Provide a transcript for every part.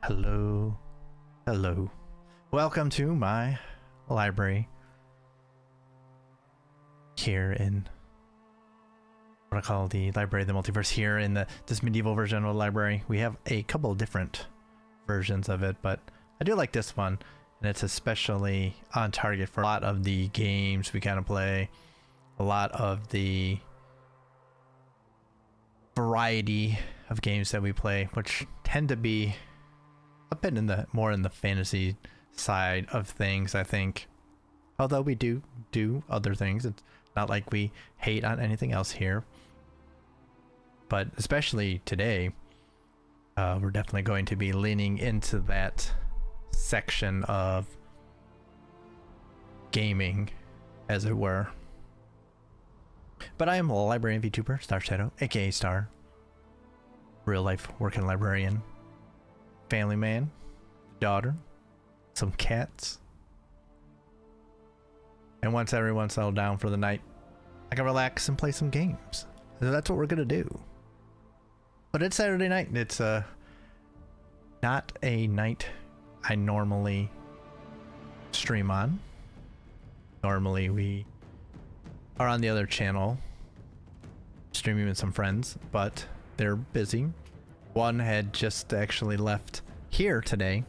Hello. Hello. Welcome to my library here in what I call the Library of the Multiverse here in this medieval version of the library. We have a couple different versions of it, but I do like this one, and it's especially on target for a lot of the games we kind of play, a lot of the variety of games that we play, which tend to be a bit more in the fantasy side of things, I think. Although we do other things, it's not like we hate on anything else here. But especially today, we're definitely going to be leaning into that section of gaming, as it were. But I am a librarian VTuber, Star Shadow, aka Star. Real life working librarian. Family man, daughter, some cats. And once everyone's settled down for the night, I can relax and play some games. So that's what we're gonna do. But it's Saturday night, and it's not a night I normally stream on. Normally we are on the other channel streaming with some friends, but they're busy. One had just actually left here today,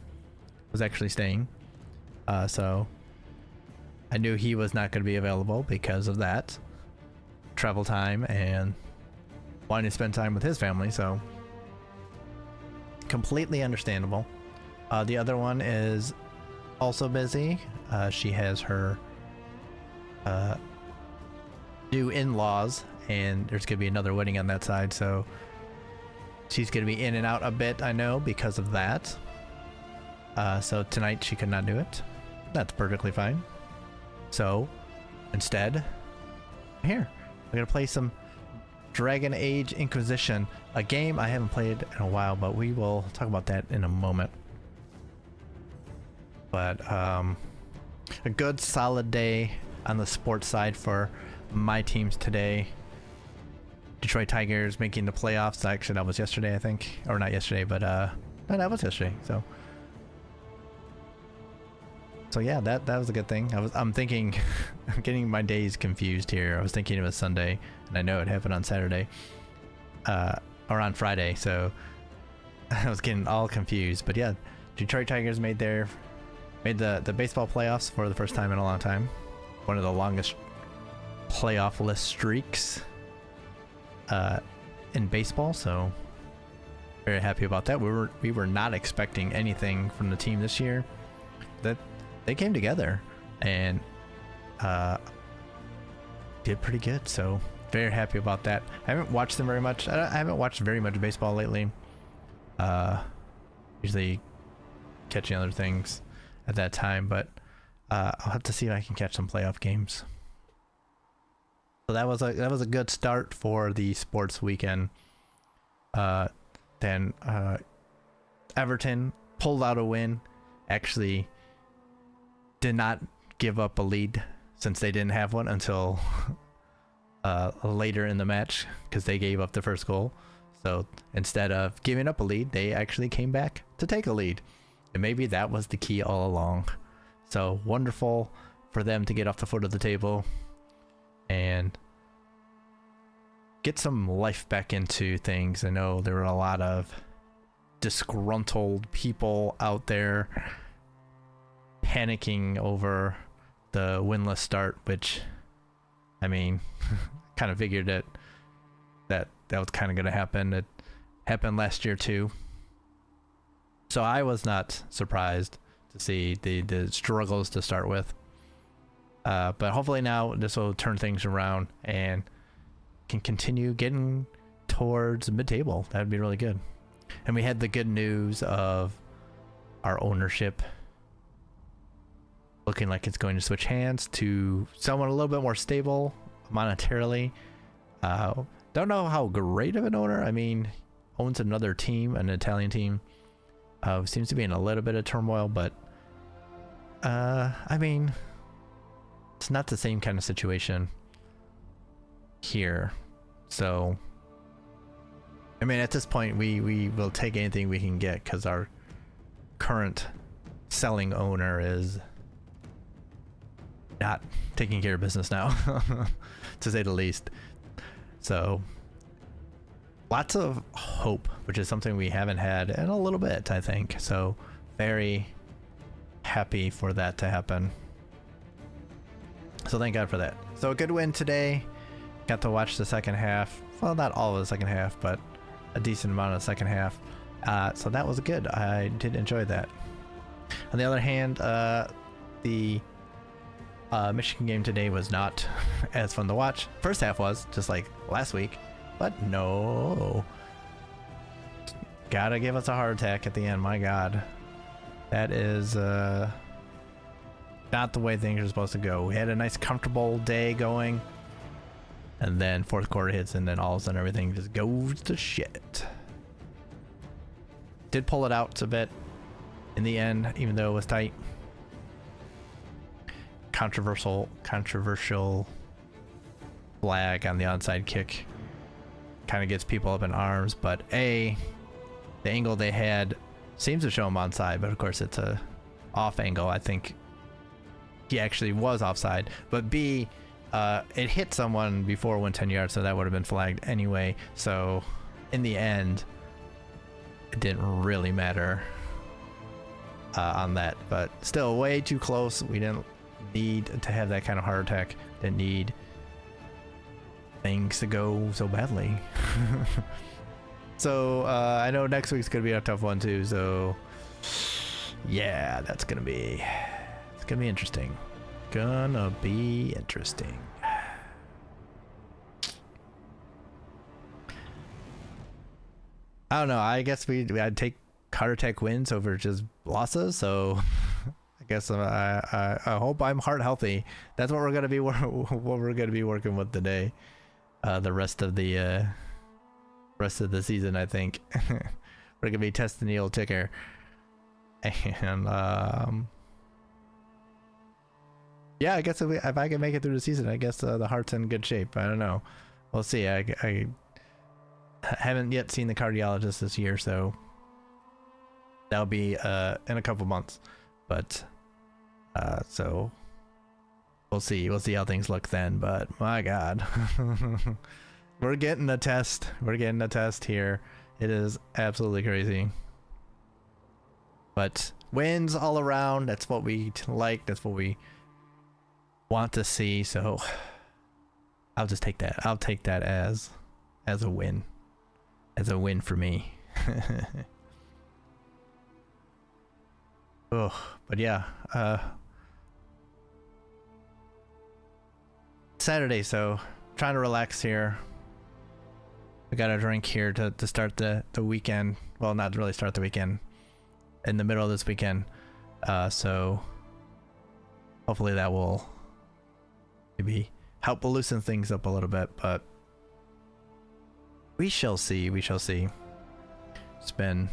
was actually staying, so I knew he was not going to be available because of that travel time and wanting to spend time with his family, so completely understandable. The other one is also busy. She has her new in-laws, and there's going to be another wedding on that side, so she's going to be in and out a bit, I know, because of that. So tonight she could not do it. That's perfectly fine. So instead, here, we're going to play some Dragon Age Inquisition, a game I haven't played in a while, but we will talk about that in a moment. But a good solid day on the sports side for my teams today. Detroit Tigers making the playoffs. Actually, that was yesterday, I think. Or not yesterday, but no, that was yesterday. So yeah, that was a good thing. I'm thinking I'm getting my days confused here. I was thinking it was Sunday, and I know it happened on Saturday. Or on Friday, so I was getting all confused. But yeah, Detroit Tigers made the baseball playoffs for the first time in a long time. One of the longest playoff-less streaks in baseball, so very happy about that. We were not expecting anything from the team this year. That they came together and did pretty good, so very happy about that. I haven't watched them very much. I haven't watched very much baseball lately. Usually catching other things at that time, but I'll have to see if I can catch some playoff games. So that was a good start for the sports weekend. Then Everton pulled out a win. Actually did not give up a lead since they didn't have one until later in the match, because they gave up the first goal. So instead of giving up a lead, they actually came back to take a lead. And maybe that was the key all along. So wonderful for them to get off the foot of the table and get some life back into things. I know there were a lot of disgruntled people out there panicking over the winless start, which, I mean, kind of figured that was kind of going to happen. It happened last year too. So I was not surprised to see the struggles to start with. But hopefully now this will turn things around and can continue getting towards mid-table. That would be really good. And we had the good news of our ownership looking like it's going to switch hands to someone a little bit more stable monetarily. Don't know how great of an owner. I mean, owns another team, an Italian team. Seems to be in a little bit of turmoil, but I mean, it's not the same kind of situation here. So I mean, at this point we will take anything we can get, because our current selling owner is not taking care of business now, to say the least. So lots of hope, which is something we haven't had in a little bit, I think. So very happy for that to happen. So thank God for that. So a good win today. Got to watch the second half. Well, not all of the second half, but a decent amount of the second half. So that was good. I did enjoy that. On the other hand, the Michigan game today was not as fun to watch. First half was, just like last week, but no. Gotta give us a heart attack at the end, my God. That is not the way things are supposed to go. We had a nice comfortable day going, and then fourth quarter hits, and then all of a sudden everything just goes to shit. Did pull it out a bit in the end, even though it was tight. Controversial flag on the onside kick kind of gets people up in arms, but the angle they had seems to show him onside, but of course it's a off angle. I think he actually was offside, but B, it hit someone before it went 10 yards, so that would have been flagged anyway. So in the end, it didn't really matter on that, but still way too close. We didn't need to have that kind of heart attack. Didn't need things to go so badly. So I know next week's gonna be a tough one too, so yeah, it's gonna be interesting. Gonna be interesting. I don't know, I guess I'd take heart attack wins over just losses, so I guess I hope I'm heart healthy. That's what we're gonna be working with today. The rest of the season, I think. We're gonna be testing the old ticker, and yeah, I guess if I can make it through the season, I guess the heart's in good shape. I don't know, we'll see. I haven't yet seen the cardiologist this year, so that'll be in a couple months, but so we'll see how things look then. But my God. We're getting a test. We're getting a test here. It is absolutely crazy. But wins all around. That's what we like. That's what we want to see. So I'll just take that. I'll take that as a win. As a win for me. Oh, but yeah. Saturday, so trying to relax here. We got a drink here to start the weekend. Well, not really start the weekend. In the middle of this weekend. So hopefully that will maybe help loosen things up a little bit. But we shall see. We shall see. It's been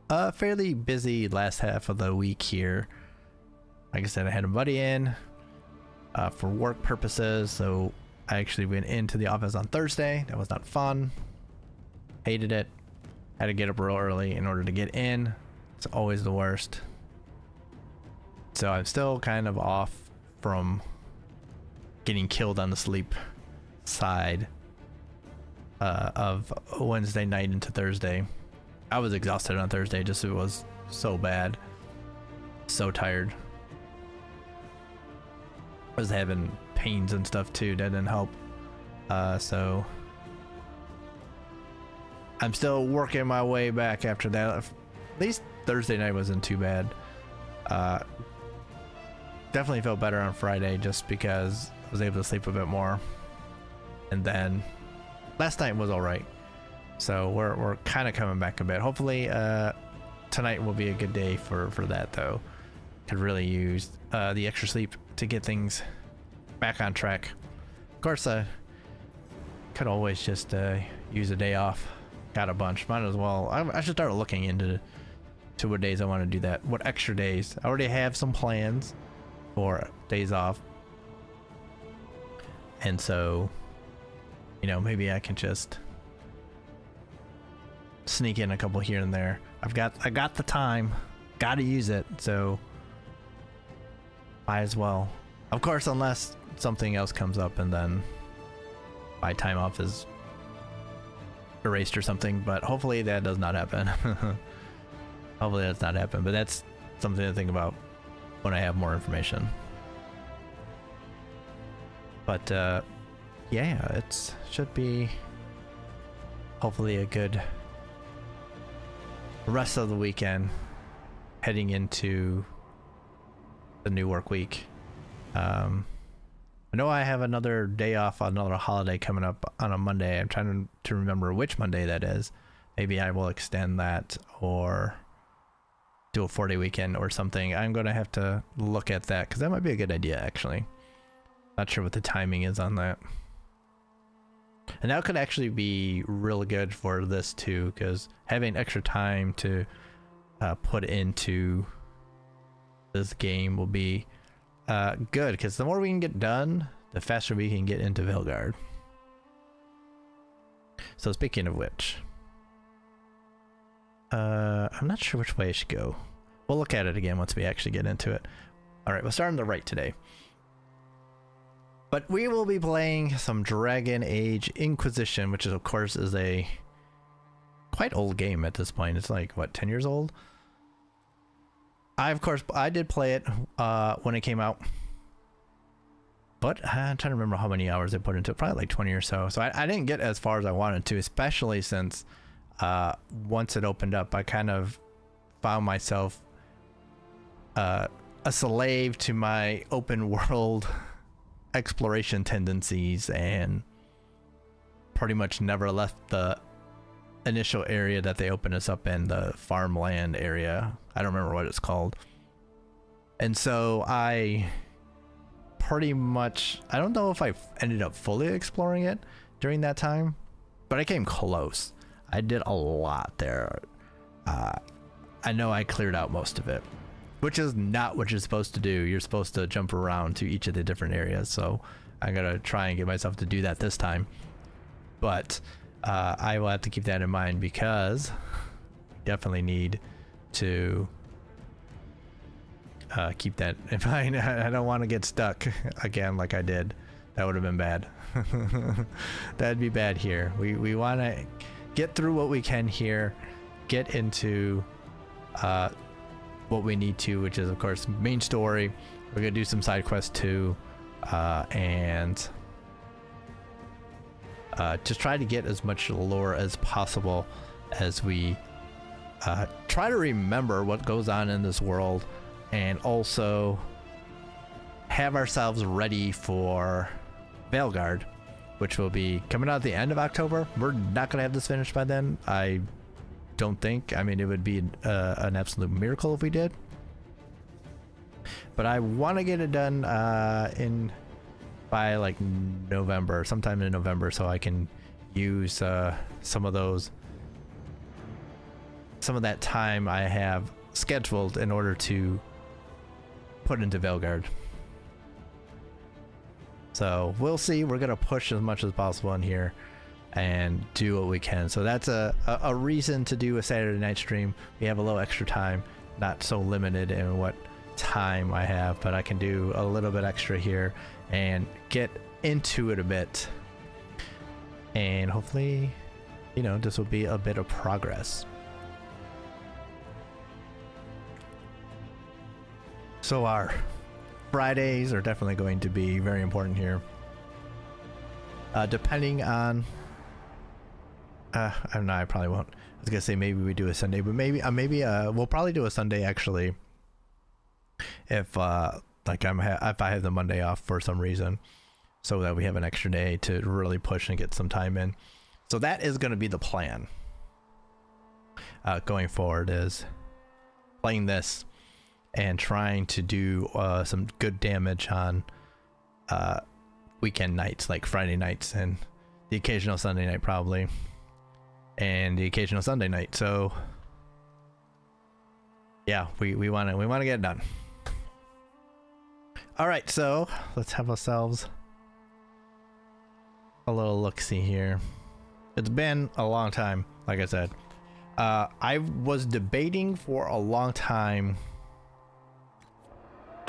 a fairly busy last half of the week here. Like I said, I had a buddy in for work purposes. So I actually went into the office on Thursday. That was not fun. Hated it. Had to get up real early in order to get in. It's always the worst. So I'm still kind of off from getting killed on the sleep side of Wednesday night into Thursday. I was exhausted on Thursday, just it was so bad. So tired. I was having pains and stuff too. That didn't help. So I'm still working my way back after that. At least Thursday night wasn't too bad. Definitely felt better on Friday just because I was able to sleep a bit more. And then last night was all right. So we're kind of coming back a bit. Hopefully tonight will be a good day for that though. Could really use the extra sleep to get things back on track. Of course, could always just use a day off. Got a bunch. Might as well. I should start looking into what days I want to do that. What extra days? I already have some plans for days off, and so maybe I can just sneak in a couple here and there. I got the time, gotta use it, so might as well. Of course, unless something else comes up and then my time off is erased or something, but hopefully that does not happen. Hopefully that's not happen, but that's something to think about when I have more information. But yeah, it should be hopefully a good rest of the weekend heading into the new work week. I know I have another day off, another holiday coming up on a Monday. I'm trying to remember which Monday that is. Maybe I will extend that or do a 4-day weekend or something. I'm going to have to look at that because that might be a good idea, actually. Not sure what the timing is on that. And that could actually be really good for this too, because having extra time to put into this game will be good, because the more we can get done, the faster we can get into Veilguard. So speaking of which, I'm not sure which way I should go. We'll look at it again once we actually get into it. All right, we'll start on the right today. But we will be playing some Dragon Age Inquisition, which is, of course, is a quite old game at this point. It's like, what, 10 years old? I did play it when it came out. But I'm trying to remember how many hours I put into it. Probably like 20 or so. So I didn't get as far as I wanted to, especially since once it opened up, I kind of found myself a slave to my open world exploration tendencies and pretty much never left the initial area that they opened us up in, the farmland area. I don't remember what it's called. And so I pretty much, I don't know if I ended up fully exploring it during that time, but I came close. I did a lot there. I know I cleared out most of it, which is not what you're supposed to do. You're supposed to jump around to each of the different areas. So I'm going to try and get myself to do that this time. But I will have to keep that in mind, because definitely need to keep that in mind. I don't want to get stuck again like I did. That would have been bad. That'd be bad here. We want to get through what we can here, get into what we need to, which is, of course, main story. We're gonna do some side quests too, and just try to get as much lore as possible as we try to remember what goes on in this world, and also have ourselves ready for Veilguard, which will be coming out at the end of October. We're not gonna have this finished by then, I don't think. I mean, it would be an absolute miracle if we did, but I want to get it done by like November, sometime in November, so I can use some of that time I have scheduled in order to put into Veilguard. So we'll see. We're gonna push as much as possible in here and do what we can. So that's a reason to do a Saturday night stream. We have a little extra time, not so limited in what time I have, but I can do a little bit extra here and get into it a bit, and hopefully, you know, this will be a bit of progress. So our Fridays are definitely going to be very important here, depending on I don't know, I probably won't. I was gonna say maybe we do a Sunday, but maybe we'll probably do a Sunday actually, if like if I have the Monday off for some reason, so that we have an extra day to really push and get some time in. So that is going to be the plan going forward, is playing this and trying to do some good damage on weekend nights, like Friday nights and the occasional Sunday night probably, and the occasional Sunday night. So yeah, we want to get it done. All right, so let's have ourselves a little look-see here. It's been a long time, like I said. I was debating for a long time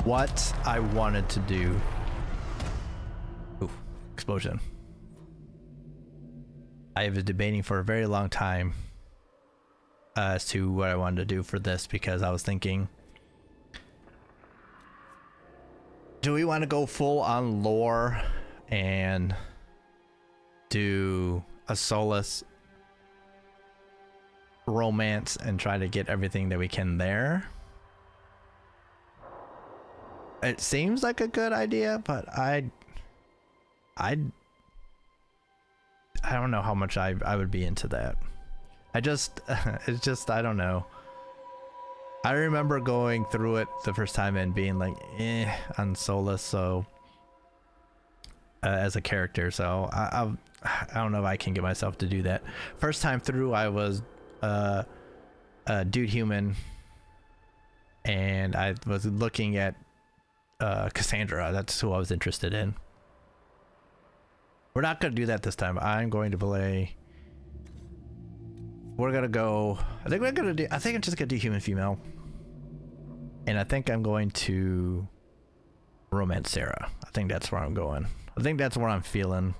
what I wanted to do. Ooh, explosion. I was debating for a very long time as to what I wanted to do for this, because I was thinking, do we want to go full on lore and do a soulless romance and try to get everything that we can there? It seems like a good idea, but I don't know how much I would be into that. It's just, I don't know. I remember going through it the first time and being like, on Solus, so as a character, so I don't know if I can get myself to do that. First time through, I was a dude human, and I was looking at Cassandra. That's who I was interested in. We're not gonna do that this time. I'm going to play. We're gonna go. I think I'm just gonna do human female, and I think I'm going to romance Sarah. I think that's where I'm going. I think that's where I'm feeling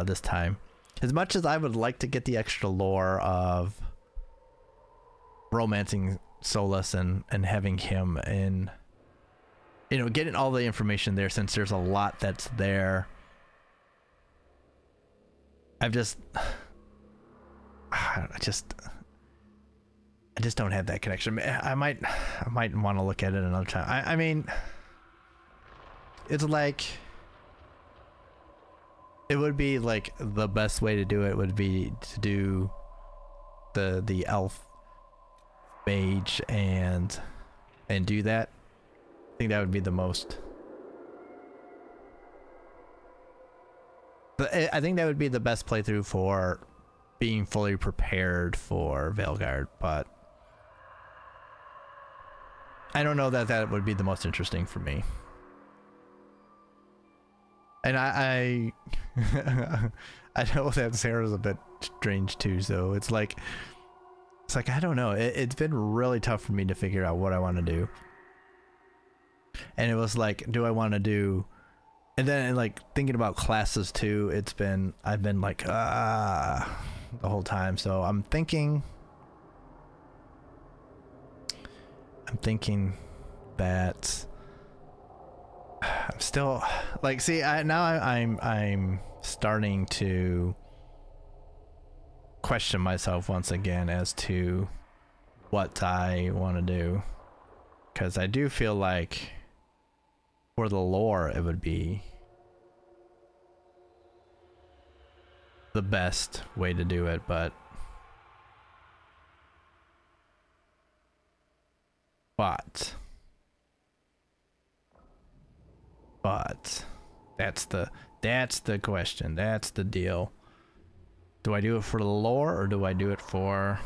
this time. As much as I would like to get the extra lore of romancing Solus and having him in, you know, getting all the information there, since there's a lot that's there. I just don't have that connection. I might want to look at it another time. I mean, it's like, it would be like the best way to do it would be to do the elf mage and do that. I think that would be the most. I think that would be the best playthrough for being fully prepared for Veilguard, but I don't know that would be the most interesting for me. And I know that Sarah's a bit strange too, so it's like I don't know. It's been really tough for me to figure out what I want to do. And it was like, do I want to do? And then, like, thinking about classes too, I've been like, the whole time. So I'm thinking that I'm still like, see, I'm starting to question myself once again as to what I want to do, because I do feel like for the lore it would be the best way to do it, but that's the question. That's the deal. Do I do it for the lore, or do I do it for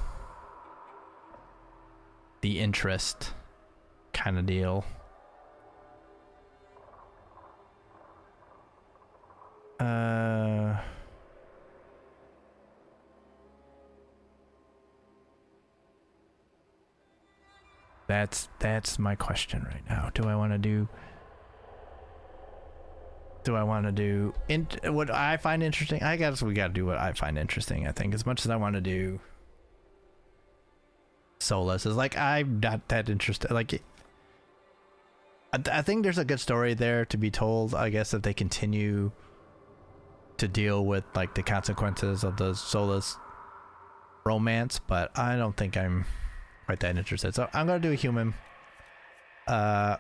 the interest kind of deal? That's my question right now. Do I want to do what I find interesting? I guess we got to do what I find interesting. I think as much as I want to do Solus, is like, I'm not that interested. Like, I think there's a good story there to be told, I guess, if they continue to deal with like the consequences of the Solus romance, but I don't think I'm quite that interested. So I'm gonna do a human. I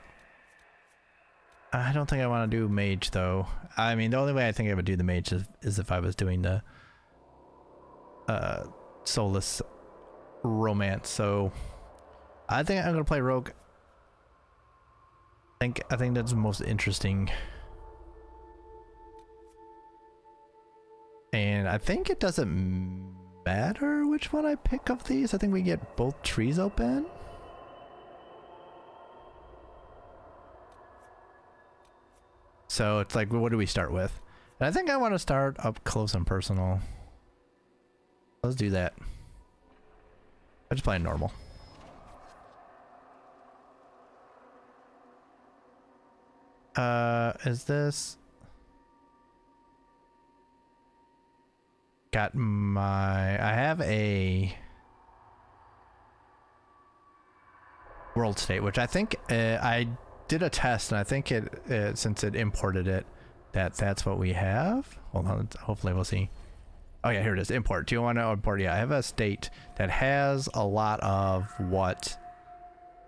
don't think I want to do mage though. I mean, the only way I think I would do the mage is if I was doing the Solus romance. So I think I'm gonna play rogue. I think that's the most interesting. And I think it doesn't matter which one I pick of these. I think we get both trees open. So it's like, what do we start with? And I think I want to start up close and personal. Let's do that. I'm just playing normal. Is this... Got my... I have a... world state, which I think I did a test, and I think it since it imported it, that's what we have. Hold on, hopefully we'll see. Oh yeah, here it is. Import. Do you want to import? Yeah, I have a state that has a lot of what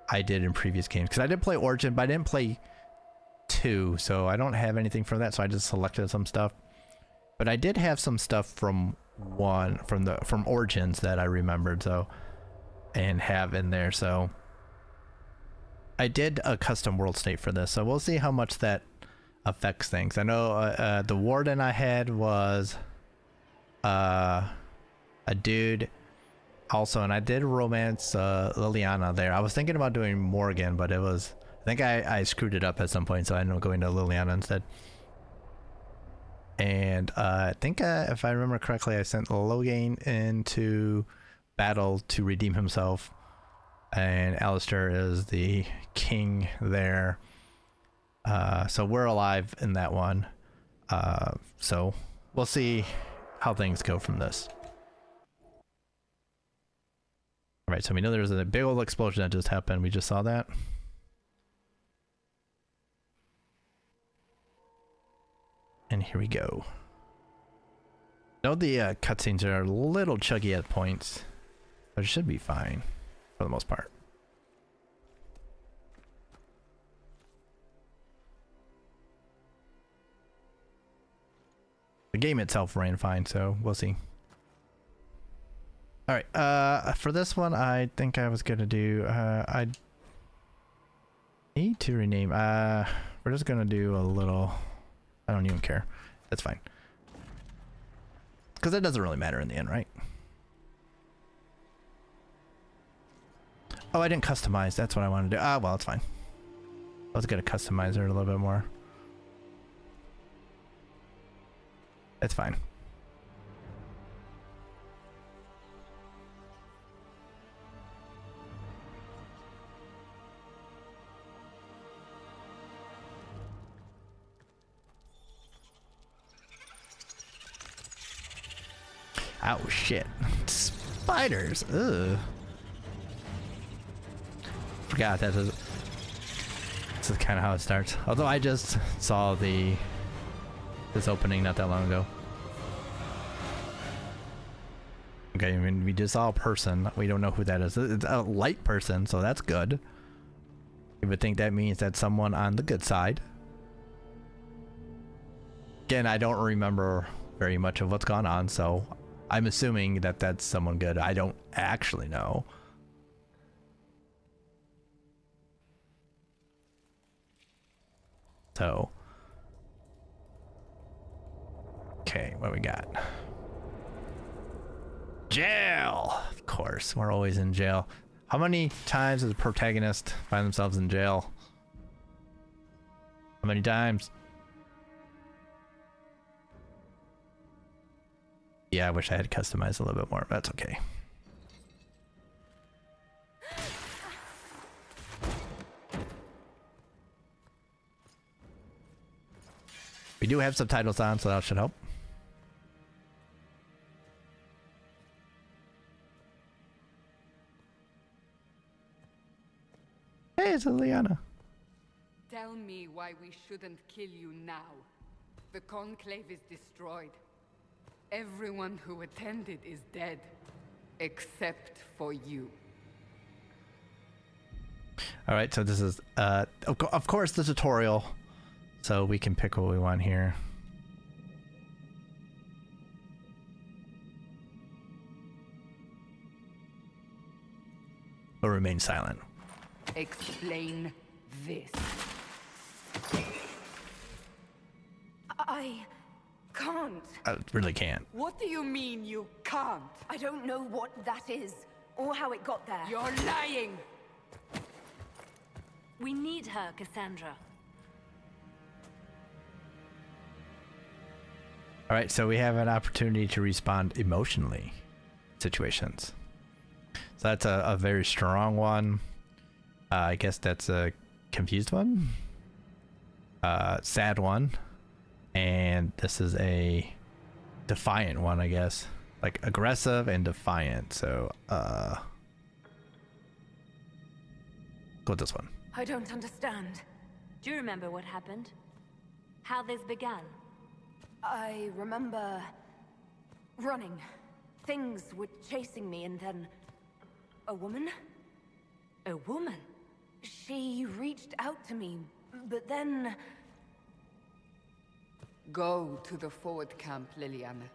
I did in previous games, because I did play Origin, but I didn't play 2, so I don't have anything from that. So I just selected some stuff, but I did have some stuff from from Origins that I remembered, so and have in there. So I did a custom world state for this, so we'll see how much that affects things. I know the warden I had was a dude also, and I did romance Liliana there. I was thinking about doing Morgan, but it was, I think I screwed it up at some point, so I ended up going to Liliana instead. And I think if I remember correctly, I sent Logain into battle to redeem himself, and Alistair is the king there. So we're alive in that one. So we'll see how things go from this. All right, so we know there's a big old explosion that just happened. We just saw that. And here we go. I know the cutscenes are a little chuggy at points, but it should be fine for the most part. The game itself ran fine, so we'll see. All right, for this one, I think I was gonna do. I need to rename. We're just gonna do a little. I don't even care. That's fine. Because it doesn't really matter in the end, right? Oh, I didn't customize. That's what I wanted to do. Ah, well, it's fine. I was gonna customize her a little bit more. It's fine. Oh shit. Spiders. Ugh. Forgot that is. This is kind of how it starts. Although I just saw this opening not that long ago. Okay, I mean, we just saw a person. We don't know who that is. It's a light person, so that's good. You would think that means that's someone on the good side. Again, I don't remember very much of what's gone on, so I'm assuming that that's someone good. I don't actually know. So, okay, what we got? Jail! Of course, we're always in jail. How many times does the protagonist find themselves in jail? How many times? Yeah, I wish I had customized a little bit more, but that's okay. We do have subtitles on, so that should help. Hey, it's Liliana. Tell me why we shouldn't kill you now. The Conclave is destroyed. Everyone who attended is dead, except for you. All right, so this is, of course, the tutorial. So we can pick what we want here. Or remain silent. Explain this. I can't. I really can't. What do you mean you can't? I don't know what that is, or how it got there. You're lying! We need her, Cassandra. All right, so we have an opportunity to respond emotionally to situations. So that's a very strong one. I guess that's a confused one. Sad one. And this is a defiant one, I guess. Like aggressive and defiant. So, go with this one. I don't understand. Do you remember what happened? How this began? I remember running. Things were chasing me, and then a woman? A woman? She reached out to me, but then Go to the forward camp, Liliana.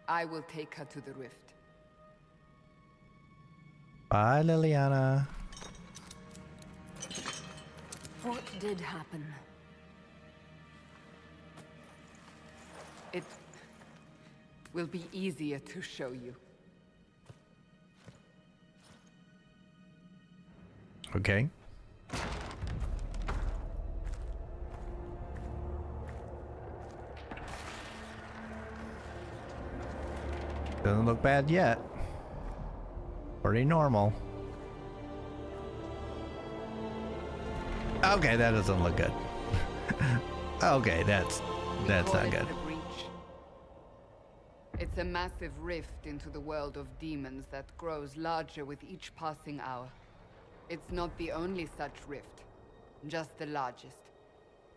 I will take her to the rift. Bye, Liliana. what did happen? It will be easier to show you. Okay. Doesn't look bad yet. Pretty normal. Okay, that doesn't look good. Okay, that's We not call it good. the breach. It's a massive rift into the world of demons that grows larger with each passing hour. It's not the only such rift, just the largest.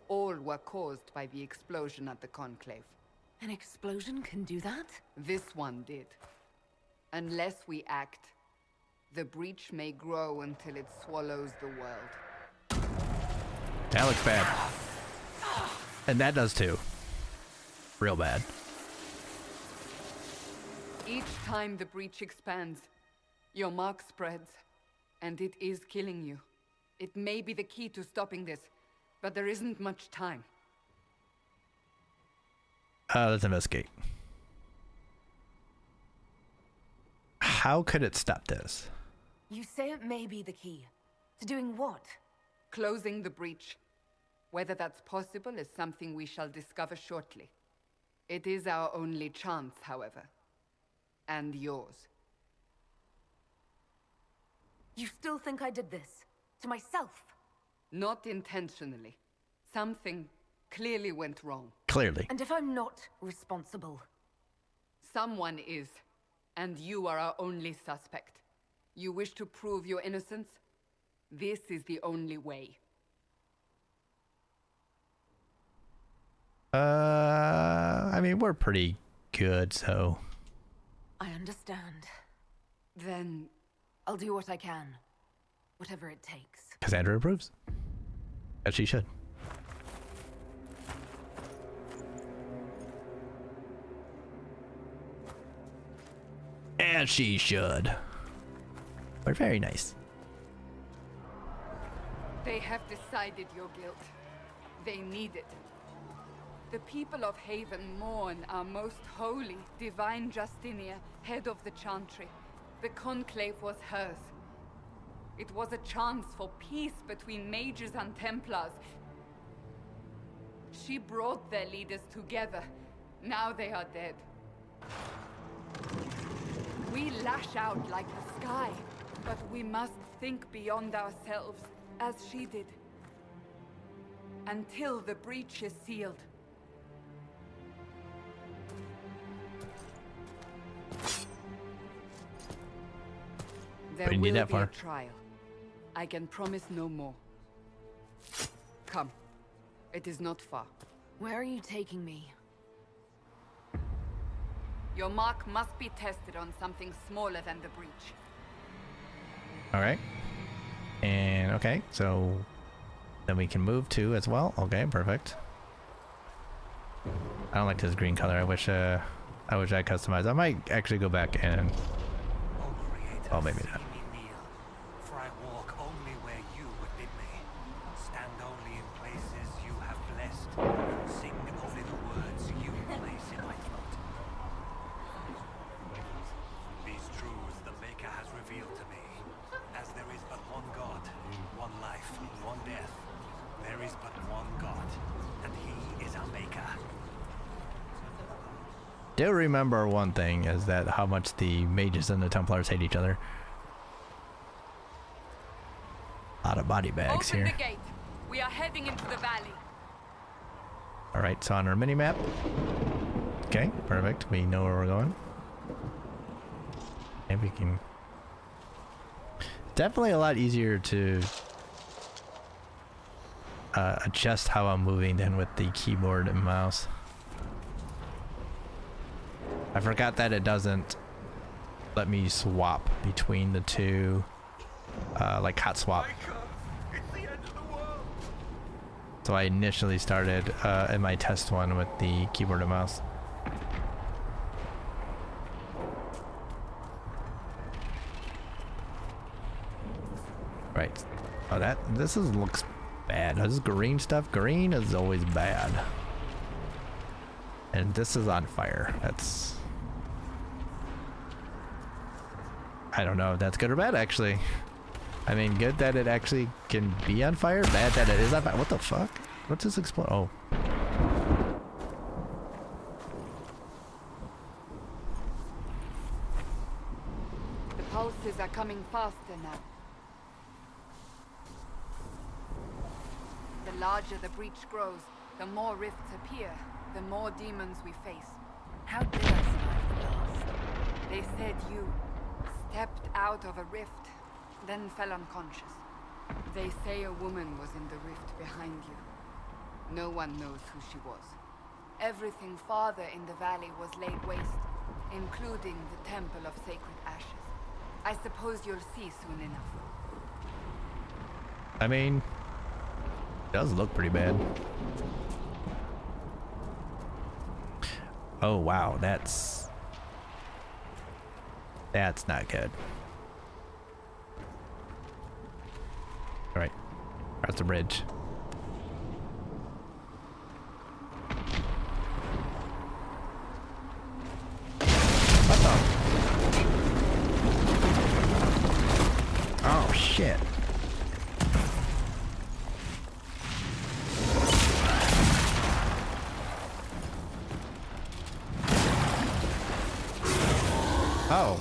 All were caused by the explosion at the Conclave. An explosion can do that? This one did. Unless we act, the breach may grow until it swallows the world. That looks bad. And that does too. Real bad. Each time the breach expands, your mark spreads, and it is killing you. It may be the key to stopping this, but there isn't much time. Let's investigate. How could it stop this? You say it may be the key. To doing what? Closing the breach. Whether that's possible is something we shall discover shortly. It is our only chance, however. And yours. You still think I did this? To myself? Not intentionally. Something clearly went wrong. Clearly. And if I'm not responsible? Someone is, and you are our only suspect. You wish to prove your innocence? This is the only way. I mean, we're pretty good, so. I understand. Then I'll do what I can. Whatever it takes. Cassandra approves. As she should. As she should. We're very nice. they have decided your guilt. They need it. The people of Haven mourn our most holy, divine Justinia, head of the Chantry. The Conclave was hers. It was a chance for peace between mages and Templars. She brought their leaders together. Now they are dead. We lash out like the sky, but we must think beyond ourselves, as she did. Until the breach is sealed. There But you need will that be far. a trial. I can promise no more. Come. It is not far. Where are you taking me? Your mark must be tested on something smaller than the breach. Alright. And okay, so then we can move to as well. Okay, perfect. I don't like this green color. I wish I customized. I might actually go back and oh, maybe not. For I walk only where you would bid me. Stand only in places you have blessed. Sing only the words you place in my throat. These truths the Maker has revealed to me. As there is but one God, one life, one death. There is but one God, and He is our Maker. Do remember one thing is that how much the mages and the Templars hate each other. A lot of body bags Open here. the gate. We are heading into the valley. Alright, so on our mini map. Okay, perfect. We know where we're going. And we can... Definitely a lot easier to adjust how I'm moving than with the keyboard and mouse. I forgot that it doesn't let me swap between the two, like hot swap. So I initially started in my test one with the keyboard and mouse. Right. Oh, this looks bad. This is green stuff. Green is always bad. And this is on fire. That's... I don't know if that's good or bad, actually. I mean, good that it actually can be on fire. Bad that it is on fire. What the fuck? What's this explode? Oh. The pulses are coming faster now. The larger the breach grows, the more rifts appear, the more demons we face. How did I survive the blast? They said you stepped out of a rift, then fell unconscious. They say a woman was in the rift behind you. No one knows who she was. Everything farther in the valley was laid waste, including the Temple of Sacred Ashes. I suppose you'll see soon enough. I mean, it does look pretty bad. Oh wow, that's not good. All right, across the bridge. What the? Oh shit. Oh.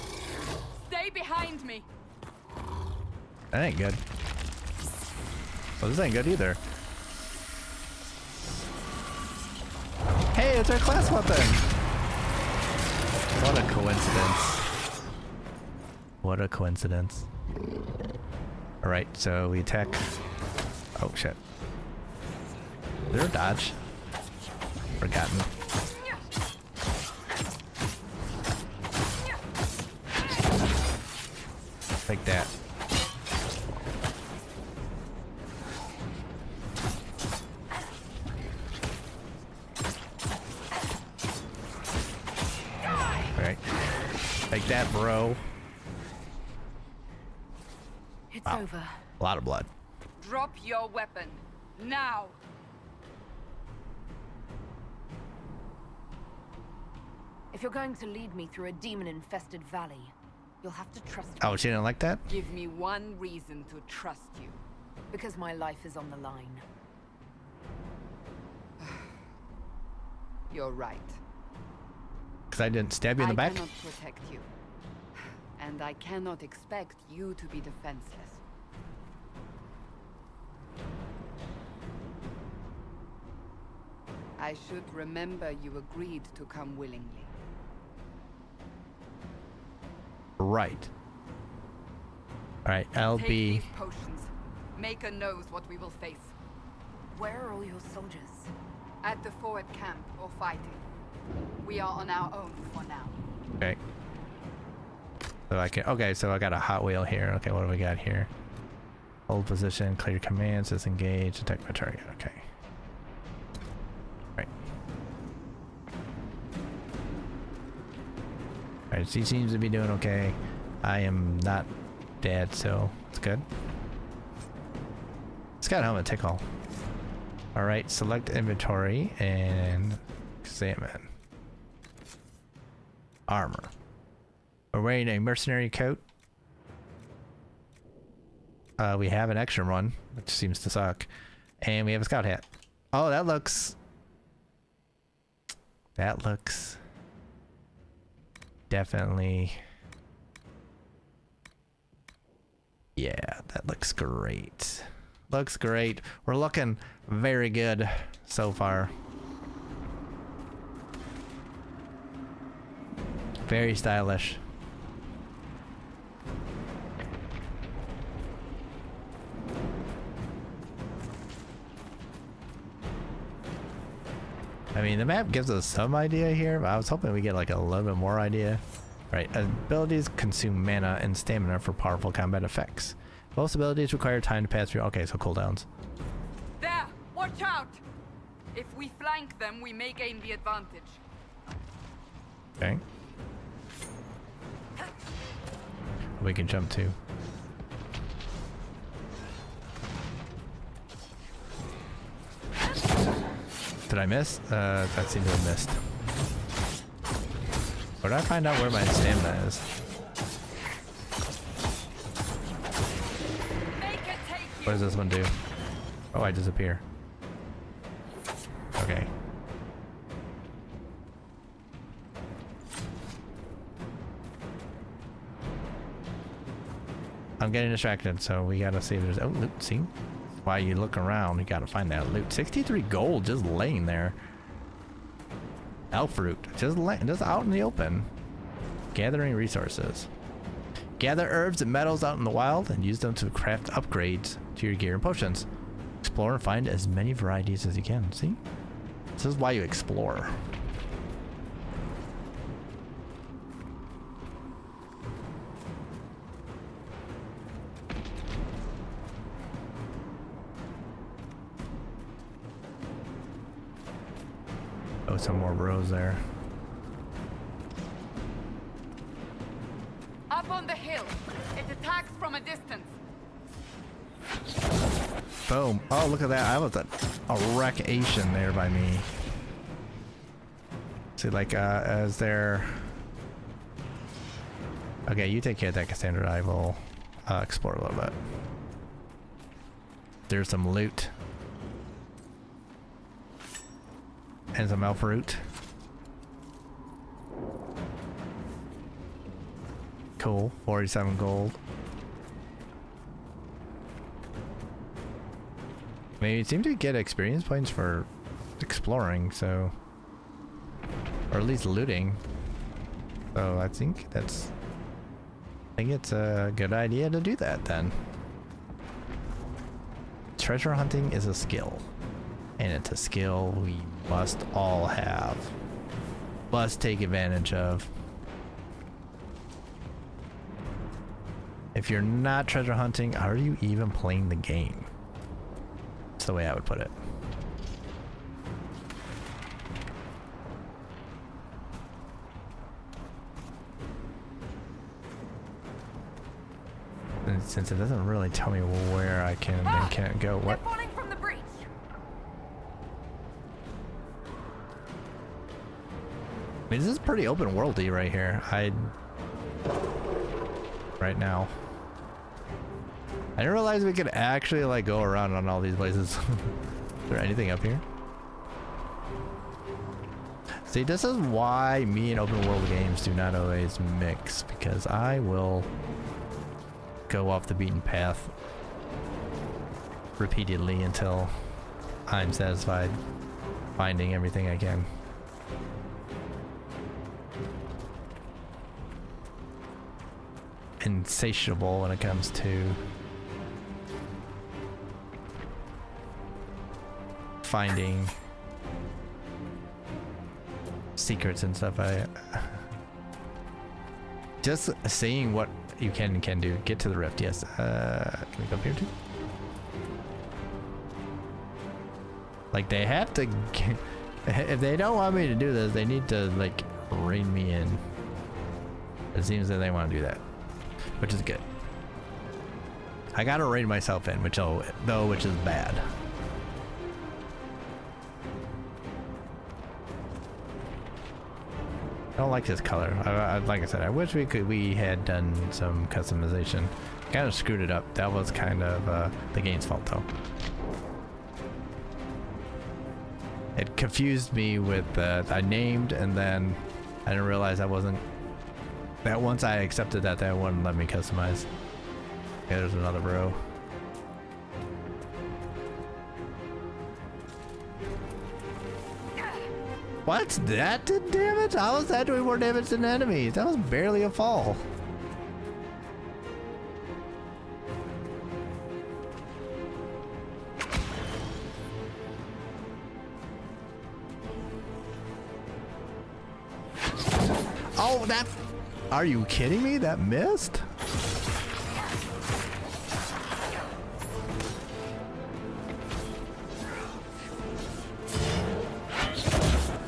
Stay behind me! That ain't good. Well, this ain't good either. Hey, it's our class weapon! What a coincidence. What a coincidence. Alright, so we attack... Oh, shit. Is there a dodge? Forgotten. Like that. Alright. Like that, bro. It's Wow. over. A lot of blood. Drop your weapon. Now! If you're going to lead me through a demon-infested valley, you'll have to trust me. Oh, she didn't like that? Give me one reason to trust you. Because my life is on the line. You're right. Because I didn't stab you in the I back? cannot protect you. And I cannot expect you to be defenseless. I should remember you agreed to come willingly. Right. Alright, I'll Take be... these potions. Maker knows what we will face. Where are all your soldiers? At the forward camp or fighting. We are on our own for now. Okay. So I can... Okay, so I got a hot wheel here. Okay, what do we got here? Hold position, clear commands, disengage, attack my target. Okay. Right. Alright, she seems to be doing okay. I am not dead, so it's good. It's got helmet tickle. Alright, select inventory and examine. Armor. We're wearing a mercenary coat. We have an extra one, which seems to suck. And we have a scout hat. Oh, that looks definitely Yeah, that looks great. Looks great. We're looking very good so far. Very stylish. I mean, the map gives us some idea here, but I was hoping we get like a little bit more idea. Right, abilities consume mana and stamina for powerful combat effects. Most abilities require time to pass through. Okay, so cooldowns. There! Watch out! If we flank them, we may gain the advantage. Okay. We can jump too. Did I miss? That seemed to have missed. Where did I find out where my stamina is? What does this one do? Oh, I disappear. Okay. I'm getting distracted, so we gotta see if there's... Oh, loot, see? Why you look around, you gotta find that loot. 63 gold just laying there. Elf fruit, just out in the open. Gathering resources. Gather herbs and metals out in the wild and use them to craft upgrades to your gear and potions. Explore and find as many varieties as you can. See? This is why you explore. Oh, some more bros there. Up on the hill. It attacks from a distance. Boom. Oh, look at that. I was a wreckation there by me. See, like, as there... Okay, you take care of that, Cassandra. I will explore a little bit. There's some loot. And some elf root. Cool. 47 gold. I mean, it seemed to get experience points for exploring, so... Or at least looting. So I think it's a good idea to do that then. Treasure hunting is a skill. And it's a skill we must all have. Must take advantage of. If you're not treasure hunting, are you even playing the game? That's the way I would put it. And since it doesn't really tell me where I can and can't go, what? They're falling from the breach. I mean, this is pretty open worldy right here. Right now. I didn't realize we could actually like go around on all these places. Is there anything up here? See, this is why me and open world games do not always mix, because I will go off the beaten path repeatedly until I'm satisfied finding everything I can. Insatiable when it comes to finding secrets and stuff. Just seeing what you can do. Get to the rift, yes. Can we go up here too? Like, they have to if they don't want me to do this, they need to like rein me in. It seems that they want to do that, which is good. I gotta rein myself in, which is bad. I don't like this color. Like I said, I wish we had done some customization. Kind of screwed it up. That was kind of the game's fault, though. It confused me with I named and then I didn't realize I wasn't. That once I accepted that wouldn't let me customize. Okay, there's another bro. What? That did damage? How was that doing more damage than enemies? That was barely a fall. Oh, that... Are you kidding me? That missed?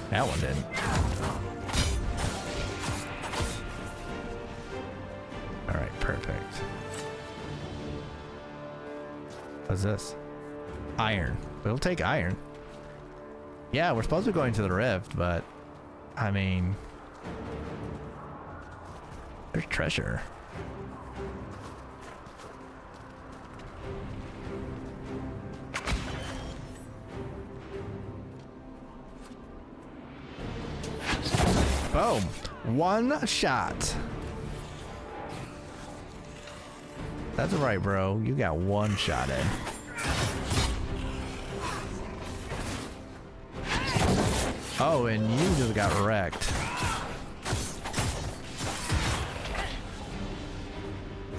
That one didn't. Alright, perfect. What's this? Iron. We'll take iron. Yeah, we're supposed to be going to the rift, but... I mean... There's treasure. Boom. One shot. That's right, bro. You got one shot in. Oh, and you just got wrecked.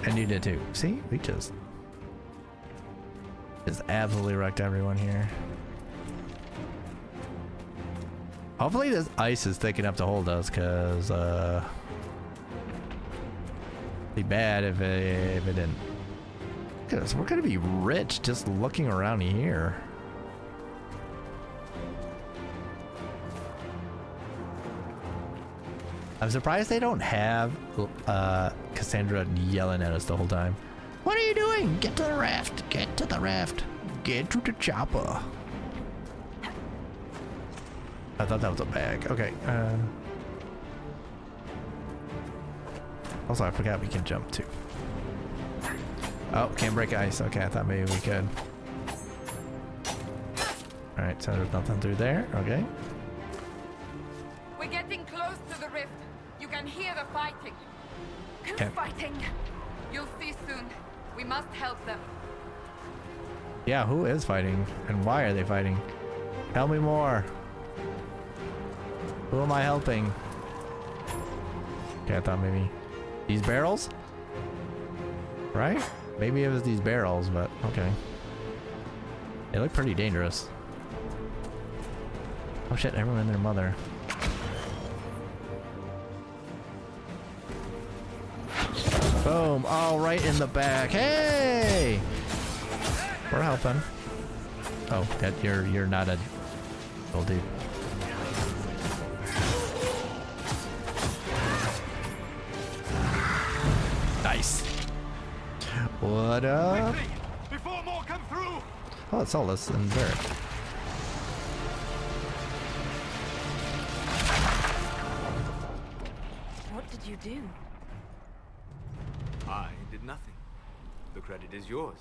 And you did too. See? We just absolutely wrecked everyone here. Hopefully this ice is thick enough to hold us, cause be bad if it didn't. Cause we're gonna be rich just looking around here. I'm surprised they don't have Cassandra yelling at us the whole time. What are you doing? Get to the raft. Get to the raft. Get to the chopper. I thought that was a bag. Okay. Also, I forgot we can jump too. Oh, can't break ice. Okay, I thought maybe we could. Alright, so there's nothing through there. Okay. We're getting close to the rift. You can hear the fighting. Who's fighting? You'll see soon. We must help them. Yeah, who is fighting? And why are they fighting? Tell me more. Who am I helping? Okay, I thought maybe these barrels? Right? Maybe it was these barrels, but okay. They look pretty dangerous. Oh shit, everyone and their mother. Boom. Oh, right in the back. Hey! We're helping. Oh, that you're not a old dude. Nice. What up? Quickly, before more come through. Oh, it's all this and dirt. What did you do? I did nothing. The credit is yours.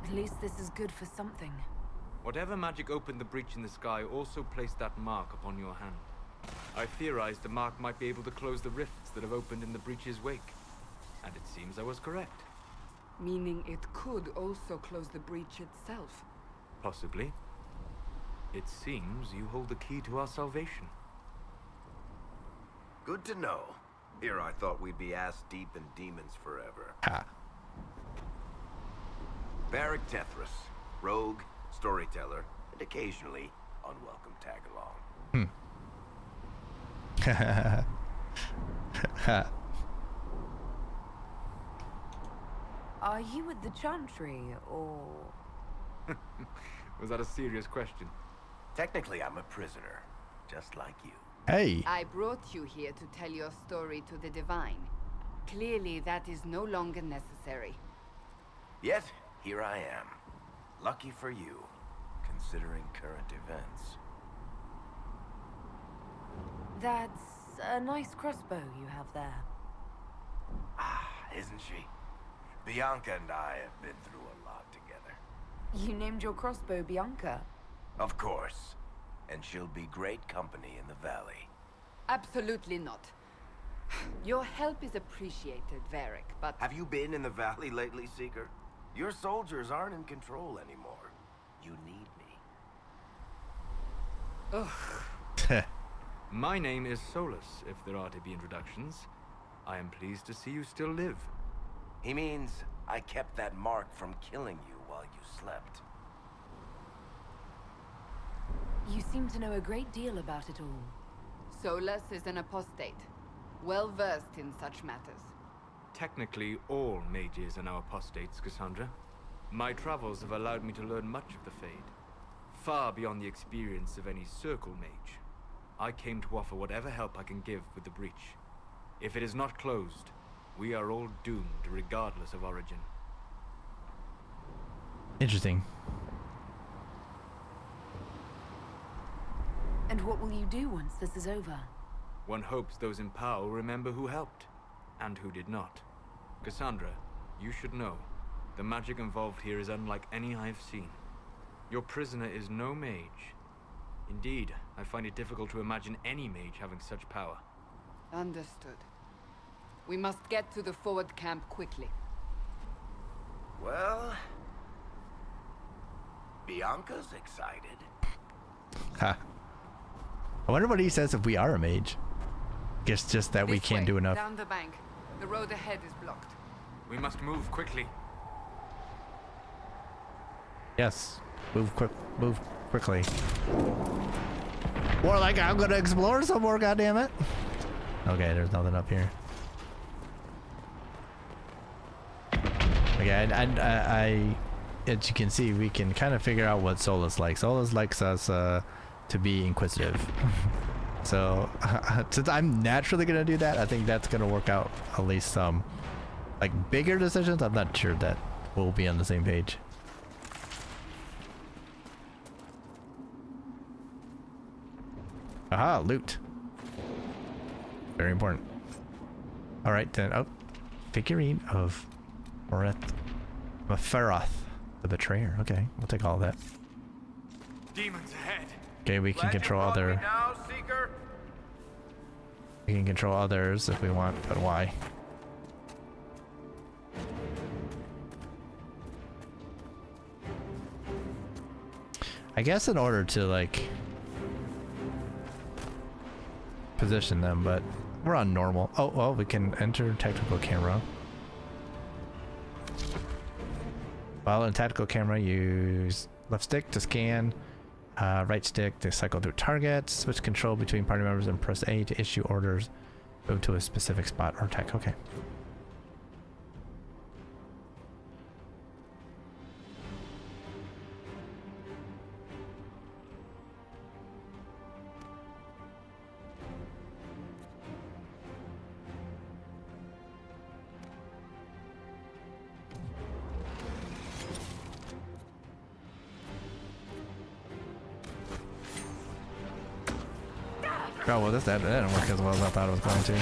At least this is good for something. Whatever magic opened the breach in the sky also placed that mark upon your hand. I theorized the mark might be able to close the rifts that have opened in the breach's wake. And it seems I was correct. Meaning it could also close the breach itself. Possibly. It seems you hold the key to our salvation. Good to know. Here I thought we'd be ass deep in demons forever. Ha. Barrack Tethras, rogue, storyteller, and occasionally unwelcome tag-along. Are you at the Chantry, or...? Was that a serious question? Technically, I'm a prisoner, just like you. Hey. I brought you here to tell your story to the Divine. Clearly, that is no longer necessary. Yet, here I am. Lucky for you, considering current events. That's a nice crossbow you have there. Ah, isn't she? Bianca and I have been through a lot together. You named your crossbow Bianca. Of course. And she'll be great company in the valley. Absolutely not. Your help is appreciated, Varric, but Have you been in the valley lately, Seeker? Your soldiers aren't in control anymore. You need me. My name is Solus, if there are to be introductions. I am pleased to see you still live. He means I kept that mark from killing you while you slept. You seem to know a great deal about it all. Solus is an apostate, well-versed in such matters. Technically, all mages are now apostates, Cassandra. My travels have allowed me to learn much of the Fade, far beyond the experience of any circle mage. I came to offer whatever help I can give with the breach. If it is not closed, we are all doomed regardless of origin. Interesting. And what will you do once this is over? One hopes those in power will remember who helped, and who did not. Cassandra, you should know, the magic involved here is unlike any I have seen. Your prisoner is no mage. Indeed, I find it difficult to imagine any mage having such power. Understood. We must get to the forward camp quickly. Well, Bianca's excited. Ha. I wonder what he says if we are a mage. Guess just that we This can't way, do enough. Down the bank. The road ahead is blocked. We must move quickly. Yes. Move quickly. More like I'm gonna explore some more, goddammit. Okay, there's nothing up here. Okay, and I, as you can see, we can kind of figure out what Solus likes. Solus likes us to be inquisitive. So since I'm naturally gonna do that, I think that's gonna work out at least some like bigger decisions. I'm not sure that we'll be on the same page. Aha, loot. Very important. All right then. Oh, figurine of Maferoth, the betrayer. Okay, we'll take all of that. Demons ahead. Okay, we can control other. Now, Seeker? We can control others if we want, but why? I guess in order to like position them, but we're on normal. Oh, well, we can enter tactical camera. While in tactical camera, use left stick to scan, right stick to cycle through targets, switch control between party members, and press A to issue orders, move to a specific spot or attack. Okay. Oh, well, that didn't work as well as I thought it was going to.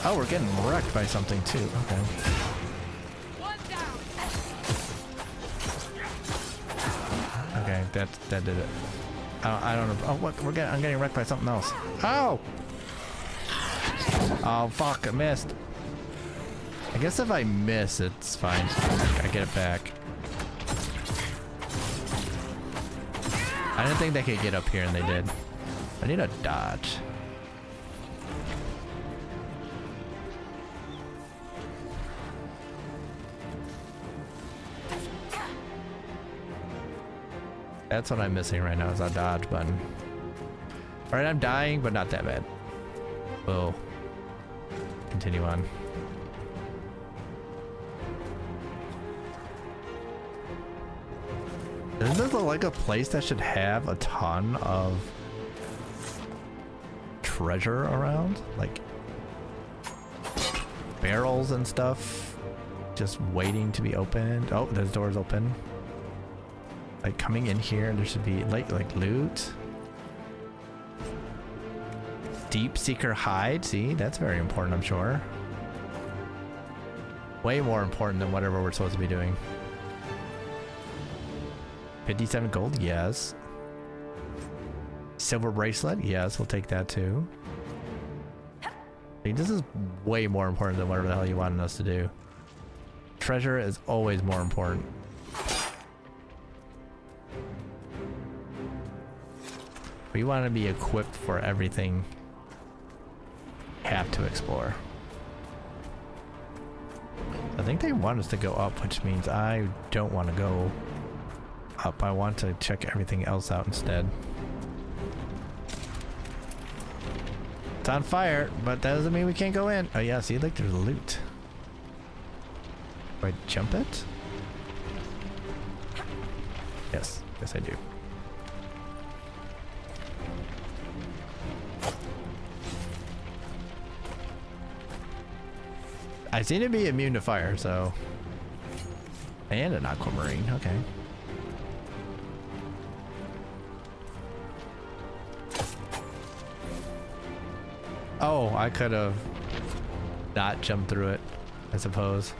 Oh, we're getting wrecked by something too. Okay. Okay, that did it. I don't know. Oh, what? I'm getting wrecked by something else. Oh! Oh, fuck! I missed. I guess if I miss, it's fine. I get it back. I didn't think they could get up here, and they did. I need a dodge. That's what I'm missing right now is a dodge button. Alright, I'm dying, but not that bad. We'll continue on. Isn't this like a place that should have a ton of treasure around? Like barrels and stuff just waiting to be opened. Oh, those doors open. Like coming in here, there should be like loot. Deep Seeker hide. See, that's very important, I'm sure. Way more important than whatever we're supposed to be doing. 57 gold, yes. Silver bracelet, yes, we'll take that too. Like, this is way more important than whatever the hell you wanted us to do. Treasure is always more important. We want to be equipped for everything. Have to explore. I think they want us to go up, which means I don't want to go up. I want to check everything else out instead. It's on fire, but that doesn't mean we can't go in. Oh yeah, see, like there's loot. Do I jump it? Yes, yes I do. I seem to be immune to fire, so... And an aquamarine, okay. Oh, I could have not jumped through it, I suppose.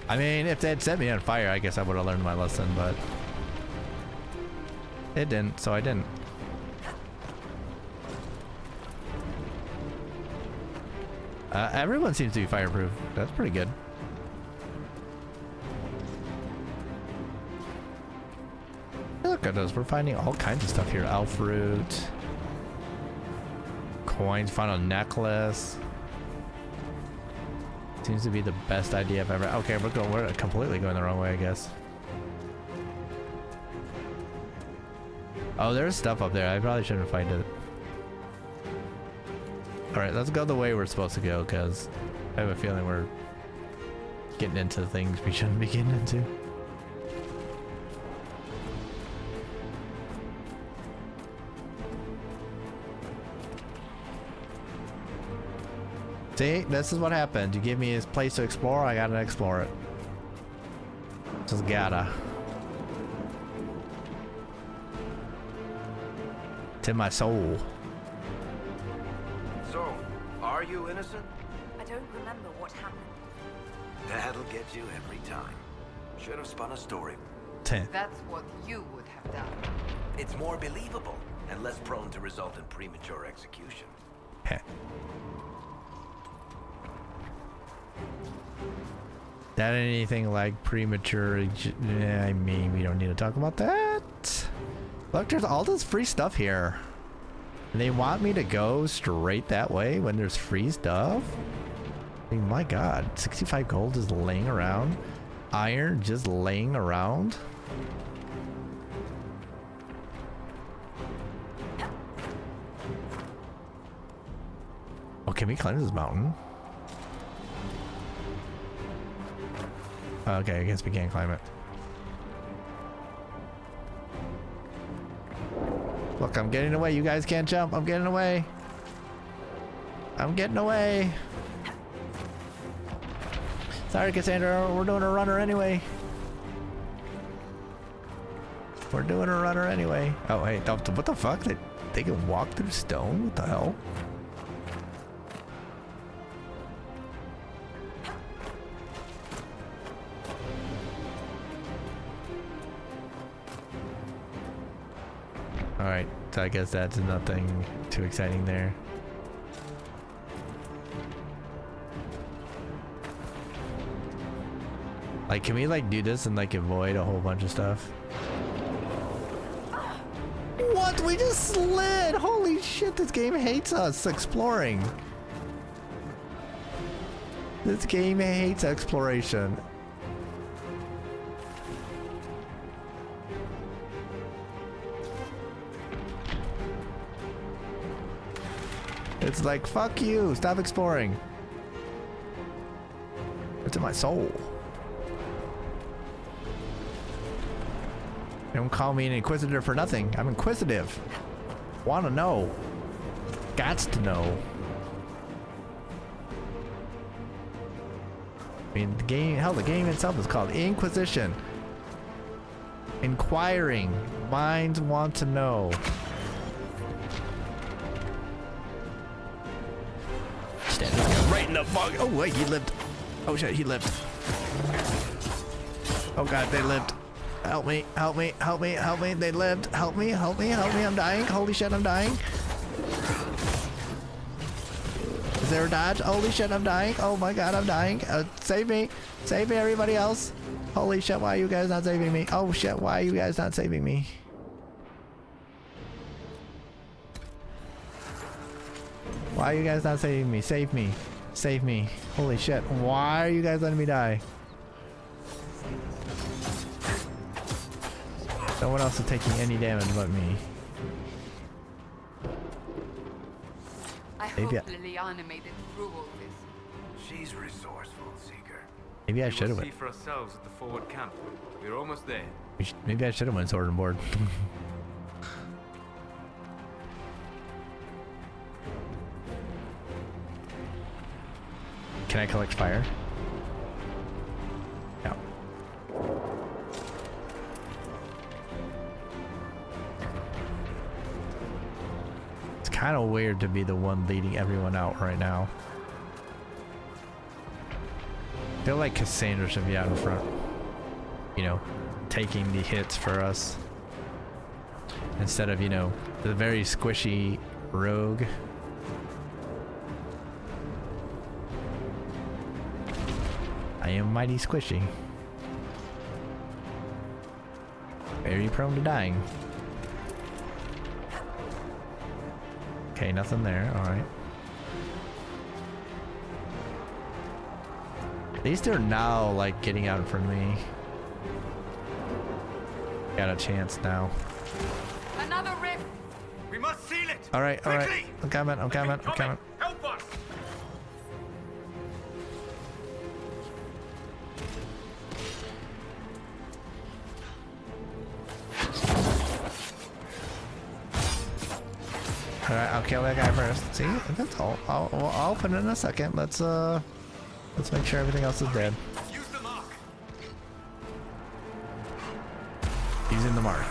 I mean, if they had set me on fire, I guess I would have learned my lesson, but... It didn't, so I didn't. Everyone seems to be fireproof. That's pretty good. Look at us. We're finding all kinds of stuff here. Elf root. Coins. Found a necklace. Seems to be the best idea I've ever... Okay, we're completely going the wrong way, I guess. Oh, there's stuff up there. I probably shouldn't fight it. Alright, let's go the way we're supposed to go, because I have a feeling we're getting into things we shouldn't be getting into. See, this is what happened. You give me this place to explore, I gotta explore it. Just gotta. To my soul. So, are you innocent? I don't remember what happened. That'll get you every time. Should have spun a story. That's what you would have done. It's more believable and less prone to result in premature execution. That anything like premature? I mean, we don't need to talk about that. Look, there's all this free stuff here. And they want me to go straight that way when there's free stuff? I mean, my god, 65 gold is laying around. Iron just laying around. Oh, can we climb this mountain? Okay, I guess we can't climb it. Look, I'm getting away. You guys can't jump. I'm getting away. I'm getting away. Sorry, Cassandra. We're doing a runner anyway. We're doing a runner anyway. Oh, hey. What the fuck? They can walk through stone? What the hell? Alright, so I guess that's nothing too exciting there. Like, can we like do this and like avoid a whole bunch of stuff? What? We just slid! Holy shit, this game hates us exploring. This game hates exploration. It's like, fuck you, stop exploring. It's in my soul. Don't call me an inquisitor for nothing. I'm inquisitive. Wanna know. Gots to know. I mean, the game, hell, the game itself is called Inquisition. Inquiring. Minds want to know. Right in the fog. Oh wait, he lived. Oh shit, he lived. Oh god, they lived. Help me, help me, help me, help me. They lived. Help me, help me, help me. I'm dying. Holy shit, I'm dying. Is there a dodge? Holy shit, I'm dying. Oh my god, I'm dying. Save me. Save me, everybody else. Holy shit, why are you guys not saving me? Oh shit, why are you guys not saving me? Why are you guys not saving me? Save me. Save me. Holy shit, why are you guys letting me die? No one else is taking any damage but me. I hope Liliana made it through all this. She's resourceful, Seeker. Maybe I should have See went. for ourselves at the forward camp. We're almost there. Maybe I should have went sword and board. Can I collect fire? No. It's kind of weird to be the one leading everyone out right now. I feel like Cassandra should be out in front. You know, taking the hits for us. Instead of, you know, the very squishy rogue. I am mighty squishy. Very prone to dying. Okay, nothing there. Alright. At least they're now, like, getting out in front of me. Got a chance now. Another rift! We must seal it! Alright, alright. I'm coming, I'm coming, I'm coming. Help us! Alright, I'll kill that guy first. See? That's all. I'll open it in a second. Let's make sure everything else is dead. Use the mark! Using the mark.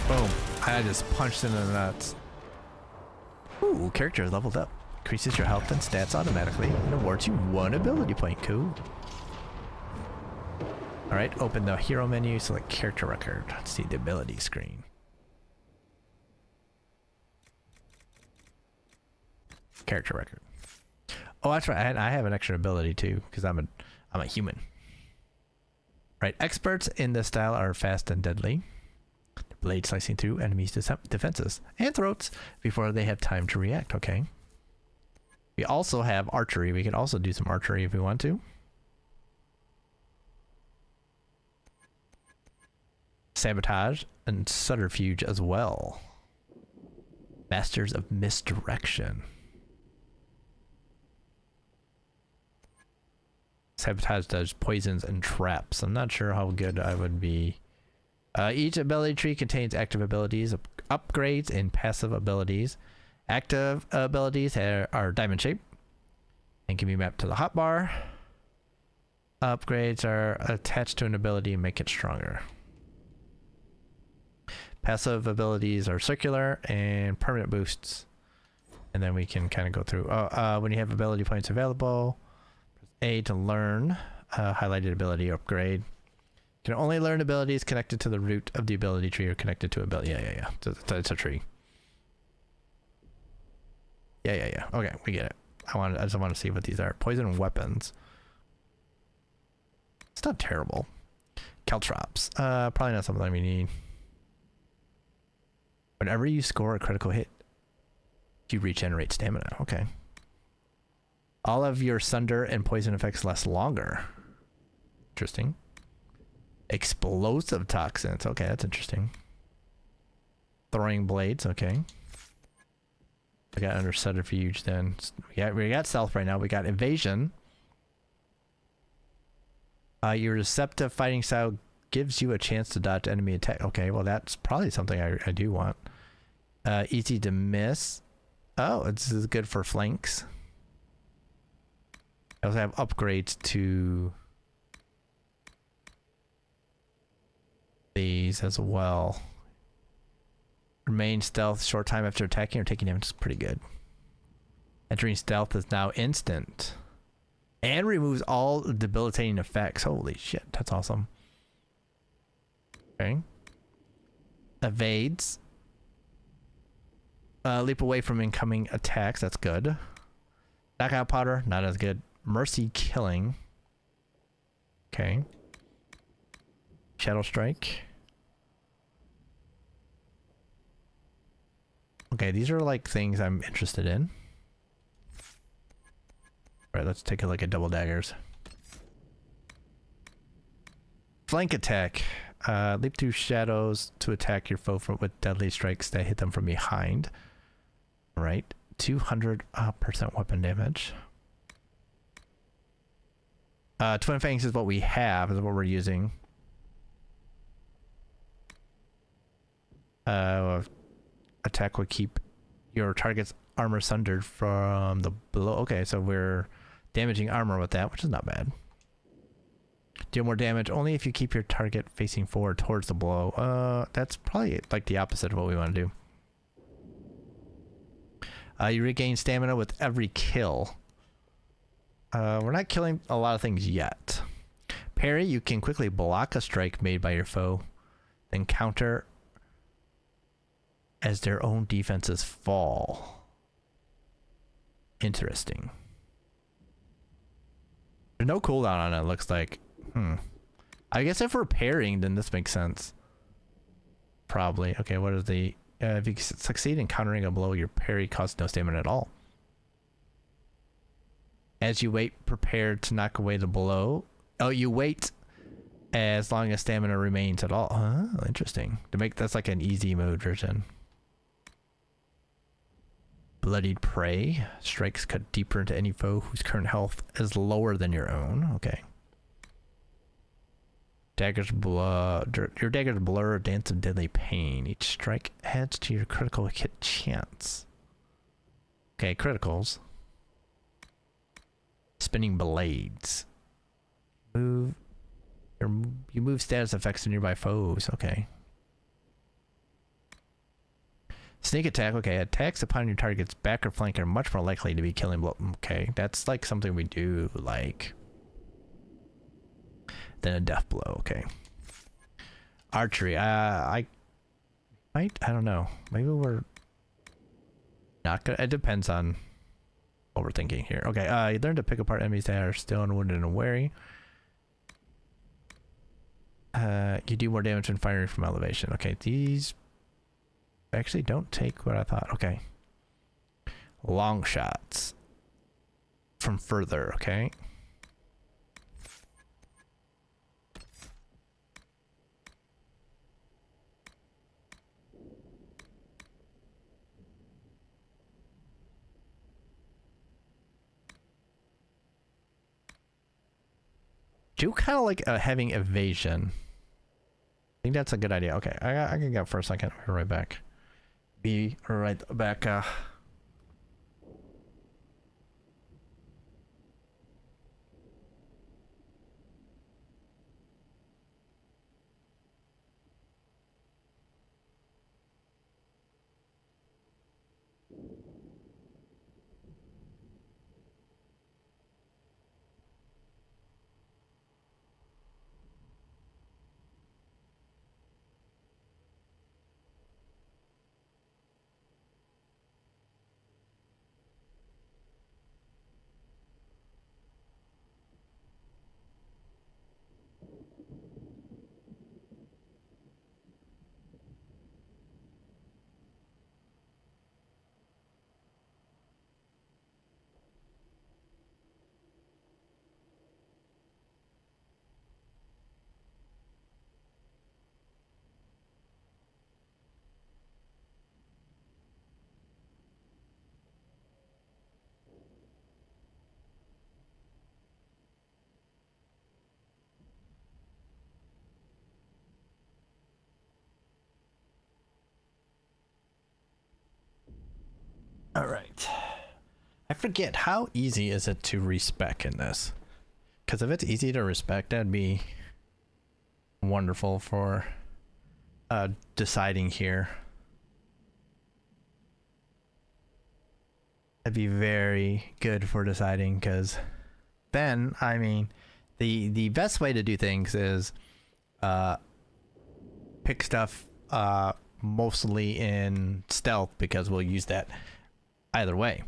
Boom. I just punched into the nuts. Ooh, character is leveled up. Increases your health and stats automatically and awards you 1 ability point. Cool. Alright, open the hero menu, select character record. Let's see the ability screen. Character record. Oh, that's right. I have an extra ability too, because I'm a human. Right, experts in this style are fast and deadly. The blade slicing through enemies' defenses and throats before they have time to react. Okay. We also have archery. We can also do some archery if we want to. Sabotage and subterfuge as well. Masters of misdirection. Sabotage does poisons and traps. I'm not sure how good I would be. Each ability tree contains active abilities, upgrades, and passive abilities. Active abilities are diamond shaped and can be mapped to the hotbar. Upgrades are attached to an ability and make it stronger. Passive abilities are circular and permanent boosts. And then we can kind of go through. When you have ability points available, press A to learn. Highlighted ability upgrade. You can only learn abilities connected to the root of the ability tree or connected to ability. Yeah. It's a tree. Yeah. Okay, we get it. I just want to see what these are. Poison weapons. It's not terrible. Caltrops. Probably not something we need. Whenever you score a critical hit, you regenerate stamina. Okay. All of your sunder and poison effects last longer. Interesting. Explosive toxins. Okay, that's interesting. Throwing blades. Okay. We got under subterfuge then. We got stealth right now. We got evasion. Your receptive fighting style gives you a chance to dodge enemy attack. Okay, well that's probably something I do want. Easy to miss. Oh, this is good for flanks. I also have upgrades to these as well. Remain stealth short time after attacking or taking damage is pretty good. Entering stealth is now instant. And removes all debilitating effects. Holy shit, that's awesome. Okay. Evades. Leap away from incoming attacks. That's good. Knockout powder. Not as good. Mercy killing. Okay. Shadow strike. Okay, these are like things I'm interested in. Alright, let's take a look at double daggers. Flank attack. Leap through shadows to attack your foe with deadly strikes that hit them from behind. Right. 200% weapon damage. Twin Fangs is what we have, is what we're using. Attack would keep your target's armor sundered from the blow. Okay, so we're damaging armor with that, which is not bad. Deal more damage only if you keep your target facing forward towards the blow. That's probably like the opposite of what we want to do. You regain stamina with every kill. We're not killing a lot of things yet. Parry, you can quickly block a strike made by your foe, then counter as their own defenses fall. Interesting. There's no cooldown on it, looks like. I guess if we're parrying, then this makes sense. Probably. Okay, what is the... if you succeed in countering a blow, your parry costs no stamina at all. As you wait, prepare to knock away the blow. Oh, you wait as long as stamina remains at all. Oh, interesting. That's like an easy mode version. Bloodied prey. Strikes cut deeper into any foe whose current health is lower than your own. Okay. Daggers blood. Your daggers blur, dance of deadly pain. Each strike adds to your critical hit chance. Okay, criticals. Spinning blades. You move status effects to nearby foes. Okay. Sneak attack. Okay, attacks upon your target's back or flank are much more likely to be killing blow. Okay, that's like something we do like. Than a death blow. Okay. Archery. I don't know. Maybe we're not gonna. It depends on what we're thinking here. Okay. You learn to pick apart enemies that are still unwounded and wary. You do more damage when firing from elevation. Okay, these actually don't take what I thought. Okay. Long shots from further. Okay. Do kind of like having evasion. I think that's a good idea. Okay, I can go for a second. I'll be right back. Be right back. All right. I forget, how easy is it to respec in this? Because if it's easy to respec, that'd be wonderful for deciding here. That'd be very good for deciding, because then, I mean, the best way to do things is pick stuff mostly in stealth because we'll use that either way.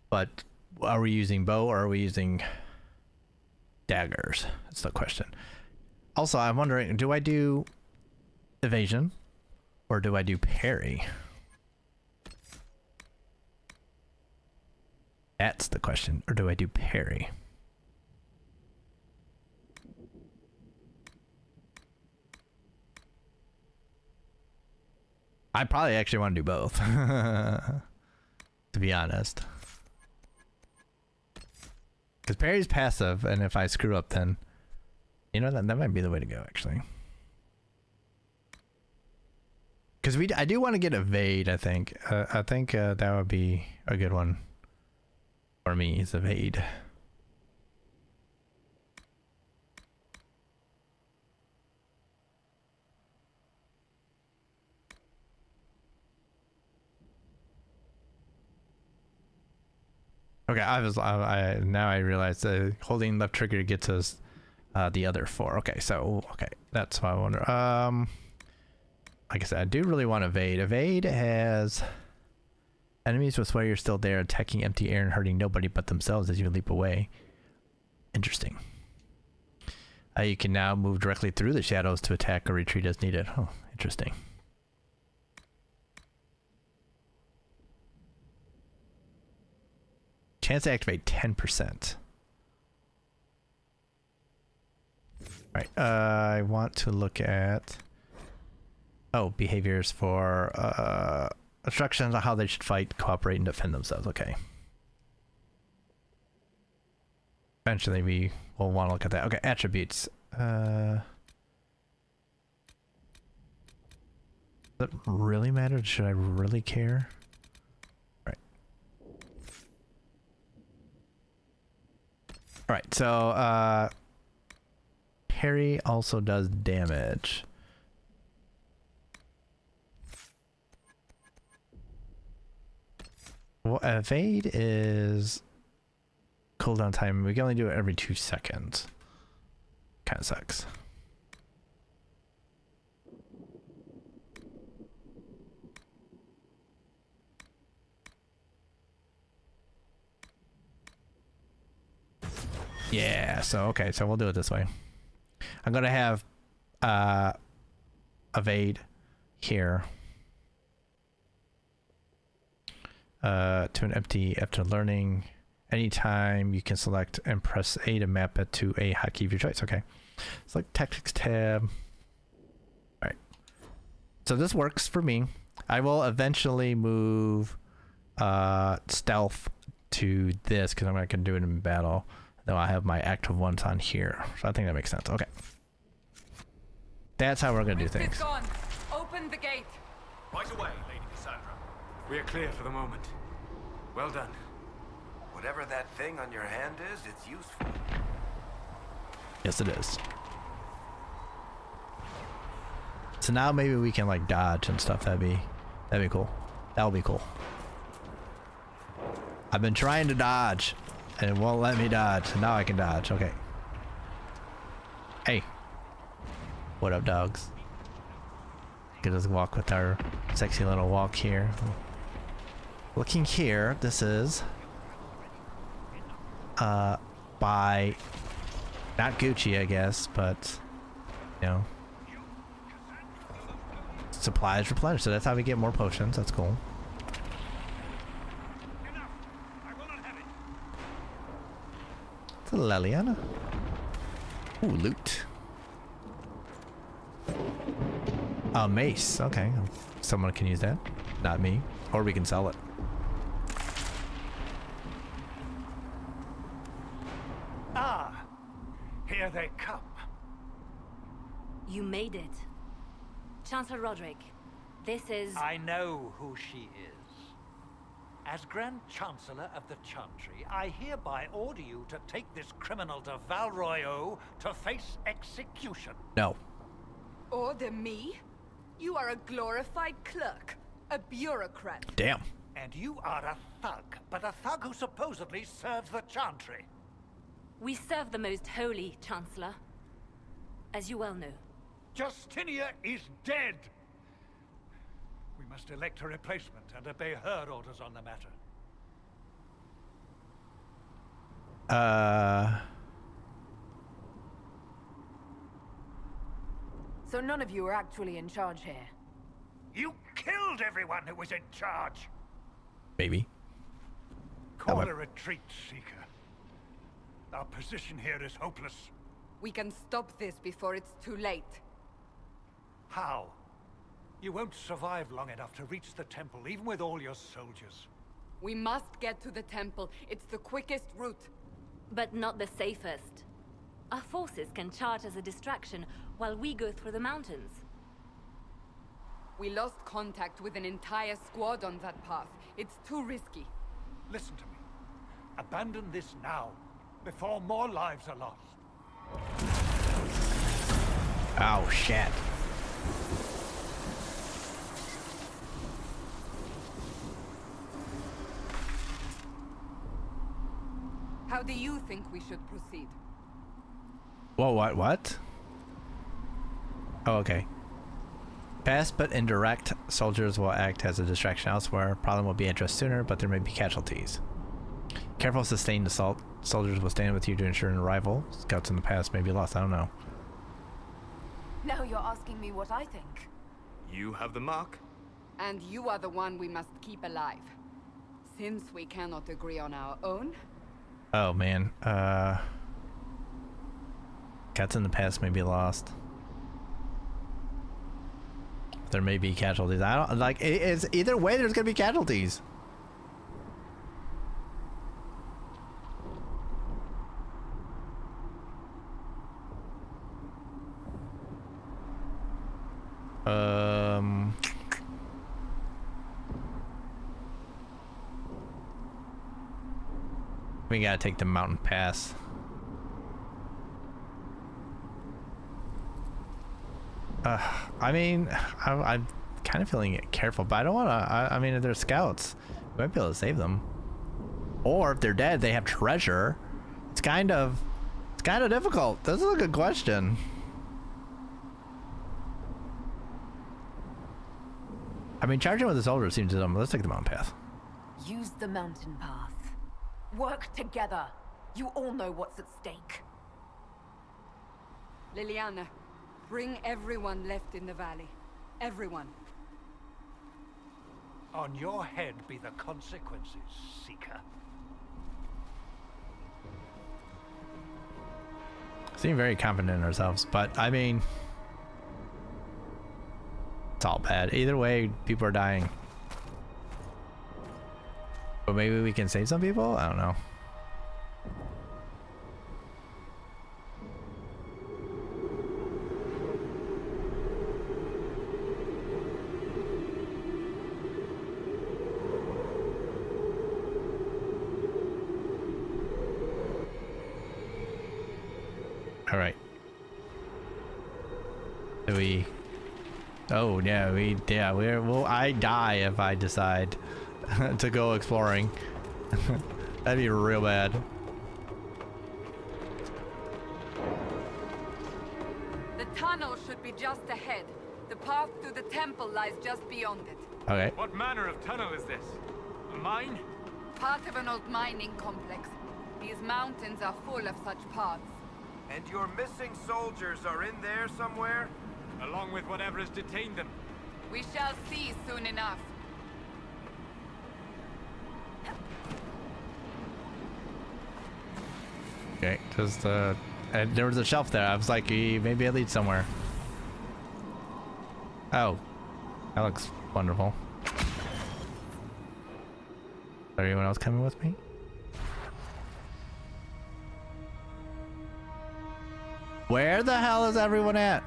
But are we using bow or are we using daggers? That's the question. Also, I'm wondering, do I do evasion or do I do parry? That's the question. Or do I do parry? I probably actually want to do both. To be honest. Because parry's passive, and if I screw up, then you know that might be the way to go, actually. Because I do want to get evade. I think that would be a good one for me. Is evade. Okay, now I realize holding left trigger gets us the other 4. Okay, so that's why I wonder. Like I said, I do really want evade. Evade has enemies with while you're still there, attacking empty air and hurting nobody but themselves as you leap away. Interesting. You can now move directly through the shadows to attack or retreat as needed. Oh, interesting. Chance to activate 10%. Right. I want to look at behaviors for instructions on how they should fight, cooperate, and defend themselves. Okay. Eventually we will want to look at that. Okay, attributes. Does it really matter? Should I really care? Alright, so parry also does damage. Well, evade is cooldown time. We can only do it every 2 seconds. Kinda sucks. Yeah, so we'll do it this way. I'm gonna have evade here. To an empty after learning. Anytime you can select and press A to map it to a hotkey of your choice. Okay. Select tactics tab. Alright. So this works for me. I will eventually move stealth to this because I'm not gonna do it in battle. Though I have my active ones on here. So I think that makes sense. Okay. That's how we're gonna do things. Gone. Open the gate. Right away, Lady Cassandra. We are clear for the moment. Well done. Whatever that thing on your hand is, it's useful. Yes, it is. So now maybe we can like dodge and stuff. That'd be cool. That would be cool. I've been trying to dodge and it won't let me dodge. Now I can dodge. Okay. Hey. What up, dogs? Get us walk with our sexy little walk here. Looking here, this is by not Gucci, I guess, but you know, supplies replenished. So that's how we get more potions. That's cool. It's a Leliana. Ooh, loot. A mace. Okay, someone can use that. Not me. Or we can sell it. Ah, here they come. You made it. Chancellor Roderick, this is... I know who she is. As Grand Chancellor of the Chantry, I hereby order you to take this criminal to Val Royeaux to face execution. No. Order me? You are a glorified clerk, a bureaucrat. Damn. And you are a thug, but a thug who supposedly serves the Chantry. We serve the most holy, Chancellor. As you well know. Justinia is dead. must elect a replacement and obey her orders on the matter. So none of you are actually in charge here. You killed everyone who was in charge! Maybe. Call a retreat, Seeker. Our position here is hopeless. We can stop this before it's too late. How? You won't survive long enough to reach the temple, even with all your soldiers. We must get to the temple. It's the quickest route. But not the safest. Our forces can charge as a distraction while we go through the mountains. We lost contact with an entire squad on that path. It's too risky. Listen to me. Abandon this now, before more lives are lost. Oh, shit. How do you think we should proceed? Whoa, what? Oh, okay. Fast but indirect, soldiers will act as a distraction elsewhere. Problem will be addressed sooner, but there may be casualties. Careful sustained assault. Soldiers will stand with you to ensure an arrival. Scouts in the past may be lost, I don't know. Now you're asking me what I think. You have the mark? And you are the one we must keep alive. Since we cannot agree on our own. Oh man, Scouts in the past may be lost. There may be casualties. I don't like it's either way there's gonna be casualties. We gotta take the mountain pass. I mean, I'm kind of feeling careful, but I don't want to. I mean, if they're scouts, we might be able to save them. Or if they're dead, they have treasure. It's kind of difficult. This is a good question. I mean, charging with the soldiers seems dumb. Let's take the mountain path. Use the mountain path. Work together. You all know what's at stake. Liliana, bring everyone left in the valley. Everyone. On your head be the consequences, Seeker. Seem very confident in ourselves, but I mean, it's all bad. Either way, people are dying. But maybe we can save some people? I don't know. All right. Do we? Oh yeah, well, I die if I decide to go exploring. That'd be real bad. The tunnel should be just ahead. The path to the temple lies just beyond it. Okay. What manner of tunnel is this? A mine? Part of an old mining complex. These mountains are full of such paths. And your missing soldiers are in there somewhere? Along with whatever has detained them. We shall see soon enough. Okay, just and there was a shelf there. I was like, maybe it leads somewhere. Oh, that looks wonderful. Is there anyone else coming with me? Where the hell is everyone at?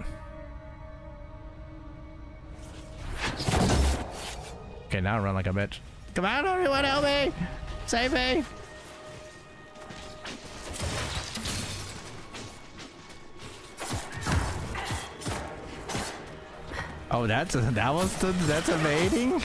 Okay, now I run like a bitch. Come on, everyone, help me! Save me! Oh, that's a mating?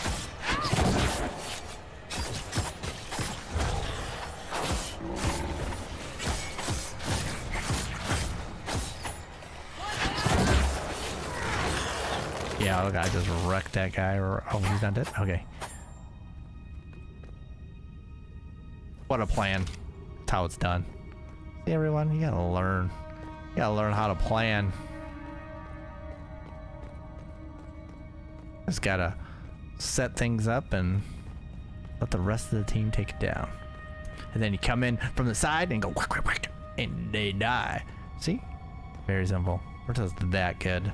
Yeah, look, I just wrecked that guy. Or oh, he's not dead? Okay. What a plan. That's how it's done. See, everyone? You gotta learn. You gotta learn how to plan. Just gotta set things up and let the rest of the team take it down. And then you come in from the side and go whack, whack, whack, and they die. See? Very simple. We're just that good.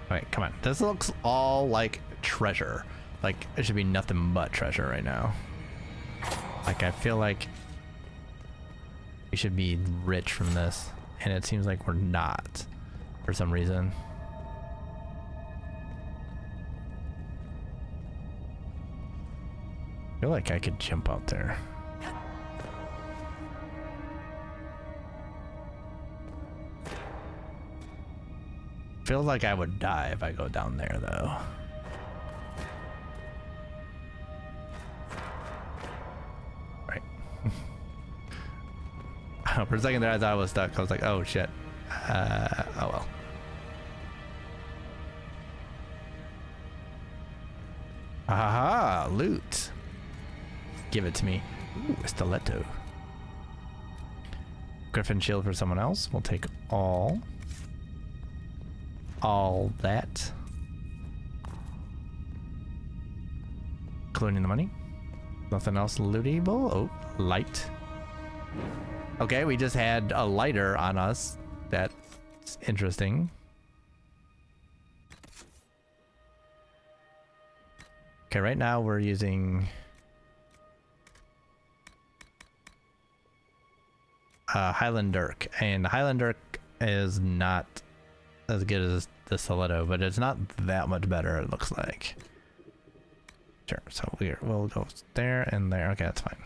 Alright, come on. This looks all like treasure. Like, it should be nothing but treasure right now. Like, I feel like we should be rich from this. And it seems like we're not. For some reason. I feel like I could jump out there. Feels like I would die if I go down there, though. Right. For a second there, I thought I was stuck. I was like, oh shit. Oh well. Aha! Loot. Give it to me. Ooh, a stiletto. Griffin shield for someone else. We'll take all that, including the money. Nothing else lootable. Oh, light. Okay, we just had a lighter on us. That's interesting. Okay, right now we're using Highland Dirk, and Highland Dirk is not as good as the stiletto, but it's not that much better, it looks like. Sure, so we'll go there and there. Okay, that's fine.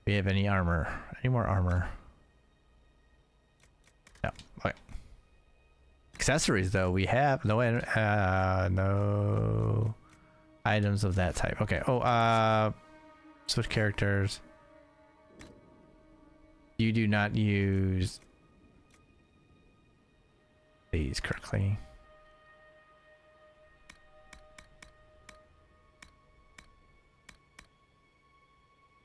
Do we have any armor? Any more armor? No. Okay. Accessories, though, we have no no items of that type. Okay. Oh, switch characters. You do not use these correctly.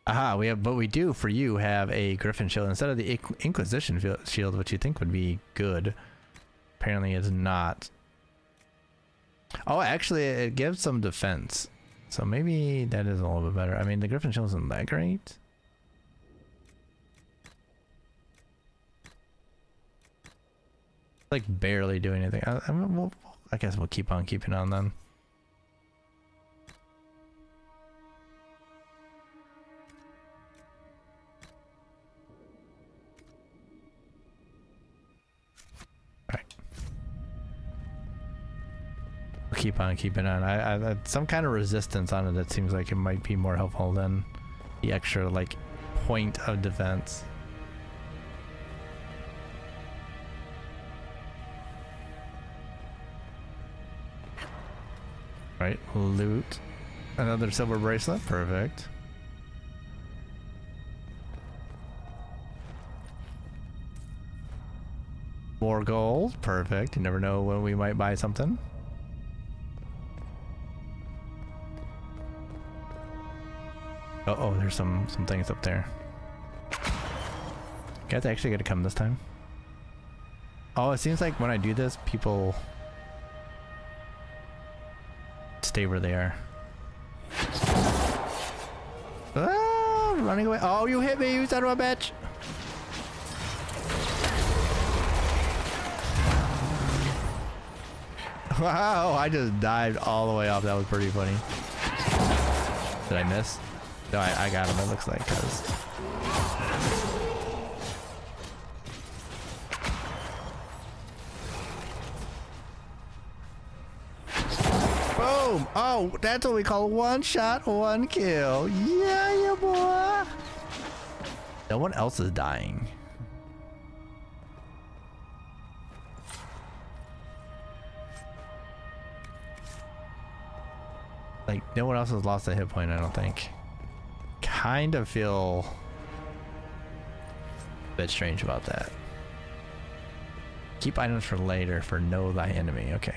Aha, but we do for you have a Griffin shield instead of the Inquisition shield, which you think would be good. Apparently it's not. Oh, actually it gives some defense. So maybe that is a little bit better. I mean, the Griffin shield isn't that great. Like barely doing anything. I guess we'll keep on keeping on then. All right. We'll keep on keeping on. I some kind of resistance on it that seems like it might be more helpful than the extra like point of defense. Right, loot. Another silver bracelet, perfect. More gold, perfect. You never know when we might buy something. Uh-oh, there's some things up there. Guys, actually gonna come this time. Oh, it seems like when I do this, people stay where they are. Ah, running away. Oh, you hit me, you son of a bitch. Wow, I just dived all the way off. That was pretty funny. Did I miss? No, I got him, it looks like, cause boom! Oh, that's what we call one shot, one kill. Yeah, boy. No one else is dying. Like, no one else has lost a hit point, I don't think. Kind of feel Bit strange about that. Keep items for later for know thy enemy. Okay.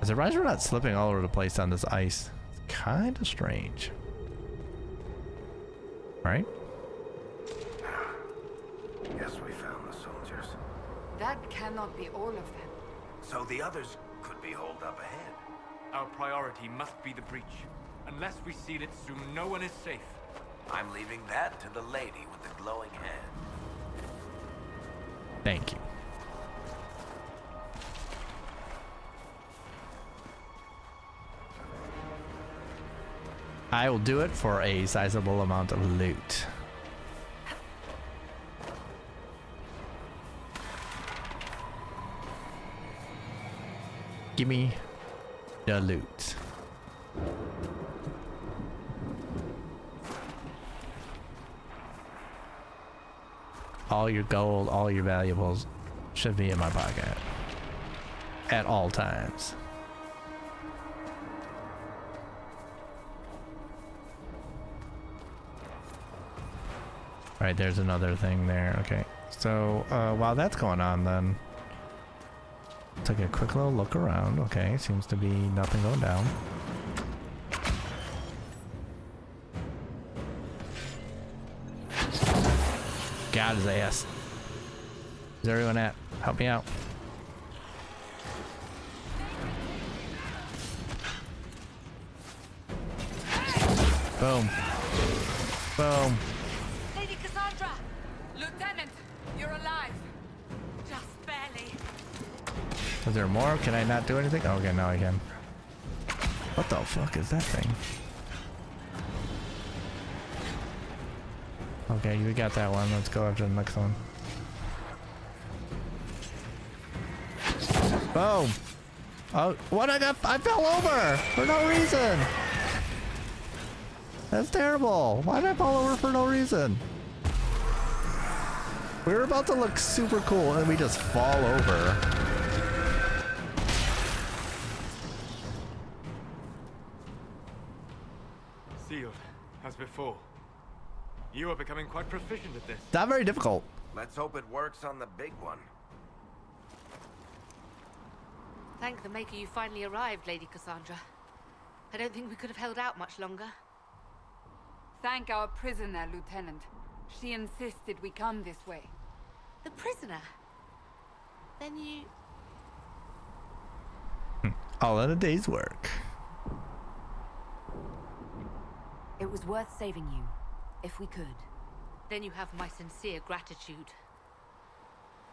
I'm surprised we're not slipping all over the place on this ice. It's kind of strange. Right? Guess we found the soldiers. That cannot be all of them. So the others could be holed up ahead. Our priority must be the breach. Unless we seal it soon, no one is safe. I'm leaving that to the lady with the glowing hand. Thank you. I will do it for a sizable amount of loot. Give me the loot. All your gold, all your valuables should be in my pocket at all times. Right, there's another thing there. Okay, so while that's going on, then take a quick little look around. Okay, seems to be nothing going down. Got his ass. Where's everyone at? Help me out. Boom. Boom. Lady Cassandra! Lieutenant, you're alive. Just barely. Is there more? Can I not do anything? Okay, now I can. What the fuck is that thing? Okay, you got that one. Let's go after the next one. Boom! Oh, what I fell over for no reason! That's terrible! Why did I fall over for no reason? We were about to look super cool and we just fall over. Sealed, as before. You are becoming quite proficient at this. Not very difficult. Let's hope it works on the big one. Thank the Maker you finally arrived, Lady Cassandra. I don't think we could have held out much longer. Thank our prisoner, Lieutenant. She insisted we come this way. The prisoner? Then you... All in a day's work. It was worth saving you, if we could. Then you have my sincere gratitude.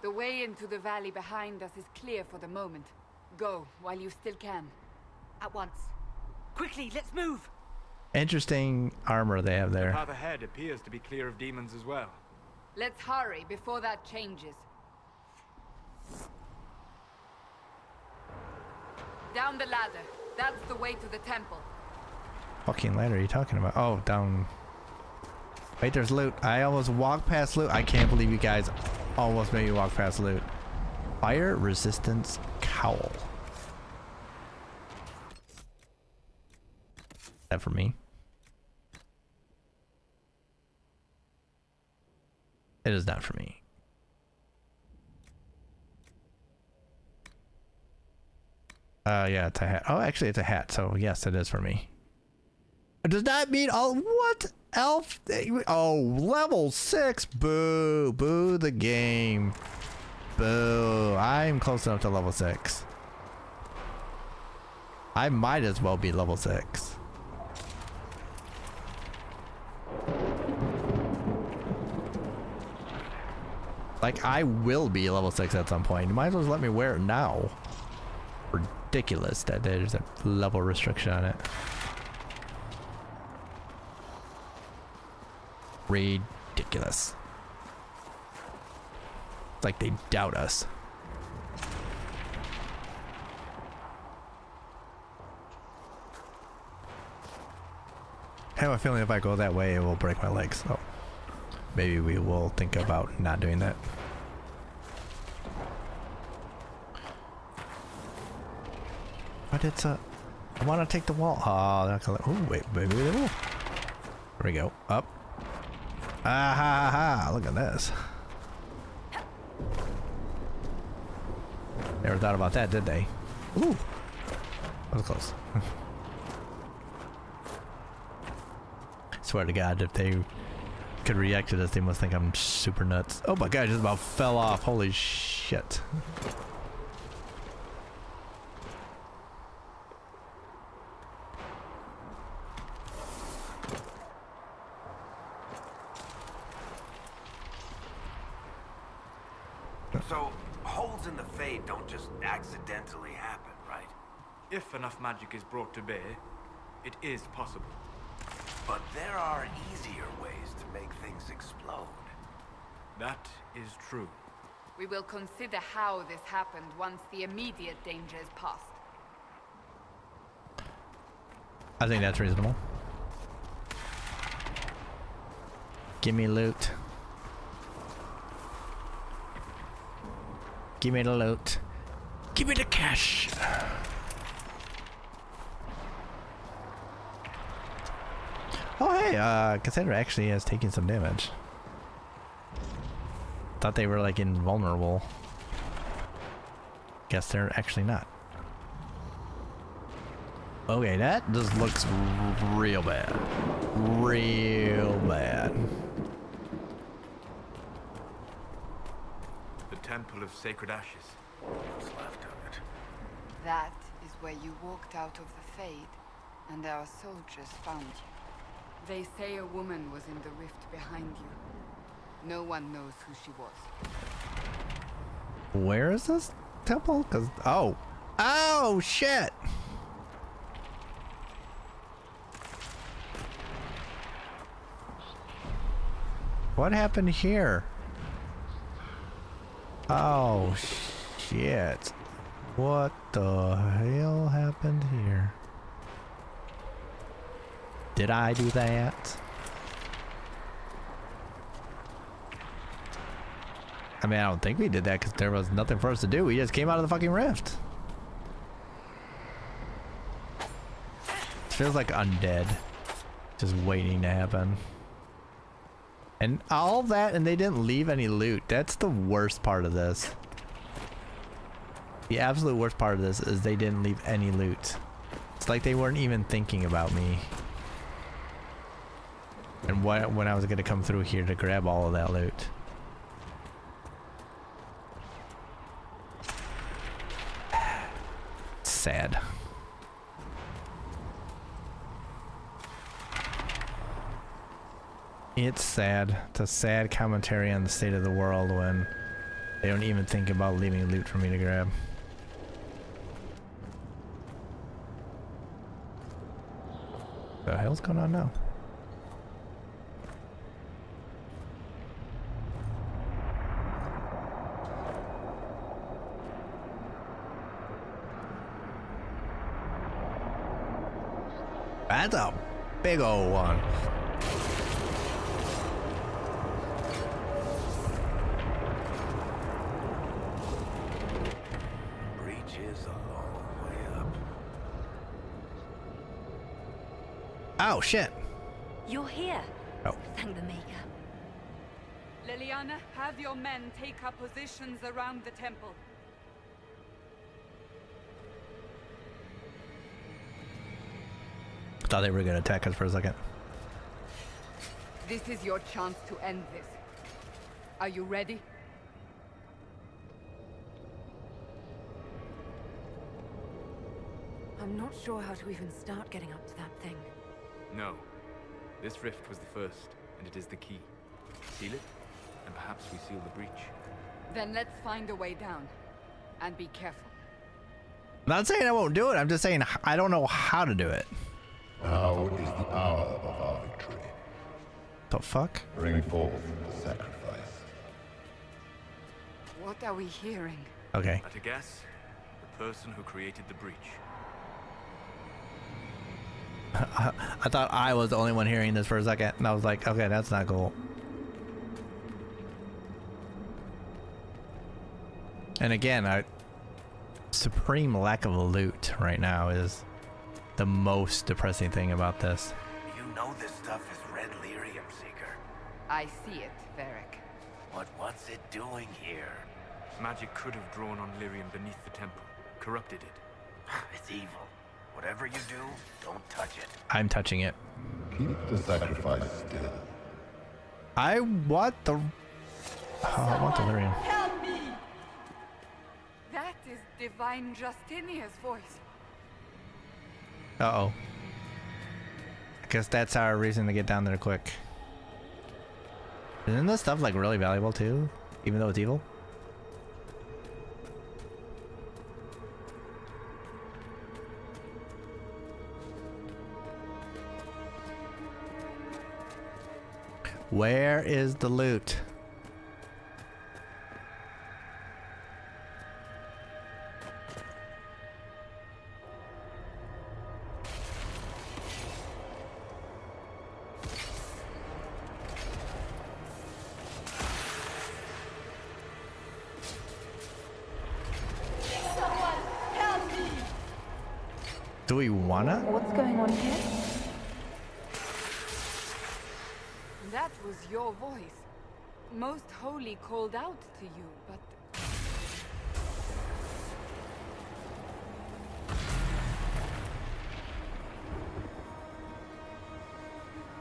The way into the valley behind us is clear for the moment. Go, while you still can. At once. Quickly, let's move! Interesting armor they have The there. path ahead appears to be clear of demons as well. Let's hurry before that changes. Down the ladder. That's the way to the temple. Fucking ladder are you talking about? Oh, down. Wait, there's loot. I almost walked past loot. I can't believe you guys almost made me walk past loot. Fire resistance cowl. Is that for me? It is not for me. Yeah, it's a hat. Oh, actually, it's a hat. So yes, it is for me. Does that mean what? Elf? Oh, level 6. Boo. Boo the game. Boo. I'm close enough to level 6. I might as well be level 6. Like, I will be level 6 at some point. You might as well let me wear it now. Ridiculous that there's a level restriction on it. Ridiculous. It's like they doubt us. I have a feeling if I go that way, it will break my legs. So maybe we will think about not doing that. But it's a... I want to take the wall. Oh, they're not gonna. Oh, wait, maybe they will. There we go. Up. Ah ha ha! Look at this. Never thought about that, did they? Ooh, that was close. Swear to God, if they could react to this, they must think I'm super nuts. Oh my God, I just about fell off. Holy shit. So, holes in the Fade don't just accidentally happen, right? If enough magic is brought to bear, it is possible. But there are easier ways to make things explode. That is true. We will consider how this happened once the immediate danger is past. I think that's reasonable. Give me loot. Give me the loot. Give me the cash. Oh hey, Cassandra actually has taken some damage. Thought they were like invulnerable. Guess they're actually not. Okay, that just looks real bad. Real bad. The Temple of Sacred Ashes. What's left of it? That is where you walked out of the Fade, and our soldiers found you. They say a woman was in the rift behind you. No one knows who she was. Where is this temple? Cause oh shit! What happened here? Oh shit! What the hell happened here? Did I do that? I mean, I don't think we did that because there was nothing for us to do. We just came out of the fucking rift. It feels like undead. Just waiting to happen. And all that, and they didn't leave any loot. That's the worst part of this. The absolute worst part of this is they didn't leave any loot. It's like they weren't even thinking about me. And when I was gonna come through here to grab all of that loot. Sad. It's sad. It's a sad commentary on the state of the world when they don't even think about leaving loot for me to grab. What the hell's going on now? That's a big old one. Breach is a long way up. Oh shit. You're here. Oh. Thank the Maker. Liliana, have your men take up positions around the temple. Thought they were gonna attack us for a second. This is your chance to end this. Are you ready? I'm not sure how to even start getting up to that thing. No. This rift was the first, and it is the key. Seal it, and perhaps we seal the breach. Then let's find a way down. And be careful. I'm not saying I won't do it, I'm just saying I don't know how to do it. Now is the hour of our victory. The fuck? Bring forth the sacrifice. What are we hearing? Okay. At a guess, the person who created the breach. I thought I was the only one hearing this for a second, and I was like, okay, that's not cool. And again, supreme lack of loot right now is the most depressing thing about this. You know this stuff is red lyrium, Seeker. I see it, Varric. But what's it doing here? Magic could have drawn on lyrium beneath the temple, corrupted it. It's evil. Whatever you do, don't touch it. I'm touching it. Keep the sacrifice still. I want the... Oh, I want the lyrium. Help me! That is Divine Justinia's voice. Uh-oh. I guess that's our reason to get down there quick. Isn't this stuff like really valuable too? Even though it's evil? Where is the loot? Do we wanna? What's going on here? That was your voice. Most Holy called out to you, but...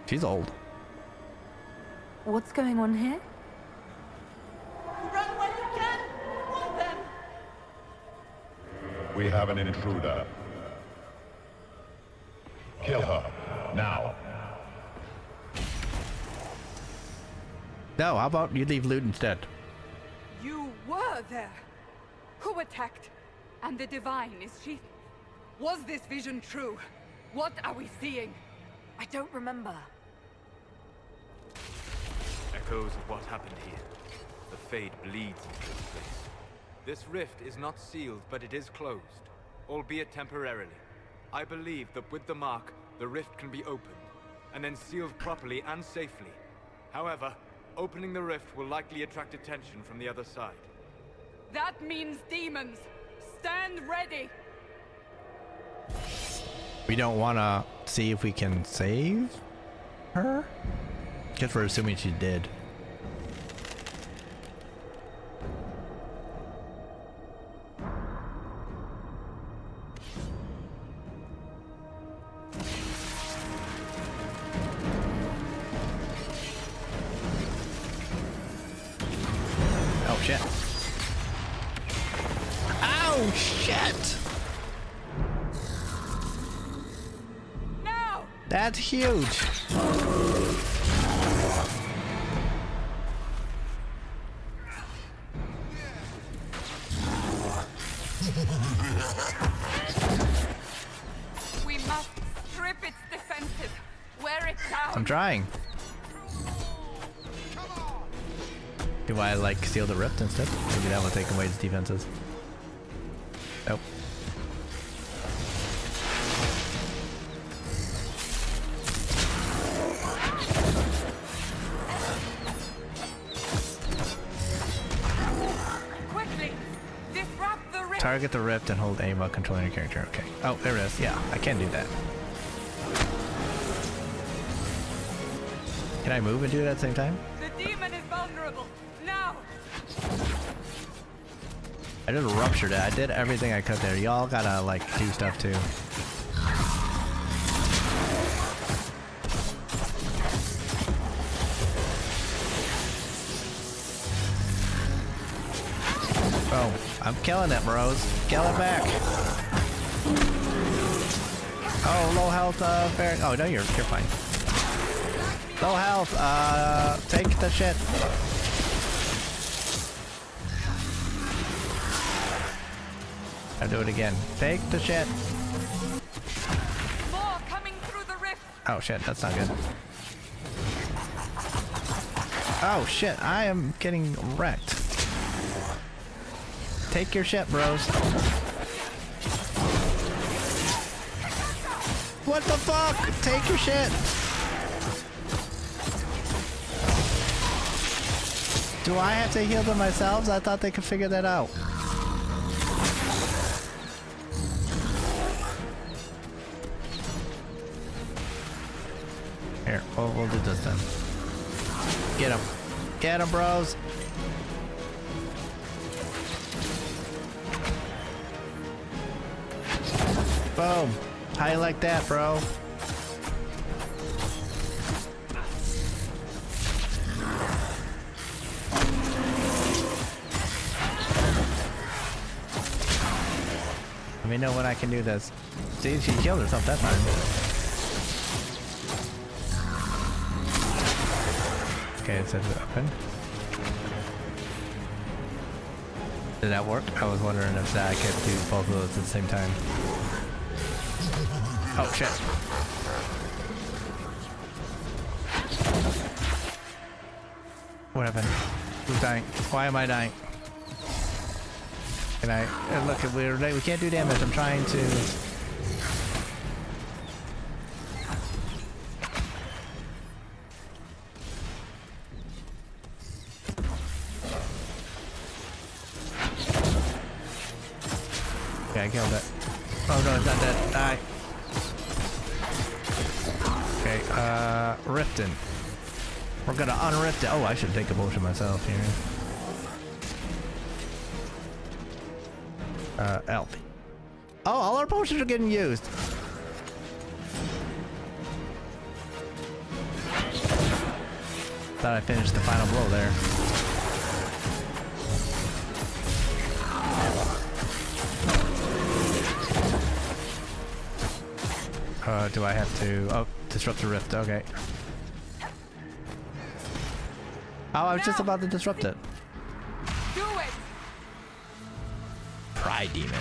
She's old. What's going on here? Run when you can! Hold them! We have an intruder. Kill her. Now. No, how about you leave loot instead? You were there! Who attacked? And the Divine, is she... Was this vision true? What are we seeing? I don't remember. Echoes of what happened here. The Fade bleeds into this place. This rift is not sealed, but it is closed, albeit temporarily. I believe that with the mark, the rift can be opened, and then sealed properly and safely. However, opening the rift will likely attract attention from the other side. That means demons! Stand ready! We don't wanna see if we can save her? Guess we're assuming she did. Oh shit. Oh shit! Now! That's huge! We must strip its defenses. Wear it down. I'm trying. Do I like seal the rift instead? Maybe that will take away its defenses. Nope. Quickly! Disrupt the rift! Target the rift and hold aim while controlling your character. Okay. Oh, there it is. Yeah, I can do that. Can I move and do it at the same time? The demon is vulnerable. Now! I just ruptured it. I did everything I could there. Y'all gotta, like, do stuff too. Oh, I'm killing it, bros. Kill it back. Oh, low health, fair. Oh, no, you're fine. Low health, take the shit. I'll do it again. Take the shit. More coming through the rift. Oh shit, that's not good. Oh shit, I am getting wrecked. Take your shit, bros. What the fuck? Take your shit. Do I have to heal them myself? I thought they could figure that out. we'll do this then. Get him. Get him, bros. Boom. How you like that, bro? Let me know when I can do this. See, she killed herself that time. Okay, it says open. Did that work? I was wondering if I could do both of those at the same time. Oh shit. What happened? Who's dying? Why am I dying? Can I look? We can't do damage. I'm trying to. Okay, I killed it. Oh no, it's not dead. Die. Okay, Riften. We're gonna unrift it. Oh, I should take a potion myself here. Elf. Oh, all our potions are getting used. Thought I finished the final blow there. Do I have to... Oh, disrupt the rift. Okay. Oh, I was just about to disrupt it. Do it! Pride demon.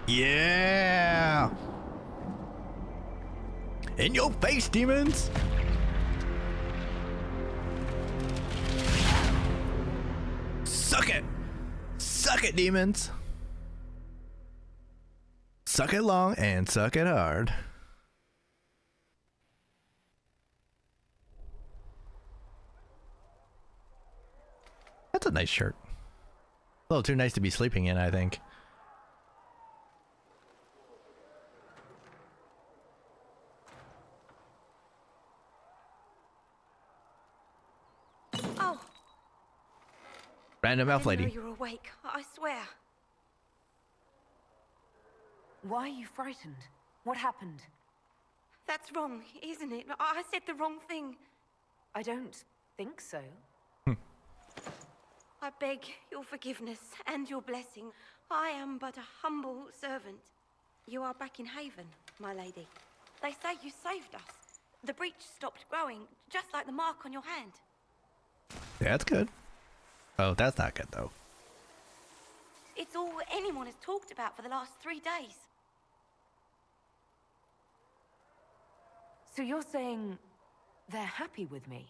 Yeah! In your face, demons! Suck it! Suck it, demons! Suck it long and suck it hard. That's a nice shirt. A little too nice to be sleeping in, I think. Oh. Random elf lady. I didn't know you were awake. I swear. Why are you frightened? What happened? That's wrong, isn't it? I said the wrong thing. I don't think so. I beg your forgiveness and your blessing. I am but a humble servant. You are back in Haven, my lady. They say you saved us. The breach stopped growing, just like the mark on your hand. Yeah, that's good. Oh, that's not good, though. It's all anyone has talked about for the last 3 days. So you're saying they're happy with me?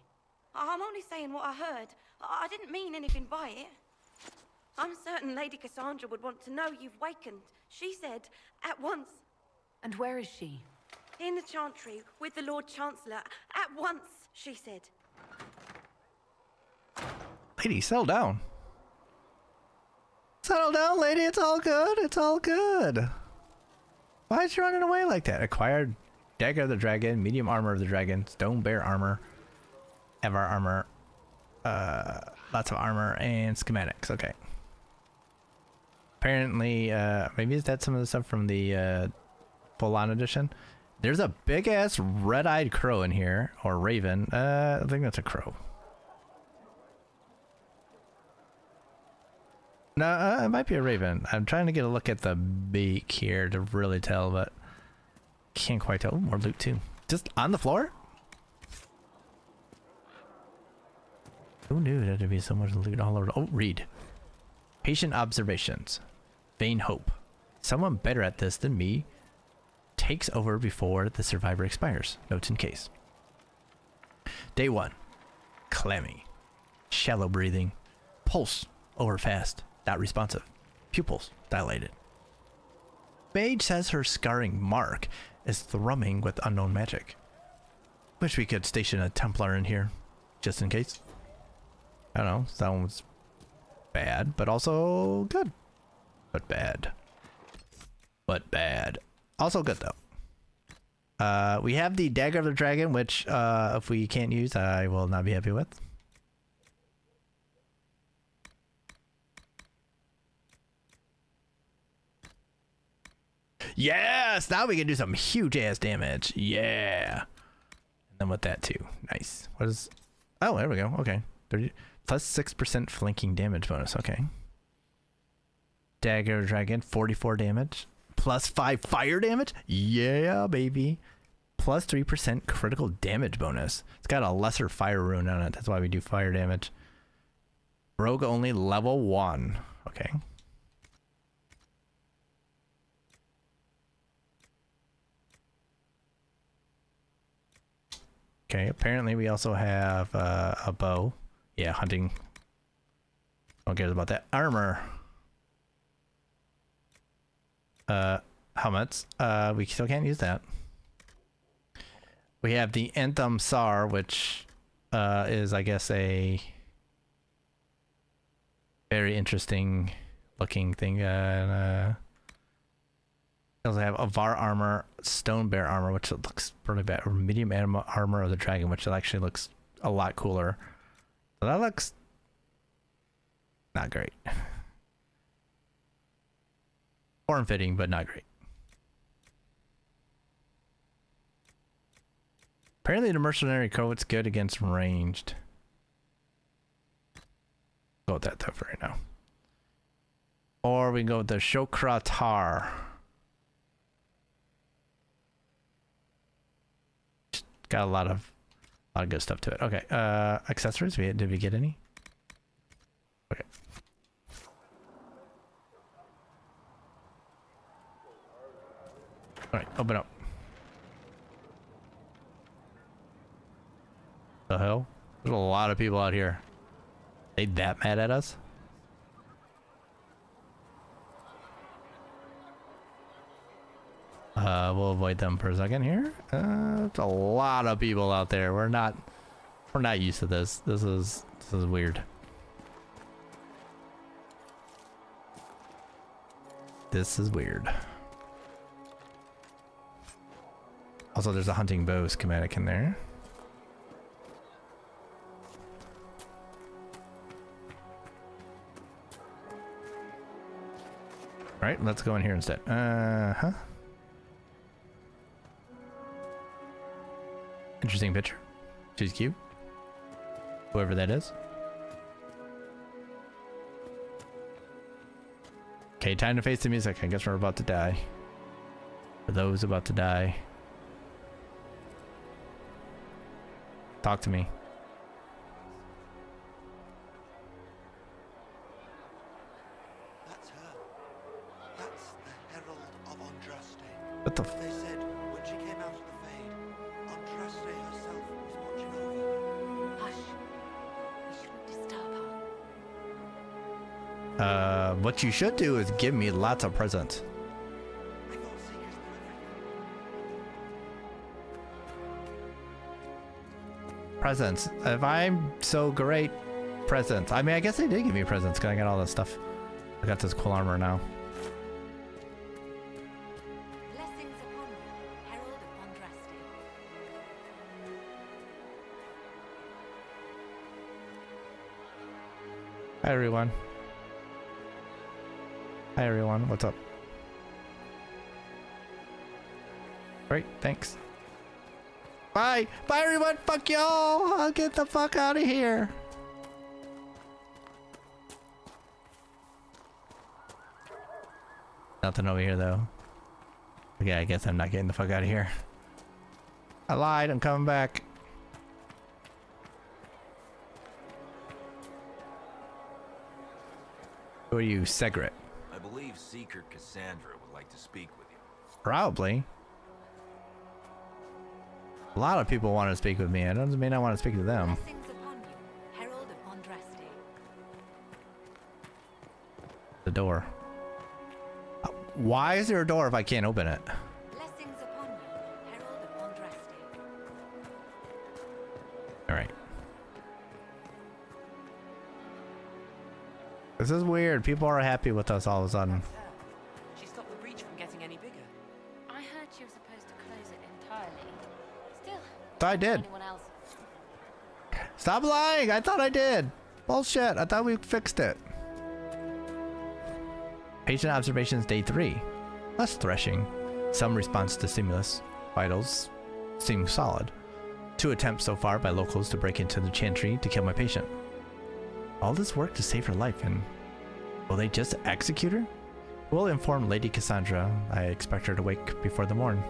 I'm only saying what I heard. I didn't mean anything by it. I'm certain Lady Cassandra would want to know you've wakened. She said, at once. And where is she? In the Chantry, with the Lord Chancellor. At once, she said. Lady, settle down. Settle down, lady. It's all good. It's all good. Why is she running away like that? Acquired Dagger of the Dragon, Medium Armor of the Dragon, Stone Bear Armor, Evar Armor, lots of armor, and schematics. Okay. Apparently, maybe is that some of the stuff from the full-on edition? There's a big-ass red-eyed crow in here, or raven. I think that's a crow. No, it might be a raven. I'm trying to get a look at the beak here to really tell, but can't quite tell. Ooh, more loot too. Just on the floor? Who knew that there'd be so much loot all over? Oh, read. Patient observations. Vain hope. Someone better at this than me takes over before the survivor expires. Notes in case. Day 1. Clammy. Shallow breathing. Pulse over fast. Not responsive. Pupils dilated. Mage says her scarring mark is thrumming with unknown magic. Wish we could station a Templar in here. just in case. I don't know. That one was bad, but also good. But bad. But bad. Also good though. We have the Dagger of the Dragon, which if we can't use, I will not be happy with. Yes! Now we can do some huge ass damage. Yeah. And then with that too. Nice. What is... Oh, there we go. Okay. 30... Plus 6% flanking damage bonus. Okay. Dagger Dragon, 44 damage. Plus 5 fire damage? Yeah, baby. Plus 3% critical damage bonus. It's got a lesser fire rune on it. That's why we do fire damage. Rogue only level 1. Okay. Okay, apparently we also have a bow. Yeah, hunting. Don't care about that. Armor. Helmets. We still can't use that. We have the Anthem Sar, which is, I guess, a very interesting looking thing. We also have Avar armor, Stone Bear armor, which looks really bad, or medium armor of the dragon, which actually looks a lot cooler. So that looks not great. Form fitting, but not great. Apparently the mercenary coat's good against ranged. Go with that though for right now. Or we can go with the Shokra Tar. Got a lot of good stuff to it. Okay, accessories. Did we get any? Okay. All right, open up. The hell? There's a lot of people out here. They that mad at us? We'll avoid them for a second here. There's a lot of people out there. We're not used to this. This is weird. This is weird. Also, there's a hunting bow schematic in there. All right, let's go in here instead. Interesting picture. She's cute. Whoever that is. Okay, time to face the music. I guess we're about to die. For those about to die. Talk to me. That's her. That's the Herald of Andraste. What the They said when she came out of the Fade, Andraste herself was watching over her. Hush. We shouldn't disturb her. What you should do is give me lots of presents. I thought Seekers knew everything. Presents. If I'm so great, presents. I mean, I guess they did give me presents because I got all this stuff. I got this cool armor now. Blessings upon you, Herald of Andraste. Hi everyone. Hi everyone. What's up? Great. Thanks. Bye. Bye everyone. Fuck y'all. I'll get the fuck out of here. Nothing over here though. Okay, I guess I'm not getting the fuck out of here. I lied. I'm coming back. Who are you, Segret? I believe Seeker Cassandra would like to speak with you. Probably. A lot of people want to speak with me. It doesn't mean I want to speak to them. Blessings upon you, Herald of Andraste. The door. Why is there a door if I can't open it? Blessings upon you, Herald of Andraste. All right. This is weird. People are happy with us all of a sudden. She stopped the breach from getting any bigger. I heard she was supposed to close it entirely. Still, I did. anyone else? Stop lying! I thought I did. Bullshit. I thought we fixed it. Patient observations day 3. Less threshing. Some response to stimulus. Vitals seem solid. 2 attempts so far by locals to break into the chantry to kill my patient. All this work to save her life, and will they just execute her? We'll inform Lady Cassandra. I expect her to wake before the morn.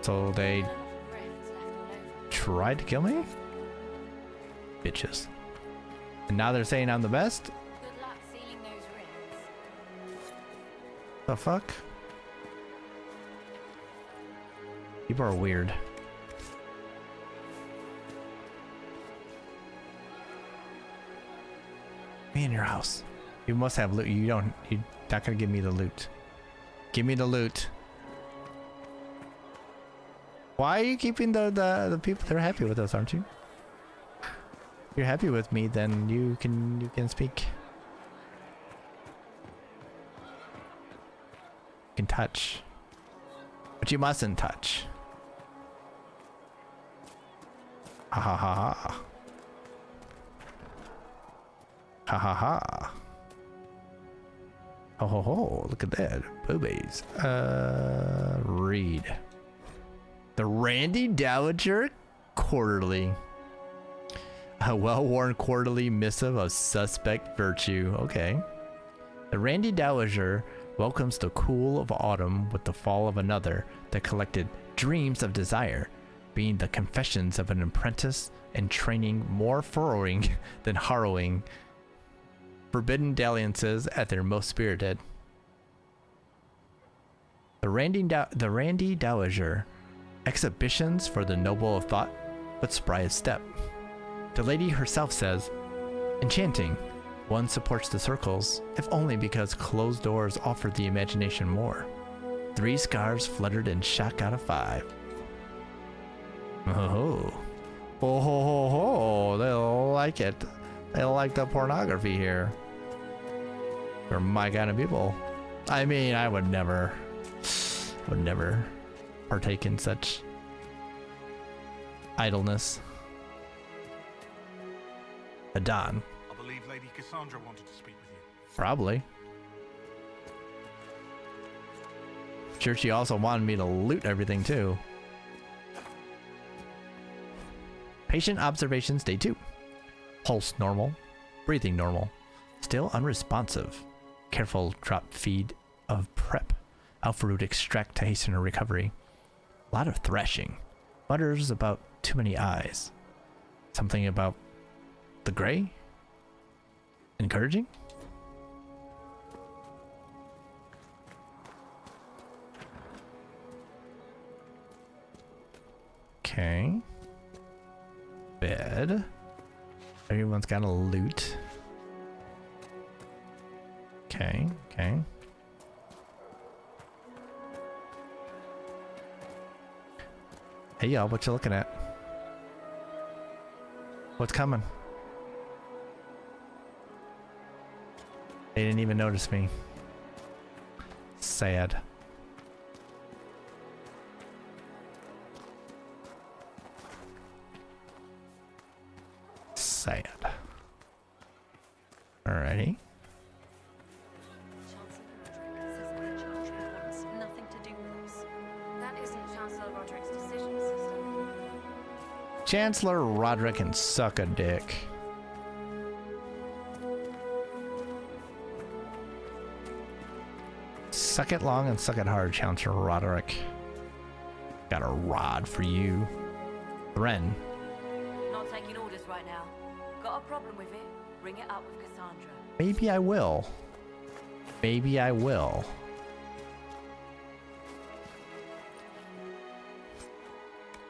So they tried to kill me? Bitches. And now they're saying I'm the best? Good luck sealing those rifts. The fuck? People are weird. Me in your house. You must have loot. You're not gonna give me the loot. Give me the loot. Why are you keeping the people? They're happy with us, aren't you? If you're happy with me, then you can speak. You can touch. But you mustn't touch. Ha ha ha ha. Ha ha ha. Ho ho ho, look at that. Boobies. Read. The Randy Dowager Quarterly. A well-worn quarterly missive of suspect virtue. Okay. The Randy Dowager welcomes the cool of autumn with the fall of another that collected dreams of desire, being the confessions of an apprentice in training more furrowing than harrowing. Forbidden dalliances at their most spirited. The Randy Dowager. Exhibitions for the noble of thought, but spry of step. The lady herself says, enchanting. One supports the circles, if only because closed doors offer the imagination more. 3 scars fluttered in shock out of 5. Oh, ho ho ho! They like it. They like the pornography here. They're my kind of people. I mean, I would never partake in such idleness. Adon. I believe Lady Cassandra wanted to speak with you. Probably. Sure, she also wanted me to loot everything too. Patient observations day 2. Pulse normal. Breathing normal. Still unresponsive. Careful drop feed of prep. Alpha root extract to hasten her recovery. A lot of threshing. Mutters about too many eyes. Something about the gray? Encouraging? Okay. Bed. Everyone's got a loot. Okay, okay. Hey y'all, what you looking at? What's coming? They didn't even notice me. Sad. Sad. Alrighty. Nothing to do with us. That isn't Chancellor Roderick's decision, sister. Chancellor Roderick can suck a dick. Suck it long and suck it hard, Chancellor Roderick. Got a rod for you. Thren. Not taking orders right now. Got a problem with it? Bring it up with Cassandra. Maybe I will. Maybe I will.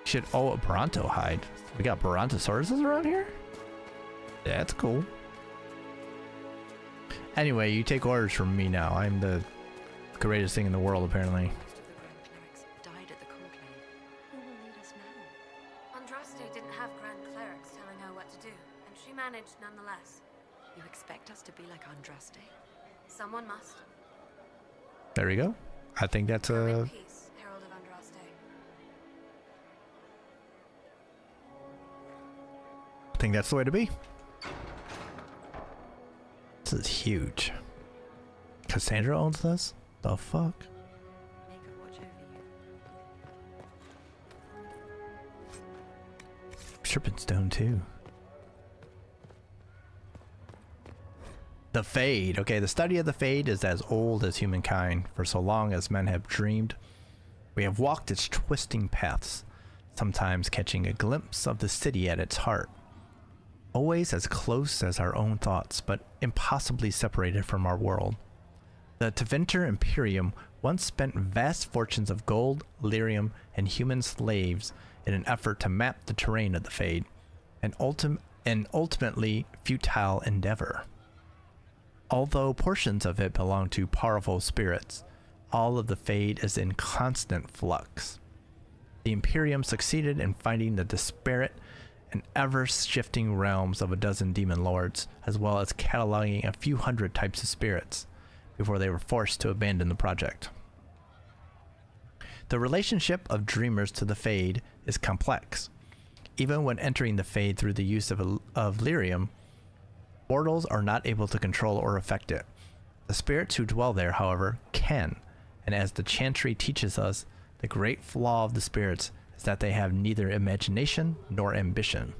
Should a Bronto hide. We got Brontosauruses around here? That's cool. Anyway, you take orders from me now. I'm the greatest thing in the world, apparently. Most of the Grand Clerics died at the Conclave. Who will lead us now? Andraste didn't have Grand Clerics telling her what to do, and she managed nonetheless. You expect us to be like Andraste? Someone must. There we go. I think that's Come in a... peace, Herald of Andraste. I think that's the way to be. This is huge. Cassandra owns this? The fuck? Make her watch over you. Serpent Stone too. The Fade. Okay, the study of the Fade is as old as humankind. For so long as men have dreamed, we have walked its twisting paths, sometimes catching a glimpse of the city at its heart. Always as close as our own thoughts, but impossibly separated from our world. The Tevinter Imperium once spent vast fortunes of gold, lyrium, and human slaves in an effort to map the terrain of the Fade, an ultimately futile endeavor. Although portions of it belong to powerful spirits, all of the Fade is in constant flux. The Imperium succeeded in finding the disparate and ever-shifting realms of a dozen demon lords, as well as cataloging a few hundred types of spirits, before they were forced to abandon the project. The relationship of dreamers to the Fade is complex. Even when entering the Fade through the use of lyrium, mortals are not able to control or affect it. The spirits who dwell there, however, can, and as the Chantry teaches us, the great flaw of the spirits is that they have neither imagination nor ambition.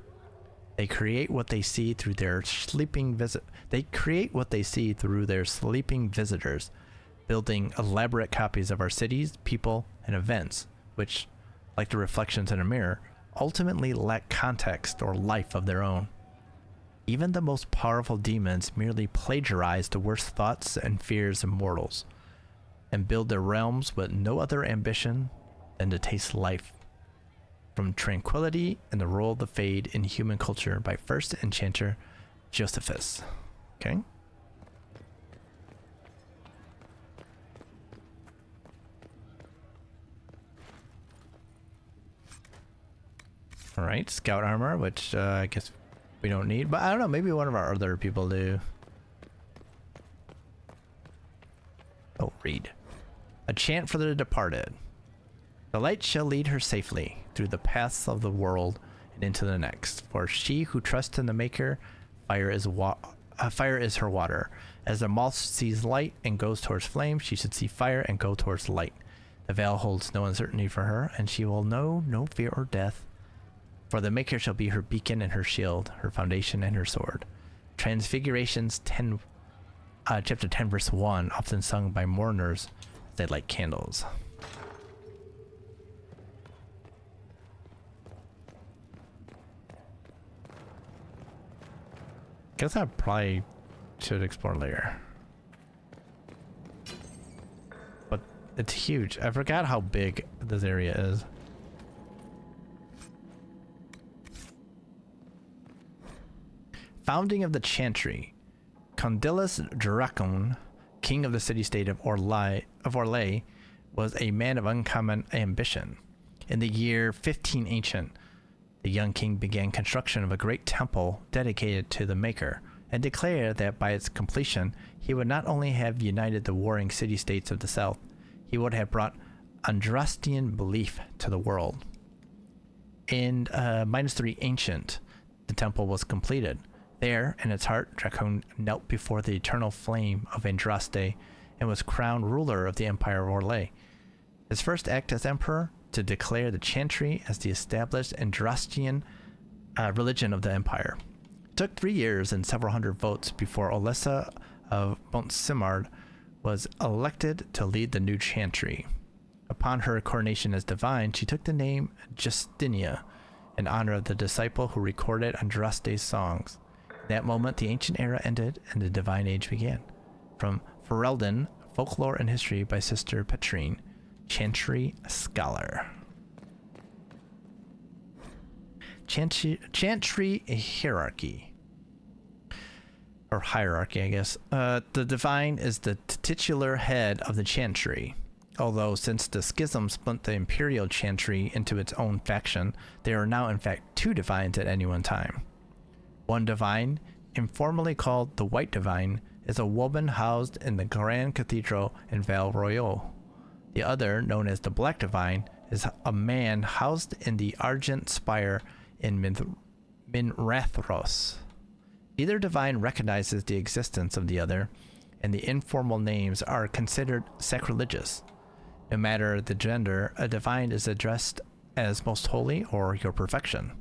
They create what they see through their sleeping visitors, building elaborate copies of our cities, people, and events, which, like the reflections in a mirror, ultimately lack context or life of their own. Even the most powerful demons merely plagiarize the worst thoughts and fears of mortals, and build their realms with no other ambition than to taste life. From Tranquility and the Role of the Fade in Human Culture by First Enchanter Josephus. Okay. Alright, scout armor, which I guess we don't need, but I don't know, maybe one of our other people do. Oh, read. A chant for the departed. The light shall lead her safely through the paths of the world and into the next. For she who trusts in the Maker, fire is her water. As the moth sees light and goes towards flame, she should see fire and go towards light. The veil holds no uncertainty for her, and she will know no fear or death. For the Maker shall be her beacon and her shield, her foundation and her sword. Transfigurations 10, chapter 10, verse 1, often sung by mourners as they light candles. Guess I probably should explore later. But it's huge. I forgot how big this area is. Founding of the Chantry. Condylus Dracon, king of the city-state of Orlais, was a man of uncommon ambition. In the year 15 Ancient, the young king began construction of a great temple dedicated to the Maker, and declared that by its completion, he would not only have united the warring city-states of the south, he would have brought Andrastian belief to the world. In -3 Ancient, the temple was completed. There, in its heart, Dracon knelt before the eternal flame of Andraste and was crowned ruler of the Empire of Orlais. His first act as emperor, to declare the Chantry as the established Andrastian religion of the empire. It took 3 years and several hundred votes before Olessa of Montsimard was elected to lead the new Chantry. Upon her coronation as divine, she took the name Justinia in honor of the disciple who recorded Andraste's songs. In that moment, the ancient era ended and the divine age began. From Ferelden, Folklore and History by Sister Petrine, Chantry Scholar. Chantry Hierarchy. Or hierarchy, I guess. The divine is the titular head of the Chantry. Although since the schism split the Imperial Chantry into its own faction, there are now in fact 2 divines at any one time. One divine, informally called the White Divine, is a woman housed in the Grand Cathedral in Veilguard. The other, known as the Black Divine, is a man housed in the Argent Spire in Minrathros. Either divine recognizes the existence of the other, and the informal names are considered sacrilegious. No matter the gender, a divine is addressed as Most Holy or Your Perfection.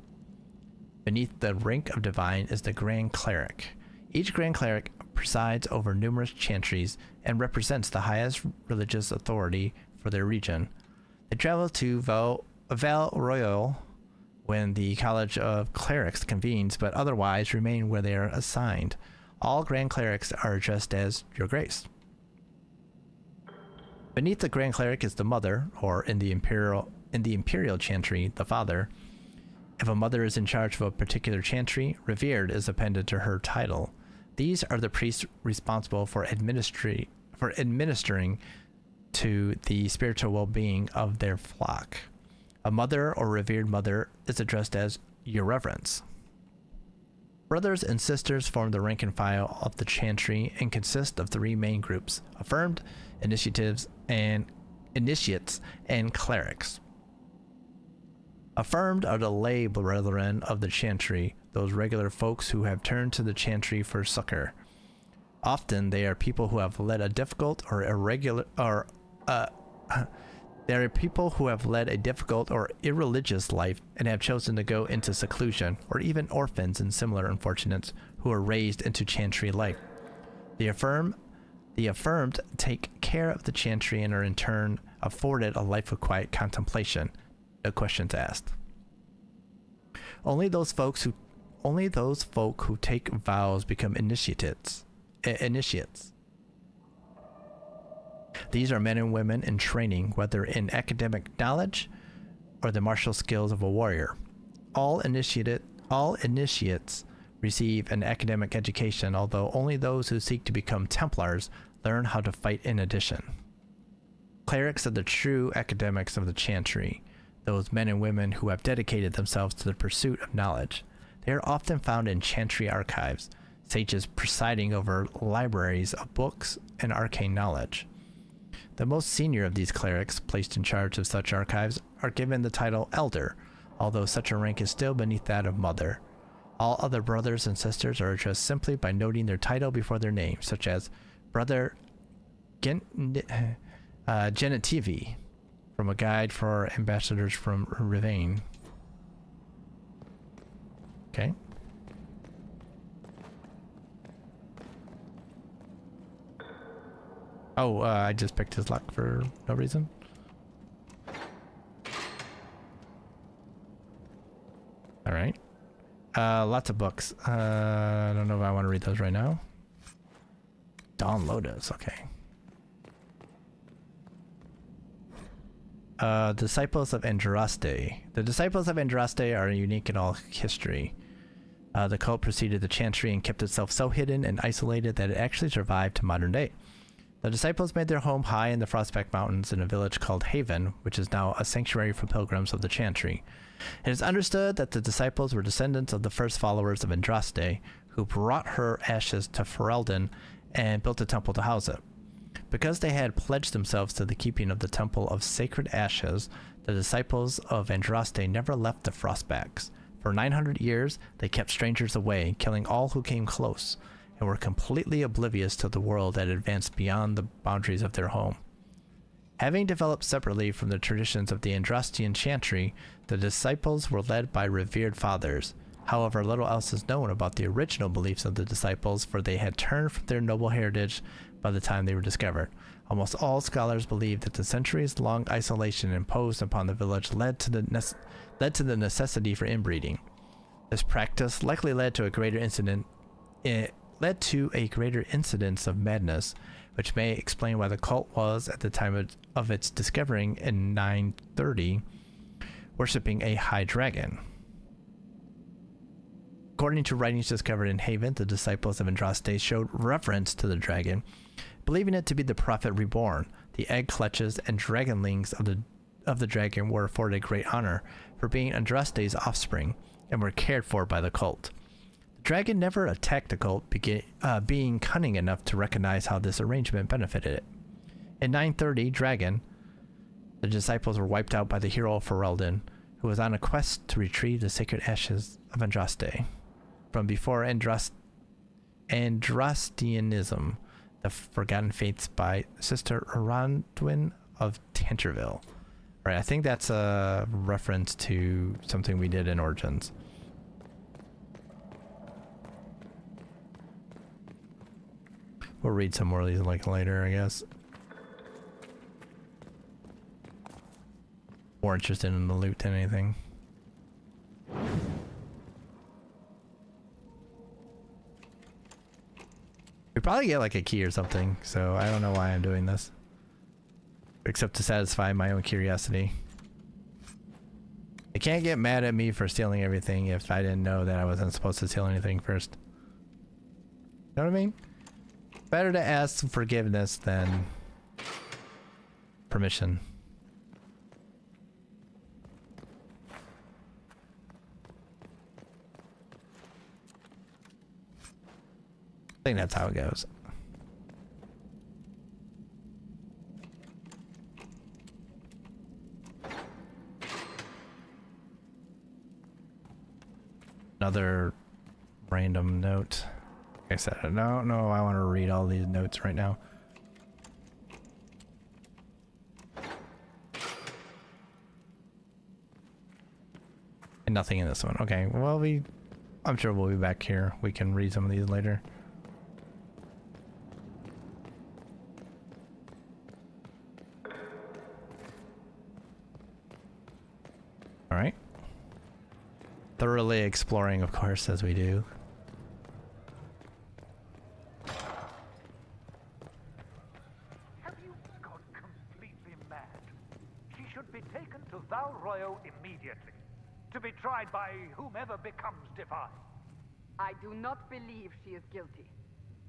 Beneath the rank of divine is the Grand Cleric. Each Grand Cleric presides over numerous chantries and represents the highest religious authority for their region. They travel to Val Royal when the College of Clerics convenes, but otherwise remain where they are assigned. All Grand Clerics are addressed as Your Grace. Beneath the Grand Cleric is the Mother, or in the Imperial Chantry, the Father. If a mother is in charge of a particular chantry, Revered is appended to her title. These are the priests responsible for administering to the spiritual well-being of their flock. A mother or revered mother is addressed as Your Reverence. Brothers and sisters form the rank and file of the chantry and consist of 3 main groups: affirmed, initiates, and clerics. Affirmed are the lay brethren of the chantry, those regular folks who have turned to the chantry for succor. Often they are people who have led a difficult or irreligious life and have chosen to go into seclusion, or even orphans and similar unfortunates who are raised into chantry life. The affirmed take care of the chantry and are in turn afforded a life of quiet contemplation. No questions asked. Only those folk who take vows become initiates. These are men and women in training, whether in academic knowledge or the martial skills of a warrior. All initiates receive an academic education, although only those who seek to become Templars learn how to fight in addition. Clerics are the true academics of the chantry, those men and women who have dedicated themselves to the pursuit of knowledge. They are often found in chantry archives, sages presiding over libraries of books and arcane knowledge. The most senior of these clerics, placed in charge of such archives, are given the title Elder, although such a rank is still beneath that of Mother. All other brothers and sisters are addressed simply by noting their title before their name, such as Brother Genitivi, from a guide for ambassadors from Rivain. Okay. Oh, I just picked his luck for no reason. All right. Lots of books. I don't know if I want to read those right now. Dawn Lotus, okay. Disciples of Andraste. The Disciples of Andraste are unique in all history. The cult preceded the Chantry and kept itself so hidden and isolated that it actually survived to modern day. The Disciples made their home high in the Frostback Mountains in a village called Haven, which is now a sanctuary for pilgrims of the Chantry. It is understood that the Disciples were descendants of the first followers of Andraste, who brought her ashes to Ferelden and built a temple to house it. Because they had pledged themselves to the keeping of the Temple of Sacred Ashes, the Disciples of Andraste never left the Frostbacks. For 900 years, they kept strangers away, killing all who came close, and were completely oblivious to the world that advanced beyond the boundaries of their home. Having developed separately from the traditions of the Andrastian Chantry, the Disciples were led by revered fathers. However, little else is known about the original beliefs of the Disciples, for they had turned from their noble heritage by the time they were discovered. Almost all scholars believe that the centuries-long isolation imposed upon the village led to the necessity for inbreeding. This practice likely led to a greater incidence of madness, which may explain why the cult was, at the time of its discovering in 930, worshipping a high dragon. According to writings discovered in Haven, the Disciples of Andraste showed reverence to the dragon, believing it to be the prophet reborn. The egg clutches and dragonlings of the dragon were afforded great honor for being Andraste's offspring and were cared for by the cult. Dragon never attacked the cult, being cunning enough to recognize how this arrangement benefited it. In 930, Dragon, the disciples were wiped out by the hero Ferelden, who was on a quest to retrieve the sacred ashes of Andraste from before Andrastianism, the Forgotten Fates by Sister Arandwin of Tanterville. Right, I think that's a reference to something we did in Origins. We'll read some more of these like later, I guess. More interested in the loot than anything. We probably get like a key or something, so I don't know why I'm doing this. Except to satisfy my own curiosity. They can't get mad at me for stealing everything if I didn't know that I wasn't supposed to steal anything first. Know what I mean? Better to ask forgiveness than permission. I think that's how it goes. Another random note. Like I said, I don't know. I want to read all these notes right now. And nothing in this one. Okay, well, I'm sure we'll be back here. We can read some of these later. All right. Thoroughly exploring, of course, as we do. Have you gone completely mad? She should be taken to Veilguard immediately, to be tried by whomever becomes divine. I do not believe she is guilty.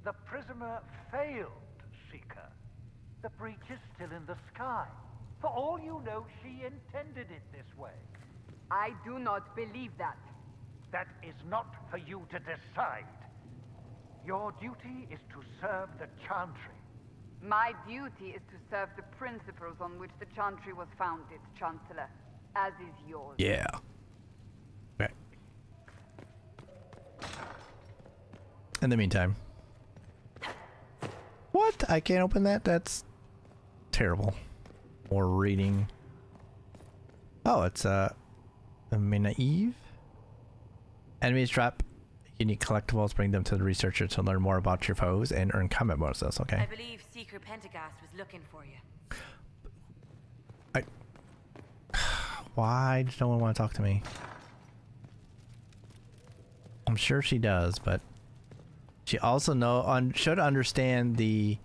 The prisoner failed, Seeker. The breach is still in the sky. For all you know, she intended it this way. I do not believe that. That is not for you to decide. Your duty is to serve the Chantry. My duty is to serve the principles on which the Chantry was founded, Chancellor, as is yours. Yeah. Okay. In the meantime. What? I can't open that? That's terrible. More reading. Oh, it's Naive. Enemies drop unique collectibles, bring them to the researcher to learn more about your foes and earn combat bonuses. Okay. I believe Seeker Pentagast was looking for you. Why does no one want to talk to me? I'm sure she does, but she also should understand the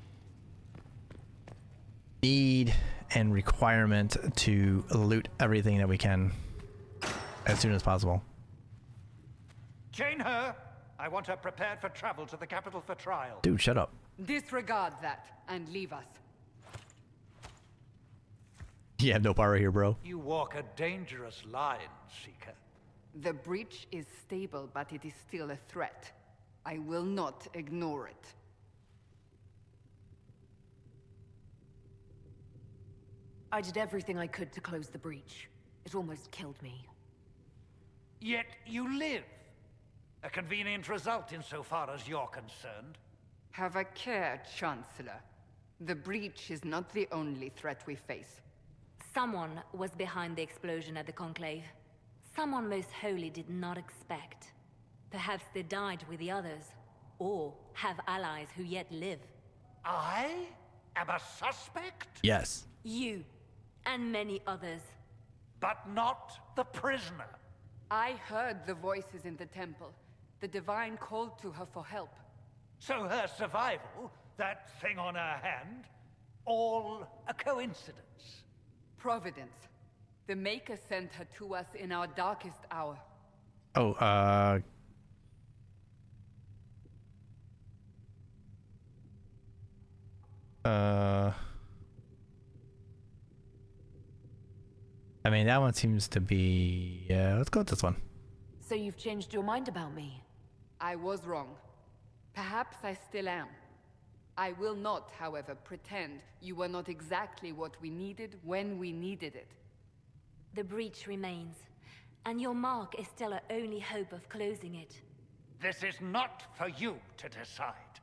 need and requirement to loot everything that we can as soon as possible. Chain her! I want her prepared for travel to the capital for trial. Dude, shut up. Disregard that and leave us. You have no power here, bro. You walk a dangerous line, Seeker. The breach is stable, but it is still a threat. I will not ignore it. I did everything I could to close the breach. It almost killed me. Yet you live. A convenient result insofar as you're concerned. Have a care, Chancellor. The breach is not the only threat we face. Someone was behind the explosion at the Conclave. Someone most holy did not expect. Perhaps they died with the others, or have allies who yet live. I am a suspect? Yes. You, and many others. But not the prisoner. I heard the voices in the temple. The Divine called to her for help. So her survival, that thing on her hand, all a coincidence? Providence. The Maker sent her to us in our darkest hour. Oh, I mean, that one seems to be... let's go with this one. So you've changed your mind about me? I was wrong. Perhaps I still am. I will not, however, pretend you were not exactly what we needed when we needed it. The breach remains, and your mark is still our only hope of closing it. This is not for you to decide.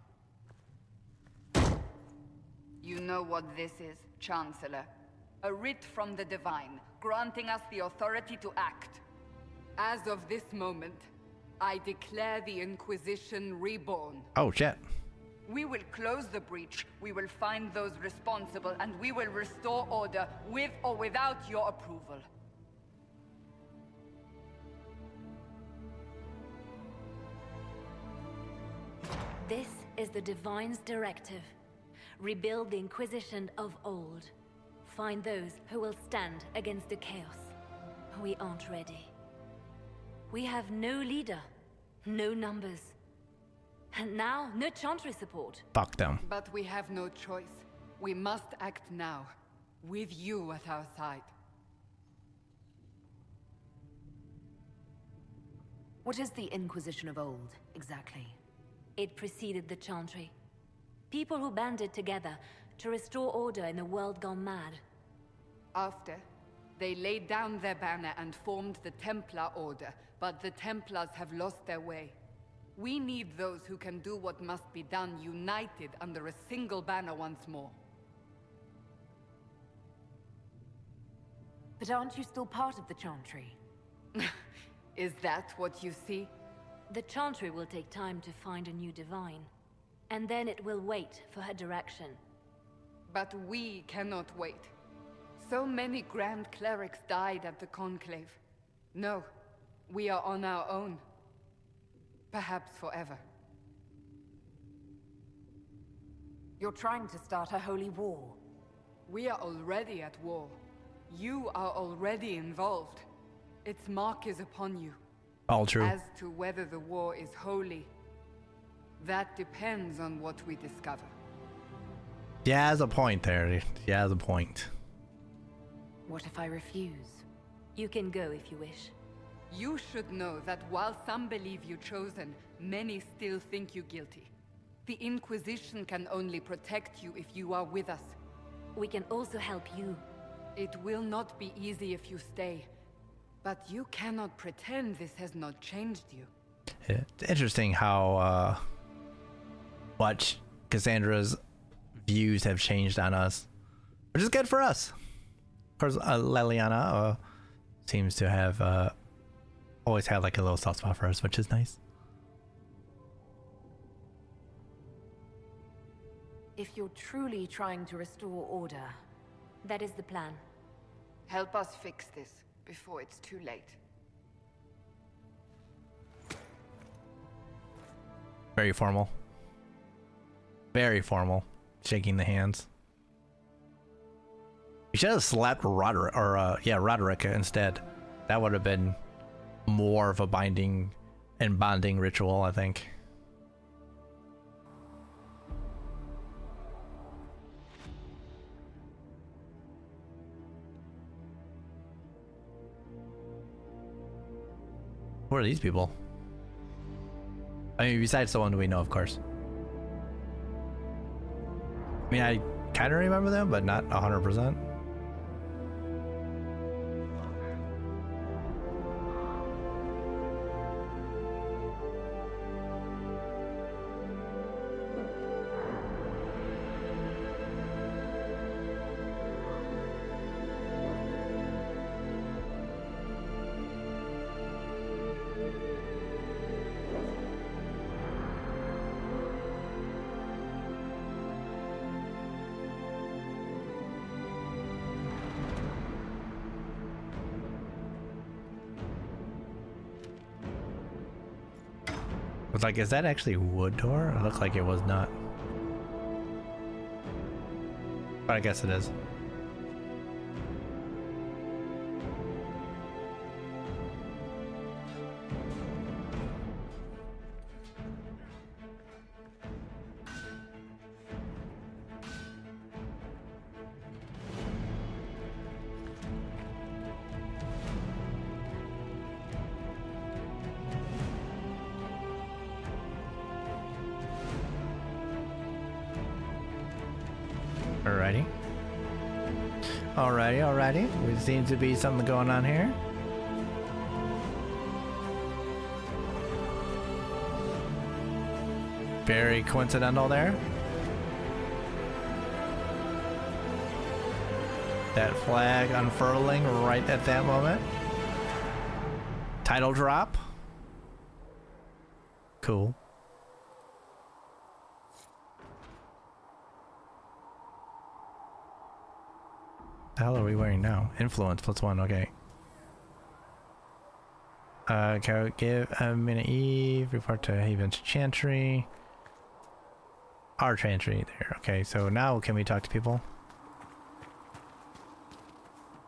You know what this is, Chancellor. A writ from the Divine, granting us the authority to act. As of this moment, I declare the Inquisition reborn. Oh, shit. We will close the breach, we will find those responsible, and we will restore order with or without your approval. This is the Divine's directive. Rebuild the Inquisition of old. Find those who will stand against the chaos. We aren't ready. We have no leader, no numbers. And now, no Chantry support. Fuck them. But we have no choice. We must act now, with you at our side. What is the Inquisition of old, exactly? It preceded the Chantry. People who banded together to restore order in a world gone mad. After, they laid down their banner and formed the Templar Order, but the Templars have lost their way. We need those who can do what must be done, united under a single banner once more. But aren't you still part of the Chantry? Is that what you see? The Chantry will take time to find a new Divine. And then it will wait for her direction. But we cannot wait. So many Grand Clerics died at the Conclave. No, we are on our own. Perhaps forever. You're trying to start a holy war. We are already at war. You are already involved. Its mark is upon you. All true. As to whether the war is holy, that depends on what we discover. He has a point there. He has a point. What if I refuse? You can go if you wish. You should know that while some believe you chosen, many still think you guilty. The Inquisition can only protect you if you are with us. We can also help you. It will not be easy if you stay. But you cannot pretend this has not changed you. It's interesting how much Cassandra's views have changed on us, which is good for us. Of course, Leliana seems to have always had like a little soft spot for us, which is nice. If you're truly trying to restore order, that is the plan. Help us fix this before it's too late. Very formal. Very formal. Shaking the hands. We should have slapped Roderick, or Roderick instead. That would have been more of a binding and bonding ritual, I think. Who are these people? I mean, besides the one we know, of course. I mean, I kind of remember them, but not 100%. Like, is that actually wood door? It looked like it was not. But I guess it is. Alrighty. Alrighty. There seems to be something going on here. Very coincidental there. That flag unfurling right at that moment. Title drop. Cool. The hell are we wearing now? Influence +1, okay. Give a minute Eve, report to Haven's Chantry. Our Chantry there. Okay, so now can we talk to people?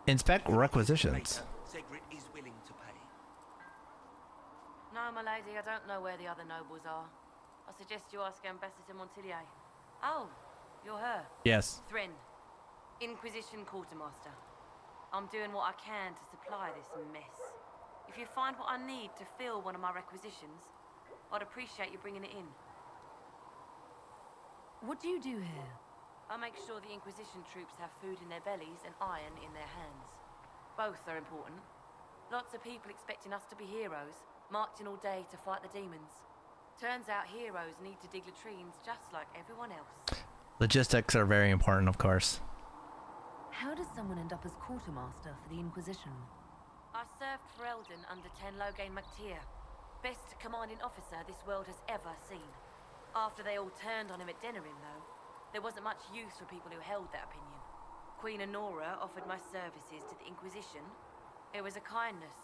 Inspect requisitions. Segrit is willing to pay. No, my lady, I don't know where the other nobles are. I suggest you ask Ambassador Montillier. Oh, you're her. Yes. Thrin, Inquisition Quartermaster. I'm doing what I can to supply this mess. If you find what I need to fill one of my requisitions, I'd appreciate you bringing it in. What do you do here? I make sure the Inquisition troops have food in their bellies and iron in their hands. Both are important. Lots of people expecting us to be heroes, marching all day to fight the demons. Turns out heroes need to dig latrines just like everyone else. Logistics are very important, of course. How does someone end up as quartermaster for the Inquisition? I served for Eldon under Ten Loghain MacTier, best commanding officer this world has ever seen. After they all turned on him at Denerim, though, there wasn't much use for people who held that opinion. Queen Honora offered my services to the Inquisition. It was a kindness.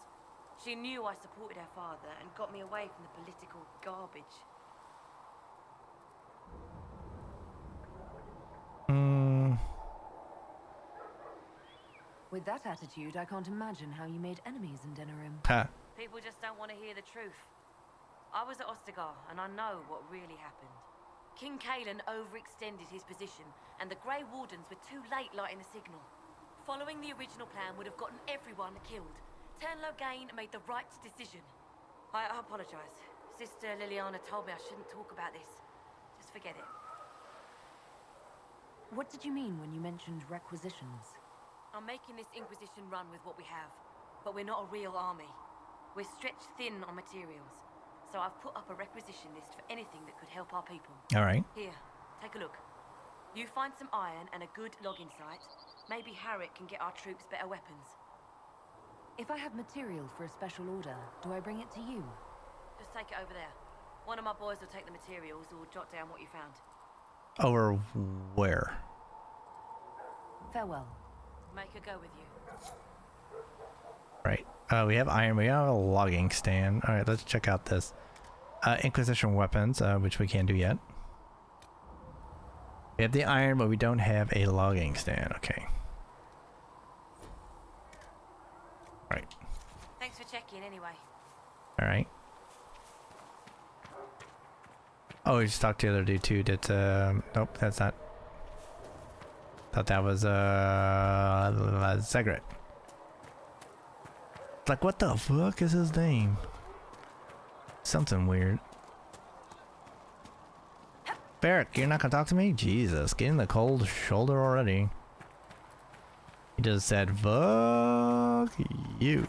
She knew I supported her father and got me away from the political garbage. With that attitude, I can't imagine how you made enemies in Denerim. Ha. People just don't want to hear the truth. I was at Ostagar, and I know what really happened. King Cailan overextended his position, and the Grey Wardens were too late lighting the signal. Following the original plan would have gotten everyone killed. Ten Loghain made the right decision. I apologize. Sister Liliana told me I shouldn't talk about this. Just forget it. What did you mean when you mentioned requisitions? I'm making this Inquisition run with what we have, but we're not a real army. We're stretched thin on materials, so I've put up a requisition list for anything that could help our people. All right. Here, take a look. You find some iron and a good logging site, maybe Harriet can get our troops better weapons. If I have material for a special order, do I bring it to you? Just take it over there. One of my boys will take the materials or jot down what you found. Over where? Farewell. Make her go with you. Right. We have iron. We have a logging stand. All right, let's check out this. Inquisition weapons, which we can't do yet. We have the iron, but we don't have a logging stand. Okay. Right. Thanks for checking anyway. All right. Oh, we just talked to the other dude too. That's nope, that's not. Thought that was Segrit. Like, what the fuck is his name? Something weird. Barrick, you're not gonna talk to me? Jesus, getting the cold shoulder already. He just said, fuck you.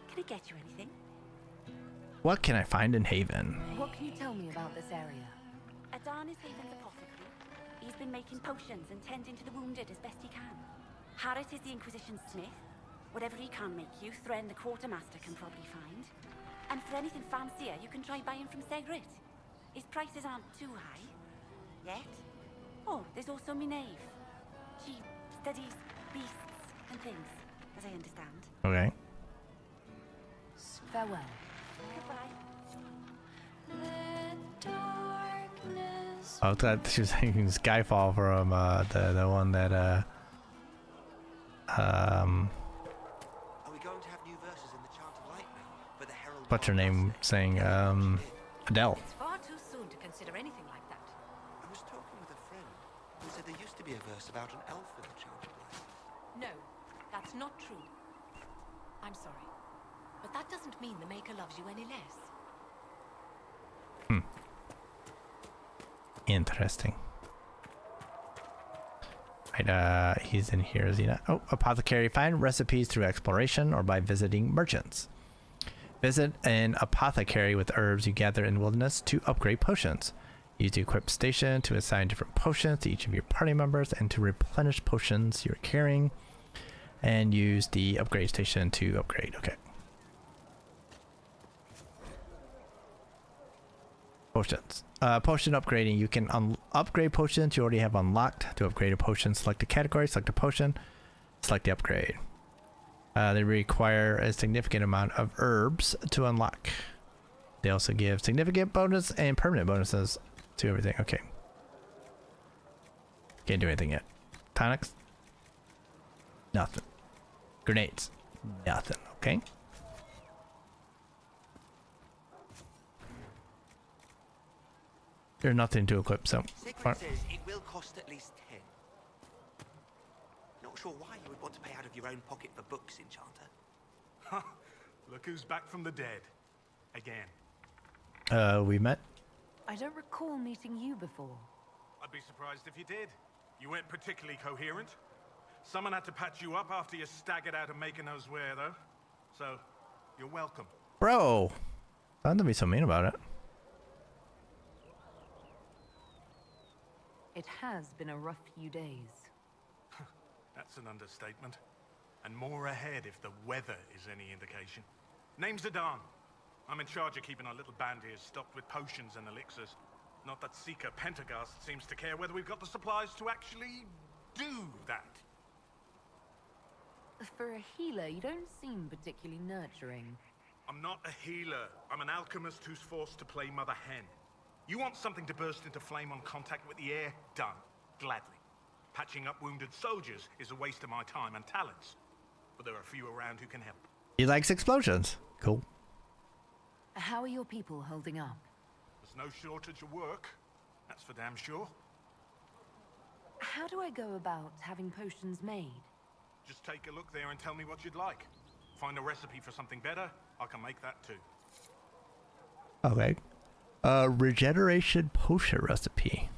Can I get you anything? What can I find in Haven? What can you tell me about this area? Adan is Haven's apothecary. He's been making potions and tending to the wounded as best he can. Harriet is the Inquisition smith. Whatever he can make you, Thren the quartermaster can probably find. And for anything fancier, you can try buying from Segrit. His prices aren't too high. Yet. Oh, there's also Minave. She studies beasts and things, as I understand. Okay. Farewell. I thought she was saying Skyfall from the one that Are we going to have new verses in the Chant of Light now? For the Herald what's her name saying Adele. It's far too soon to consider anything like that. I was talking with a friend who said there used to be a verse about an elf in the Chant of Light. No, that's not true. I'm sorry. But that doesn't mean the Maker loves you any less. Interesting. Right, he's in here, is he not? Oh, apothecary. Find recipes through exploration or by visiting merchants. Visit an apothecary with herbs you gather in the wilderness to upgrade potions. Use the equip station to assign different potions to each of your party members and to replenish potions you're carrying. And use the upgrade station to upgrade. Okay. Potions. Potion upgrading. You can upgrade potions you already have unlocked. To upgrade a potion, select a category, select a potion, select the upgrade. They require a significant amount of herbs to unlock. They also give significant bonus and permanent bonuses to everything. Okay. Can't do anything yet. Tonics? Nothing. Grenades? Nothing. Okay. There's nothing to equip, so. Sigrid says it will cost at least 10. Not sure why you would want to pay out of your own pocket for books, Enchanter. Look who's back from the dead. Again. We met? I don't recall meeting you before. I'd be surprised if you did. You weren't particularly coherent. Someone had to patch you up after you staggered out of making those wear, though. So, you're welcome. Bro! Don't be so mean about it. It has been a rough few days. That's an understatement. And more ahead if the weather is any indication. Name's Adan. I'm in charge of keeping our little band here stocked with potions and elixirs. Not that Seeker Pentagast seems to care whether we've got the supplies to actually do that. For a healer, you don't seem particularly nurturing. I'm not a healer. I'm an alchemist who's forced to play Mother Hen. You want something to burst into flame on contact with the air? Done. Gladly. Patching up wounded soldiers is a waste of my time and talents. But there are a few around who can help. He likes explosions. Cool. How are your people holding up? There's no shortage of work. That's for damn sure. How do I go about having potions made? Just take a look there and tell me what you'd like. Find a recipe for something better, I can make that too. Okay. Regeneration potion recipe.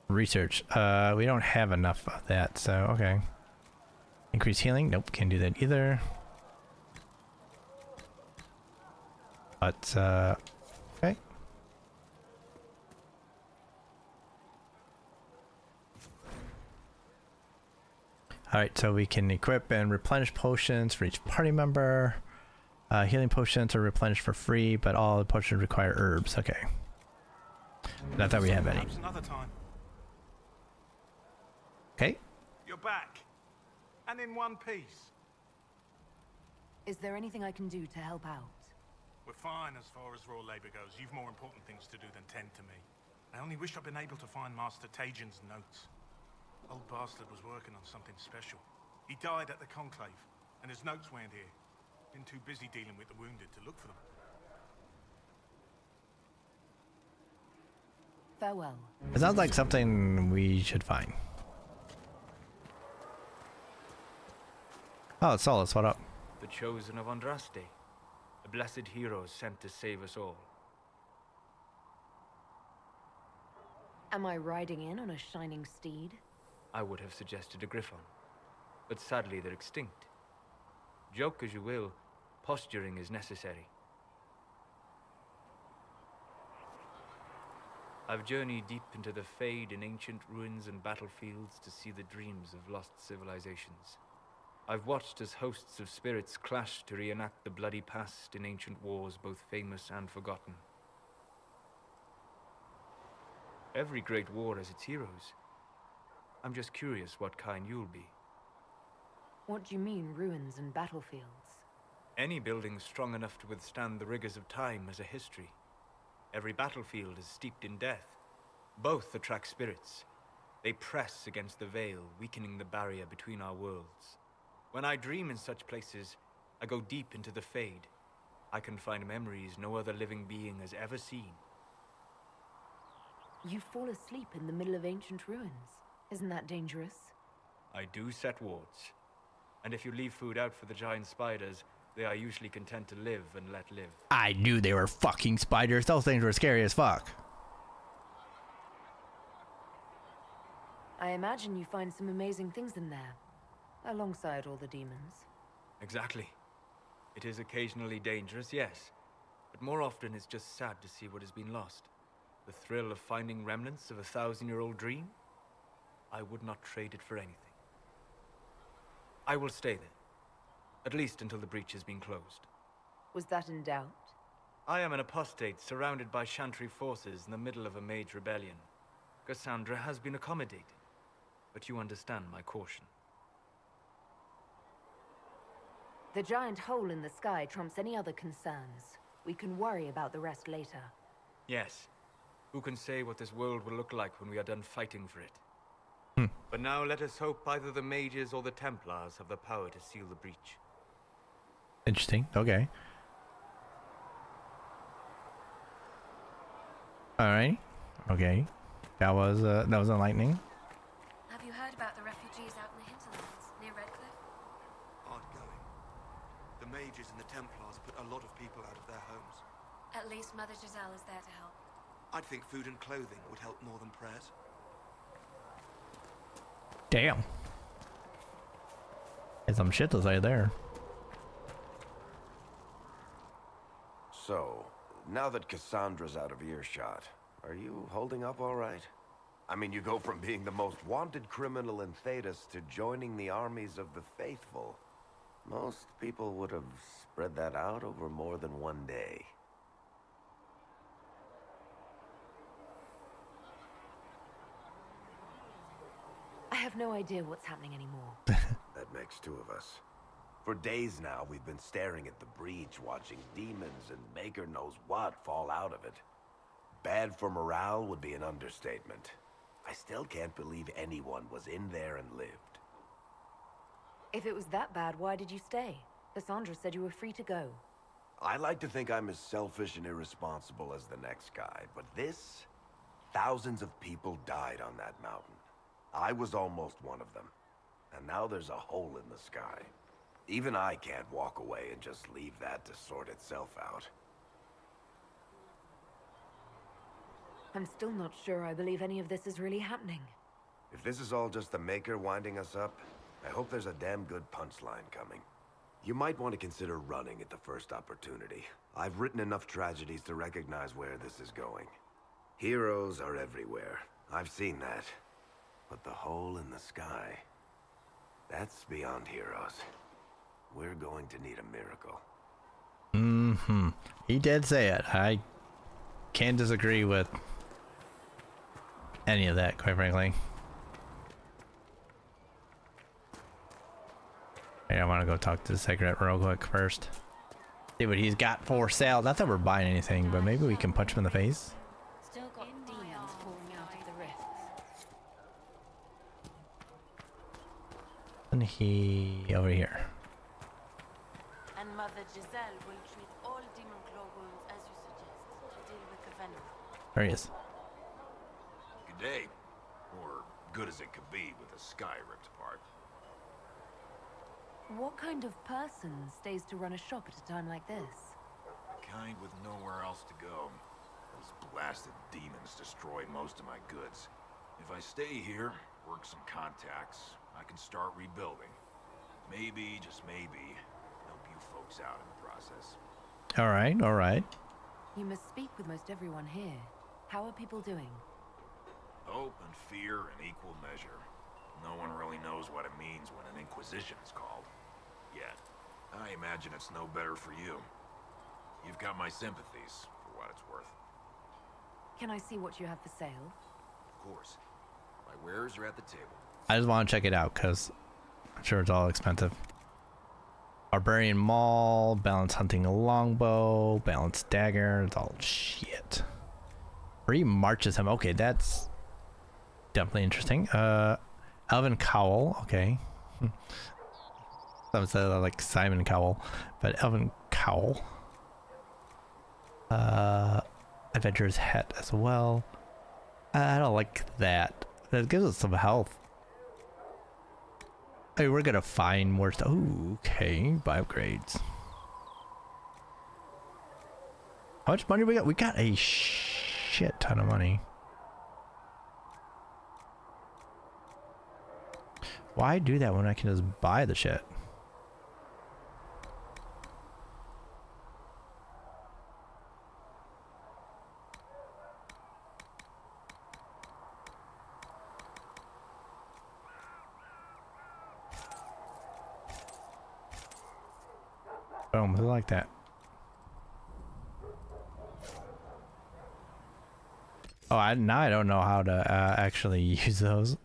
Research. We don't have enough of that, so okay. Increase healing. Nope, can't do that either. But okay. Alright, so we can equip and replenish potions for each party member. Healing potions are replenished for free, but all the potions require herbs. Okay. Not that we have any. Another time. Okay. You're back. And in one piece. Is there anything I can do to help out? We're fine as far as raw labor goes. You've more important things to do than tend to me. I only wish I'd been able to find Master Tajin's notes. Old bastard was working on something special. He died at the Conclave, and his notes weren't here. Been too busy dealing with the wounded to look for them. Farewell. It sounds like something we should find. Oh, it's Solus, what up? The chosen of Andraste. A blessed hero sent to save us all. Am I riding in on a shining steed? I would have suggested a griffon, but sadly they're extinct. Joke as you will, posturing is necessary. I've journeyed deep into the Fade in ancient ruins and battlefields to see the dreams of lost civilizations. I've watched as hosts of spirits clash to reenact the bloody past in ancient wars both famous and forgotten. Every great war has its heroes. I'm just curious what kind you'll be. What do you mean, ruins and battlefields? Any building strong enough to withstand the rigors of time has a history. Every battlefield is steeped in death. Both attract spirits. They press against the veil, weakening the barrier between our worlds. When I dream in such places, I go deep into the Fade. I can find memories no other living being has ever seen. You fall asleep in the middle of ancient ruins. Isn't that dangerous? I do set wards. And if you leave food out for the giant spiders, they are usually content to live and let live. I knew they were fucking spiders. Those things were scary as fuck. I imagine you find some amazing things in there, alongside all the demons. Exactly. It is occasionally dangerous, yes. But more often it's just sad to see what has been lost. The thrill of finding remnants of a 1,000-year-old dream? I would not trade it for anything. I will stay there. At least until the breach has been closed. Was that in doubt? I am an apostate surrounded by Chantry forces in the middle of a mage rebellion. Cassandra has been accommodating, but you understand my caution. The giant hole in the sky trumps any other concerns. We can worry about the rest later. Yes. Who can say what this world will look like when we are done fighting for it? But now let us hope either the mages or the Templars have the power to seal the breach. Interesting. Okay. Alright. Okay. That was enlightening. Have you heard about the refugees out in the hinterlands near Redcliffe? Hard going. The mages and the Templars put a lot of people out of their homes. At least Mother Giselle is there to help. I'd think food and clothing would help more than prayers. Damn. There's some shit to say there. So, now that Cassandra's out of earshot, are you holding up all right? I mean, you go from being the most wanted criminal in Thedas to joining the armies of the faithful. Most people would have spread that out over more than one day. I have no idea what's happening anymore. That makes two of us. For days now, we've been staring at the breach, watching demons and maker knows what fall out of it. Bad for morale would be an understatement. I still can't believe anyone was in there and lived. If it was that bad, why did you stay? Cassandra said you were free to go. I like to think I'm as selfish and irresponsible as the next guy, but this... Thousands of people died on that mountain. I was almost one of them. And now there's a hole in the sky. Even I can't walk away and just leave that to sort itself out. I'm still not sure I believe any of this is really happening. If this is all just the Maker winding us up, I hope there's a damn good punchline coming. You might want to consider running at the first opportunity. I've written enough tragedies to recognize where this is going. Heroes are everywhere. I've seen that. But the hole in the sky... that's beyond heroes. We're going to need a miracle. Mm-hmm. He did say it. I can't disagree with any of that, quite frankly. Hey, I want to go talk to the Secret real quick first. See what he's got for sale. Not that we're buying anything, but maybe we can punch him in the face. Still got demons pouring out of the rifts. And he over here. And Mother Giselle will treat all demon claw wounds as you suggest, to deal with the venom. There he is. Good day. Or good as it could be with the sky ripped apart. What kind of person stays to run a shop at a time like this? Kind with nowhere else to go. Those blasted demons destroy most of my goods. If I stay here, work some contacts, I can start rebuilding. Maybe, just maybe, help you folks out in the process. Alright, alright. You must speak with most everyone here. How are people doing? Hope and fear in equal measure. No one really knows what it means when an Inquisition is called. Yet, I imagine it's no better for you. You've got my sympathies, for what it's worth. Can I see what you have for sale? Of course. My wares are at the table. I just want to check it out because I'm sure it's all expensive. Barbarian Maul, Balance Hunting Longbow, Balance Dagger, it's all shit. Free marches him. Okay, that's definitely interesting. Elven Cowl, okay. Some say like Simon Cowell, but Elven Cowl. Adventurer's Hat as well. I don't like that. It gives us some health. Hey, we're gonna find more stuff. Ooh, okay, buy upgrades. How much money we got? We got a shit ton of money. Why do that when I can just buy the shit? Boom, who like that? Oh, now I don't know how to actually use those.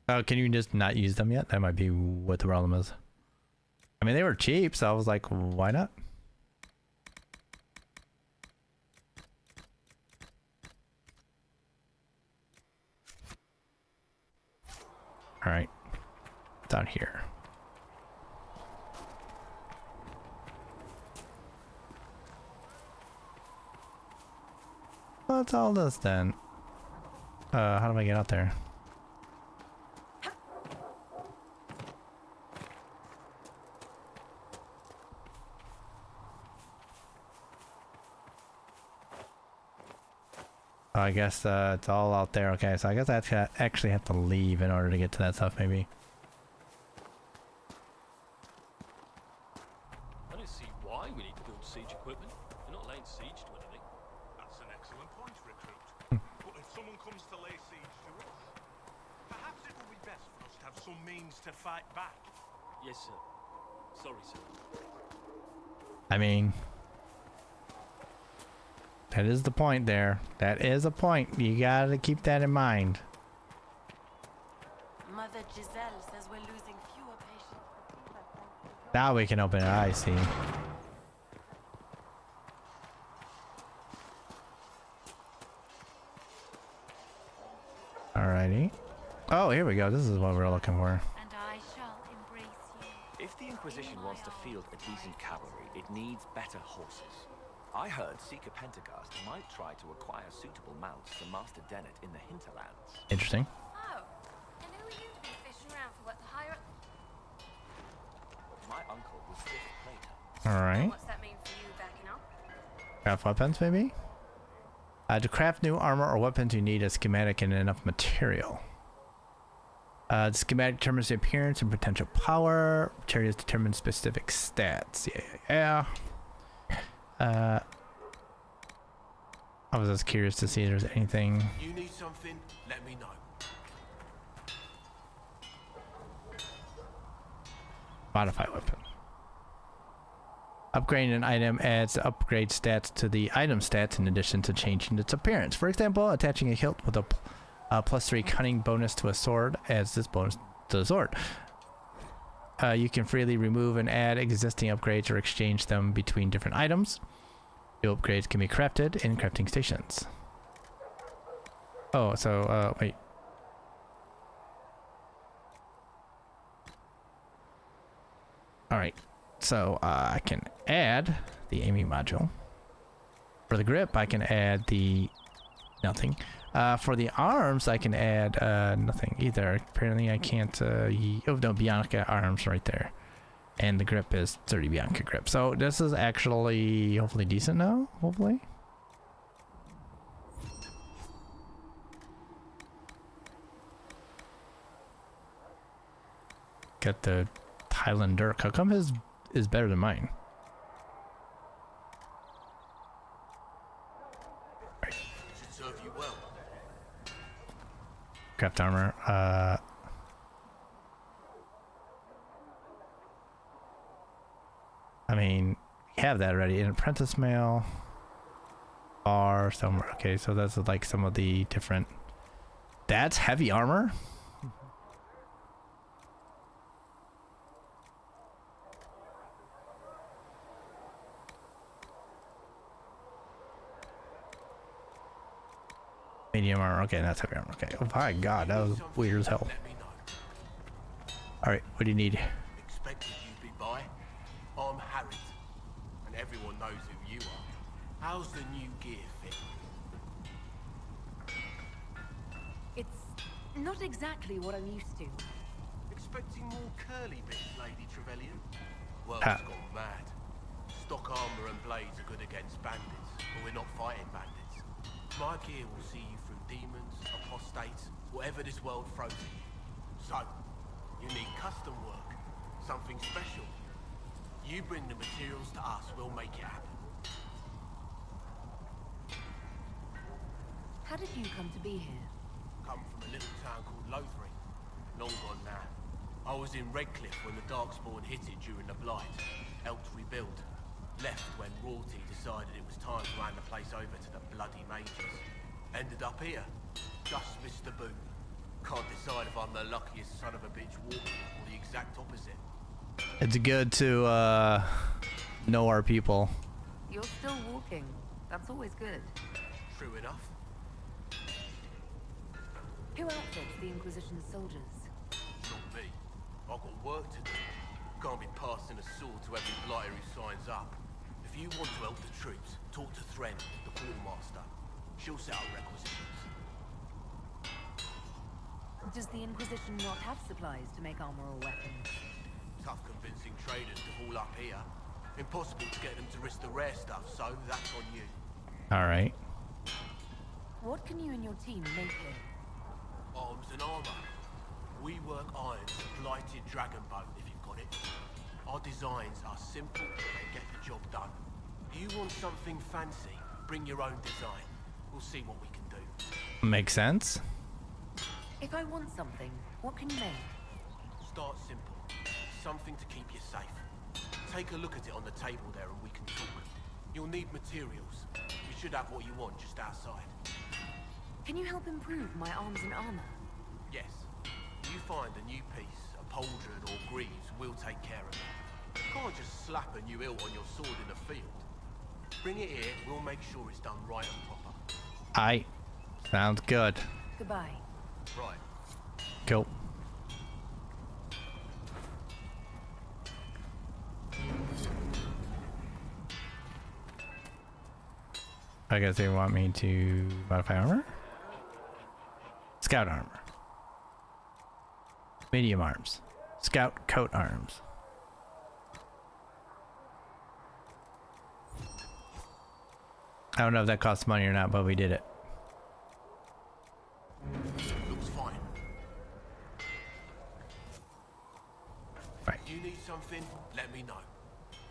Oh, can you just not use them yet? That might be what the problem is. I mean, they were cheap, so I was like, why not? All right, down here. What's all this then? How do I get out there? Oh, I guess it's all out there. Okay, so I guess I actually have to leave in order to get to that stuff, maybe. I don't see why we need to build siege equipment. We're not laying siege to anything. That's an excellent point, recruit. But if someone comes to lay siege to us, perhaps it will be best for us to have some means to fight back. Yes, sir. Sorry, sir. I mean, that is the point there. That is a point. You gotta keep that in mind. Mother Giselle says we're losing fewer patients. Now we can open it. I see. Alrighty. Oh, here we go. This is what we're looking for. And I shall embrace you. If the Inquisition wants to field a decent cavalry, it needs better horses. I heard Seeker Pentecost might try to acquire suitable mounts for Master Dennett in the hinterlands. Interesting. Oh, and who are you to be fishing around for what to hire up? My uncle was fifth plater. Alright. What's that mean for you backing up? Craft weapons, maybe? To craft new armor or weapons, you need a schematic and enough material. The schematic determines the appearance and potential power. Materials determine specific stats. Yeah. I was just curious to see if there's anything. You need something, let me know. Modify weapon. Upgrading an item adds upgrade stats to the item stats in addition to changing its appearance. For example, attaching a hilt with a +3 cunning bonus to a sword adds this bonus to the sword. You can freely remove and add existing upgrades or exchange them between different items. New upgrades can be crafted in crafting stations. Oh, so, wait. Alright, so I can add the aiming module. For the grip, I can add the nothing. For the arms, I can add nothing either. Apparently I can't, oh no, Bianca arms right there. And the grip is 30 Bianca grip. So this is actually hopefully decent now, hopefully. Got the Highland Dirk. How come his is better than mine? Right. Should serve you well. Craft armor. I mean, we have that already. An apprentice mail. Bar somewhere. Okay, so that's like some of the different. That's heavy armor. Medium armor. Okay, that's heavy armor. Okay. Oh my god, that was weird as hell. Alright, what do you need? Expected you'd be by. I'm Harriet, and everyone knows who you are. How's the new gear fit? It's not exactly what I'm used to. Expecting more curly bits, Lady Trevelyan? World's Ah. gone mad. Stock armor and blades are good against bandits, but we're not fighting bandits. My gear will see you through demons, apostates, whatever this world throws at you. So, you need custom work, something special. You bring the materials to us, we'll make it happen. How did you come to be here? Come from a little town called Lothring. Long gone now. I was in Redcliffe when the Darkspawn hit it during the Blight. Helped rebuild. Left when royalty decided it was time to hand the place over to the bloody mages. Ended up here. Just missed the boot. Can't decide if I'm the luckiest son of a bitch walking or the exact opposite. It's good to know our people. You're still walking. That's always good. True enough. Who outfits the Inquisition soldiers? Not me. I've got work to do. Can't be passing a sword to every blighter who signs up. If you want to help the troops, talk to Thren, the quartermaster. She'll set up requisitions. Does the Inquisition not have supplies to make armor or weapons? Tough convincing traders to haul up here. Impossible to get them to risk the rare stuff, so that's on you. Alright. What can you and your team make here? Arms and armor. We work irons, blighted dragon bone, if you've got it. Our designs are simple and get the job done. You want something fancy? Bring your own design. We'll see what we can do. Makes sense. If I want something, what can you make? Start simple. Something to keep you safe. Take a look at it on the table there and we can talk. You'll need materials. You should have what you want just outside. Can you help improve my arms and armor? Yes. You find a new piece, a pauldron or greaves, we'll take care of it. You can't just slap a new hilt on your sword in the field. Bring it here, we'll make sure it's done right and proper. Aye. Sounds good. Goodbye. Right. Cool. I guess they want me to modify armor? Scout armor. Medium arms. Scout coat arms. I don't know if that costs money or not, but we did it. Looks fine. Right. If you need something, let me know.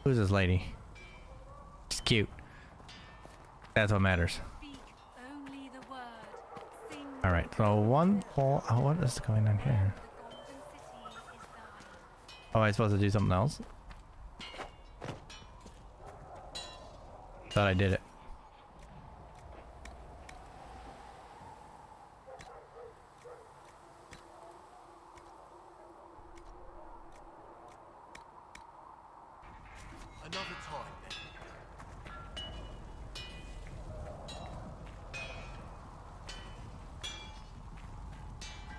Who's this lady? She's cute. That's what matters. Alright, so one wall. Oh, what is going on here? Oh, I supposed to do something else? Thought I did it. Another time then.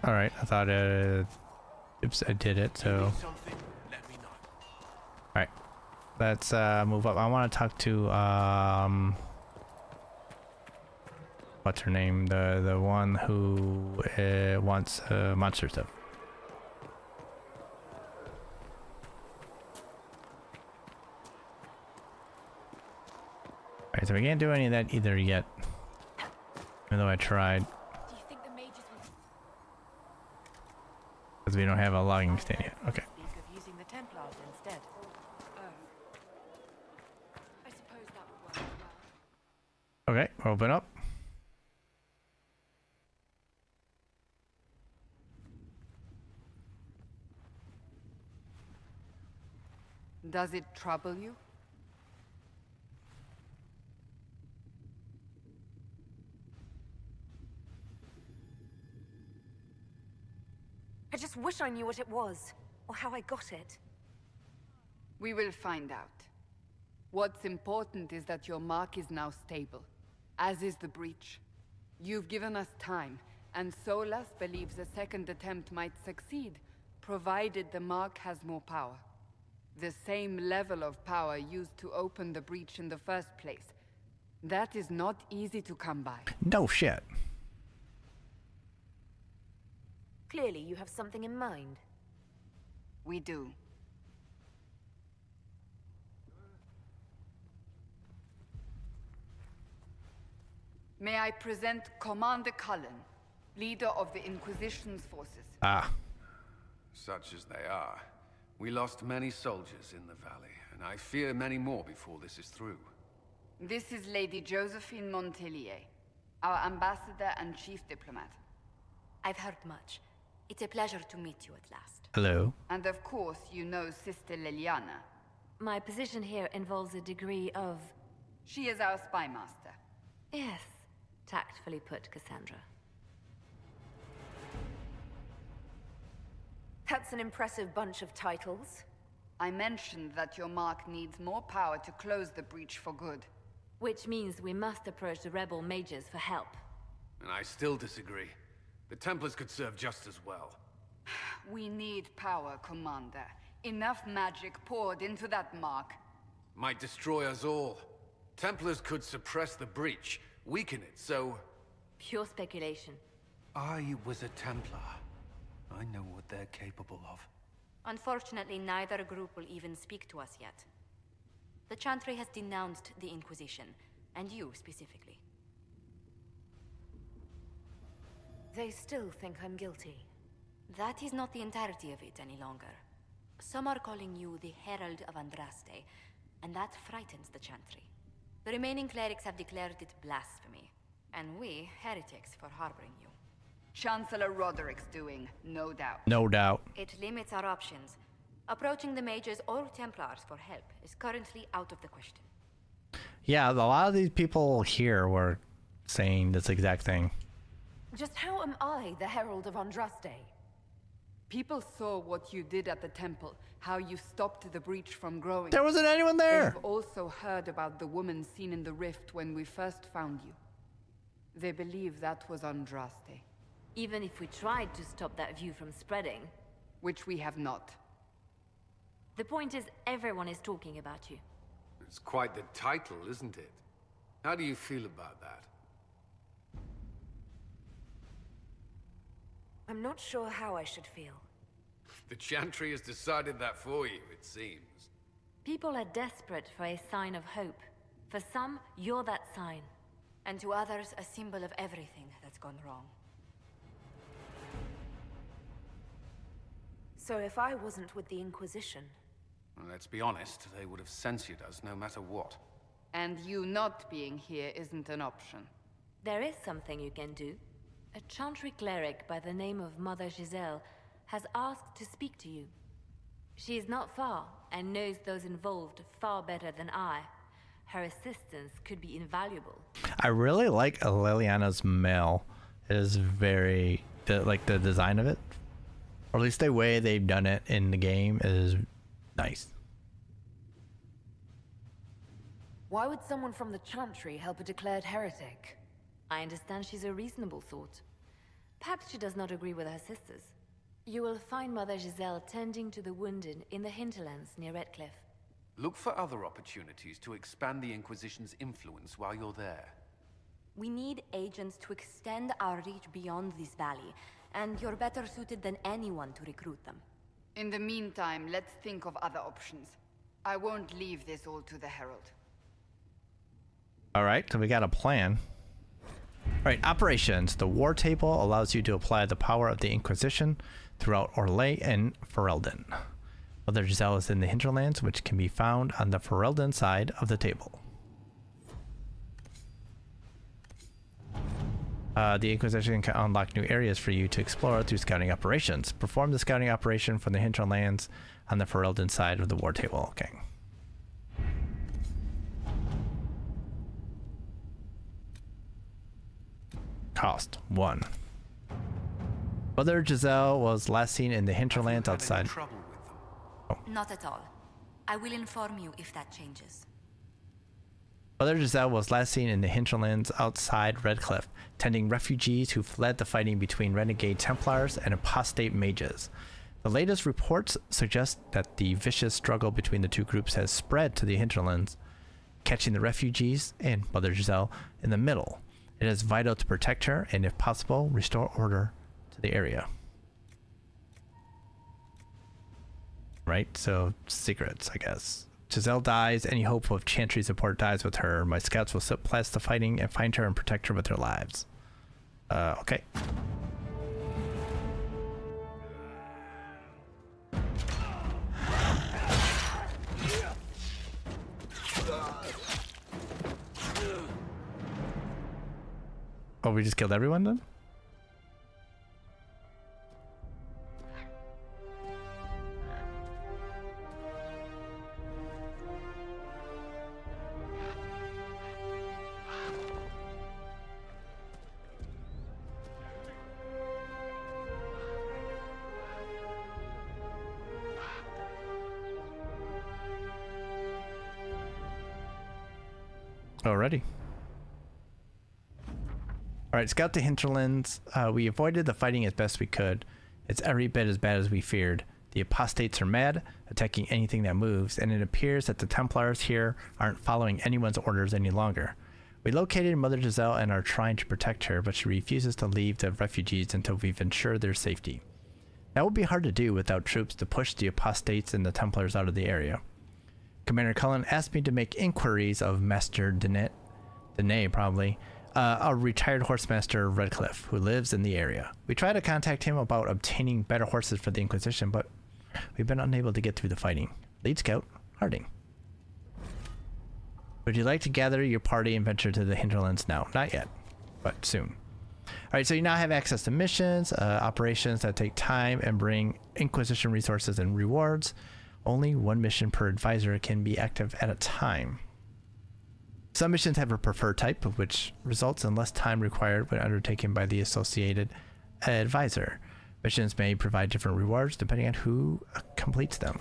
Alright, I thought oops, I did it, so. Something, let me know. Alright. Let's move up. I want to talk to what's her name? The one who wants monster stuff. Alright, so we can't do any of that either yet. Even though I tried. Do you think the mages will... Because we don't have a logging stand yet. Okay. Speak of using the Templars instead. I suppose that would work well. Okay, open up. Does it trouble you? I just wish I knew what it was, or how I got it. We will find out. What's important is that your mark is now stable, as is the breach. You've given us time, and Solas believes a second attempt might succeed, provided the Mark has more power. The same level of power used to open the breach in the first place. That is not easy to come by. No shit. Clearly, you have something in mind. We do. May I present Commander Cullen, leader of the Inquisition's forces. Ah. Such as they are. We lost many soldiers in the valley, and I fear many more before this is through. This is Lady Josephine Montelier, our ambassador and chief diplomat. I've heard much. It's a pleasure to meet you at last. Hello. And of course, you know Sister Liliana. My position here involves a degree of... She is our spy master. Yes, tactfully put, Cassandra. That's an impressive bunch of titles. I mentioned that your Mark needs more power to close the breach for good. Which means we must approach the rebel mages for help. And I still disagree. The Templars could serve just as well. We need power, Commander. Enough magic poured into that Mark. Might destroy us all. Templars could suppress the breach, weaken it, so... Pure speculation. I was a Templar. I know what they're capable of. Unfortunately, neither group will even speak to us yet. The Chantry has denounced the Inquisition, and you specifically. They still think I'm guilty. That is not the entirety of it any longer. Some are calling you the Herald of Andraste, and that frightens the Chantry. The remaining clerics have declared it blasphemy, and we, heretics, for harboring you. Chancellor Roderick's doing, no doubt. No doubt. It limits our options. Approaching the mages or Templars for help is currently out of the question. Yeah, a lot of these people here were saying this exact thing. Just how am I the Herald of Andraste? People saw what you did at the temple, how you stopped the breach from growing. There wasn't anyone there! They've also heard about the woman seen in the rift when we first found you. They believe that was Andraste. Even if we tried to stop that view from spreading. Which we have not. The point is, everyone is talking about you. It's quite the title, isn't it? How do you feel about that? I'm not sure how I should feel. The Chantry has decided that for you, it seems. People are desperate for a sign of hope. For some, you're that sign. And to others, a symbol of everything that's gone wrong. So if I wasn't with the Inquisition... Well, let's be honest, they would have censored us no matter what. And you not being here isn't an option. There is something you can do. A Chantry cleric by the name of Mother Giselle has asked to speak to you. She is not far, and knows those involved far better than I. Her assistance could be invaluable. I really like Liliana's mail. It is very... like the design of it. Or at least the way they've done it in the game is nice. Why would someone from the Chantry help a declared heretic? I understand she's a reasonable sort. Perhaps she does not agree with her sisters. You will find Mother Giselle tending to the wounded in the hinterlands near Redcliffe. Look for other opportunities to expand the Inquisition's influence while you're there. We need agents to extend our reach beyond this valley, and you're better suited than anyone to recruit them. In the meantime, let's think of other options. I won't leave this all to the Herald. Alright, so we got a plan. Alright, operations. The war table allows you to apply the power of the Inquisition throughout Orlais and Ferelden. Mother Giselle is in the hinterlands, which can be found on the Ferelden side of the table. The Inquisition can unlock new areas for you to explore through scouting operations. Perform the scouting operation from the hinterlands on the Ferelden side of the war table. Okay. Cost 1. Mother Giselle was last seen in the hinterlands outside. Not at all. I will inform you if that changes. Mother Giselle was last seen in the hinterlands outside Redcliffe, tending refugees who fled the fighting between renegade Templars and apostate mages. The latest reports suggest that the vicious struggle between the two groups has spread to the hinterlands, catching the refugees and Mother Giselle in the middle. It is vital to protect her and, if possible, restore order to the area. Right? So, secrets, I guess. Giselle dies, any hope of Chantry support dies with her. My scouts will sit past the fighting and find her and protect her with their lives. Okay. Oh, we just killed everyone then? Alrighty. Alright, scout the hinterlands. We avoided the fighting as best we could. It's every bit as bad as we feared. The apostates are mad, attacking anything that moves, and it appears that the Templars here aren't following anyone's orders any longer. We located Mother Giselle and are trying to protect her, but she refuses to leave the refugees until we've ensured their safety. That will be hard to do without troops to push the apostates and the Templars out of the area. Commander Cullen asked me to make inquiries of Master Dene probably, a retired horsemaster Redcliffe, who lives in the area. We tried to contact him about obtaining better horses for the Inquisition, but we've been unable to get through the fighting. Lead Scout, Harding. Would you like to gather your party and venture to the hinterlands now? Not yet, but soon. Alright, so you now have access to missions, operations that take time and bring Inquisition resources and rewards. Only one mission per advisor can be active at a time. Some missions have a preferred type, which results in less time required when undertaken by the associated advisor. Missions may provide different rewards depending on who completes them.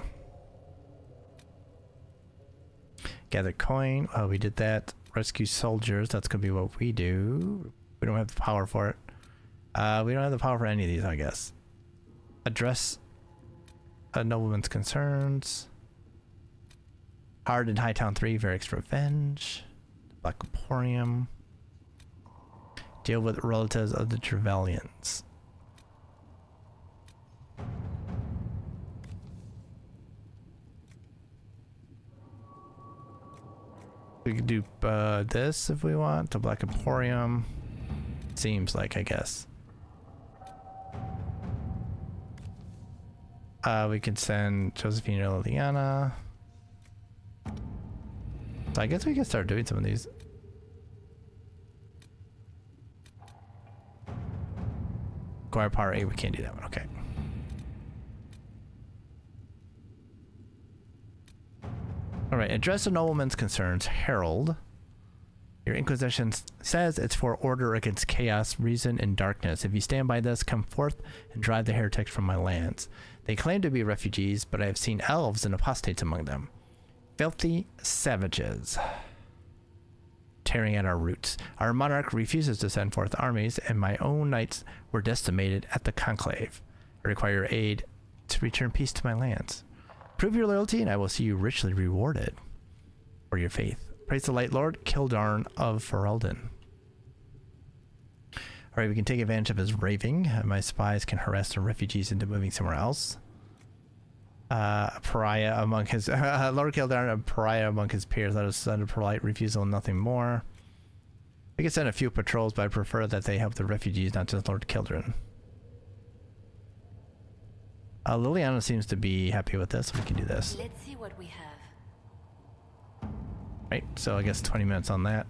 Gather coin. Oh, we did that. Rescue soldiers. That's going to be what we do. We don't have the power for it. We don't have the power for any of these, I guess. Address a nobleman's concerns. Hard in Hightown 3, Varric's Revenge. Black Emporium. Deal with relatives of the Trevelyan's. We could do this if we want. The Black Emporium. Seems like, I guess. We can send Josephine or Liliana. So I guess we can start doing some of these. Acquire Power 8, we can't do that one, okay. Alright, address a nobleman's concerns. Herald. Your Inquisition says it's for order against chaos, reason, and darkness. If you stand by this, come forth and drive the heretics from my lands. They claim to be refugees, but I have seen elves and apostates among them. Filthy savages. Tearing at our roots. Our monarch refuses to send forth armies, and my own knights were decimated at the conclave. I require aid to return peace to my lands. Prove your loyalty, and I will see you richly rewarded for your faith. Praise the Light Lord, Kildarn of Ferelden. Alright, we can take advantage of his raving. My spies can harass the refugees into moving somewhere else. Pariah among his Lord Kildarn, a pariah among his peers. Let us send a polite refusal and nothing more. We can send a few patrols, but I prefer that they help the refugees, not just Lord Kildarn. Liliana seems to be happy with this. We can do this. Let's see what we have. Right, so I guess 20 minutes on that.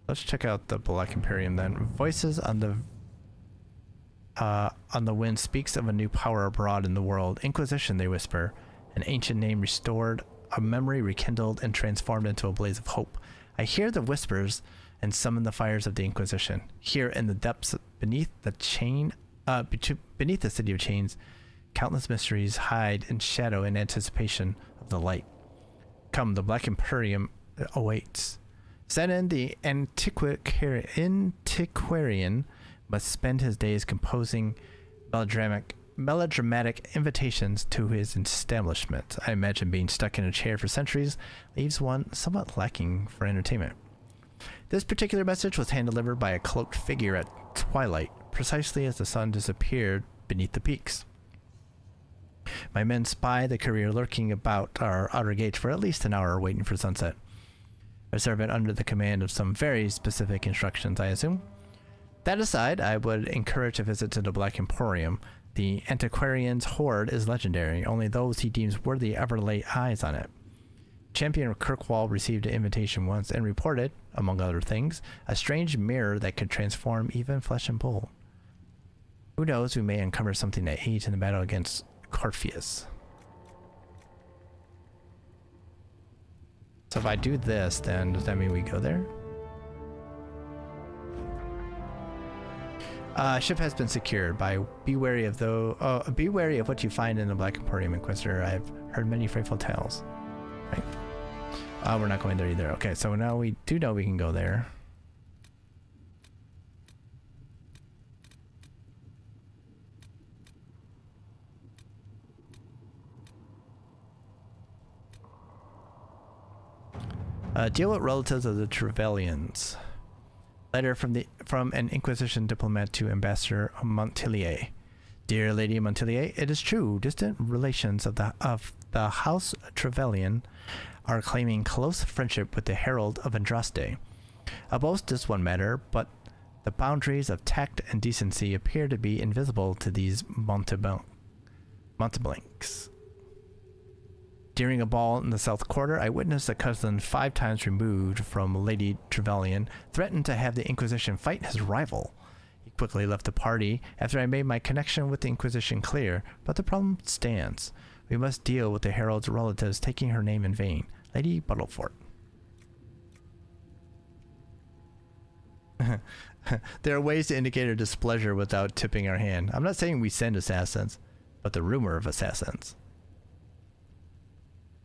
Let's check out the Black Imperium then. Voices on the wind speaks of a new power abroad in the world. Inquisition, they whisper. An ancient name restored, a memory rekindled and transformed into a blaze of hope. I hear the whispers and summon the fires of the Inquisition. Here in the depths beneath the city of chains, countless mysteries hide in shadow in anticipation of the light. Come, the Black Imperium awaits. Zenon, the antiquarian, must spend his days composing melodramatic invitations to his establishment. I imagine being stuck in a chair for centuries leaves one somewhat lacking for entertainment. This particular message was hand-delivered by a cloaked figure at twilight, precisely as the sun disappeared beneath the peaks. My men spy the courier lurking about our outer gates for at least an hour waiting for sunset. A servant under the command of some very specific instructions, I assume. That aside, I would encourage a visit to the Black Emporium. The antiquarian's hoard is legendary. Only those he deems worthy ever lay eyes on it. Champion Kirkwall received an invitation once and reported, among other things, a strange mirror that could transform even flesh and bone. Who knows, we may uncover something that aids in the battle against Corpheus. So if I do this, then does that mean we go there? Ship has been secured. Be wary of what you find in the Black Emporium, Inquisitor. I've heard many frightful tales. Right. We're not going there either. Okay, so now we do know we can go there. Deal with relatives of the Trevelyan's. Letter from an Inquisition diplomat to Ambassador Montilier. Dear Lady Montilier, it is true, distant relations of the House Trevelyan are claiming close friendship with the Herald of Andraste. A boast is one matter, but the boundaries of tact and decency appear to be invisible to these Monteblancs. During a ball in the South Quarter, I witnessed a cousin 5 times removed from Lady Trevelyan threaten to have the Inquisition fight his rival. He quickly left the party after I made my connection with the Inquisition clear, but the problem stands. We must deal with the Herald's relatives taking her name in vain. Lady Buttlefort. There are ways to indicate our displeasure without tipping our hand. I'm not saying we send assassins, but the rumor of assassins.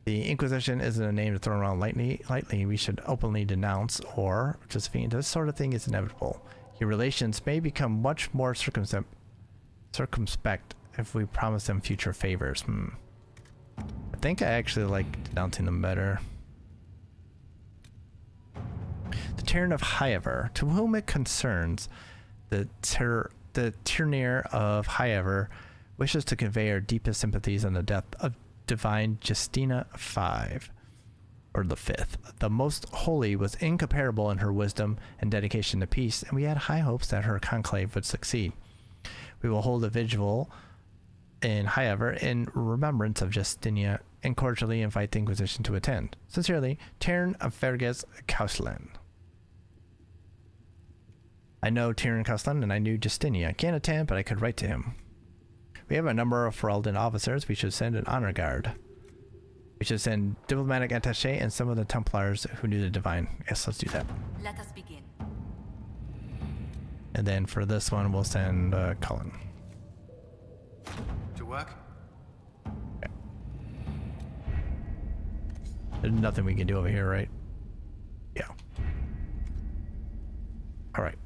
The Inquisition isn't a name to throw around lightly. We should openly denounce, or Josephine, this sort of thing is inevitable. Your relations may become much more circumspect if we promise them future favors. I think I actually like denouncing them better. The Tyrann of Highever, to whom it concerns, the Tyrann of Highever wishes to convey our deepest sympathies on the death of Divine Justina V, or the Fifth. The Most Holy was incomparable in her wisdom and dedication to peace, and we had high hopes that her conclave would succeed. We will hold a vigil in Highever in remembrance of Justinia and cordially invite the Inquisition to attend. Sincerely, Tyrann of Fergus Causlan. I know Tyrann Causlan and I knew Justinia. I can't attend, but I could write to him. We have a number of Ferelden officers. We should send an honor guard. We should send diplomatic attaché and some of the Templars who knew the Divine. Yes, let's do that. Let us begin. And then for this one, we'll send Cullen. To work? Okay. There's nothing we can do over here, right? Yeah. All right.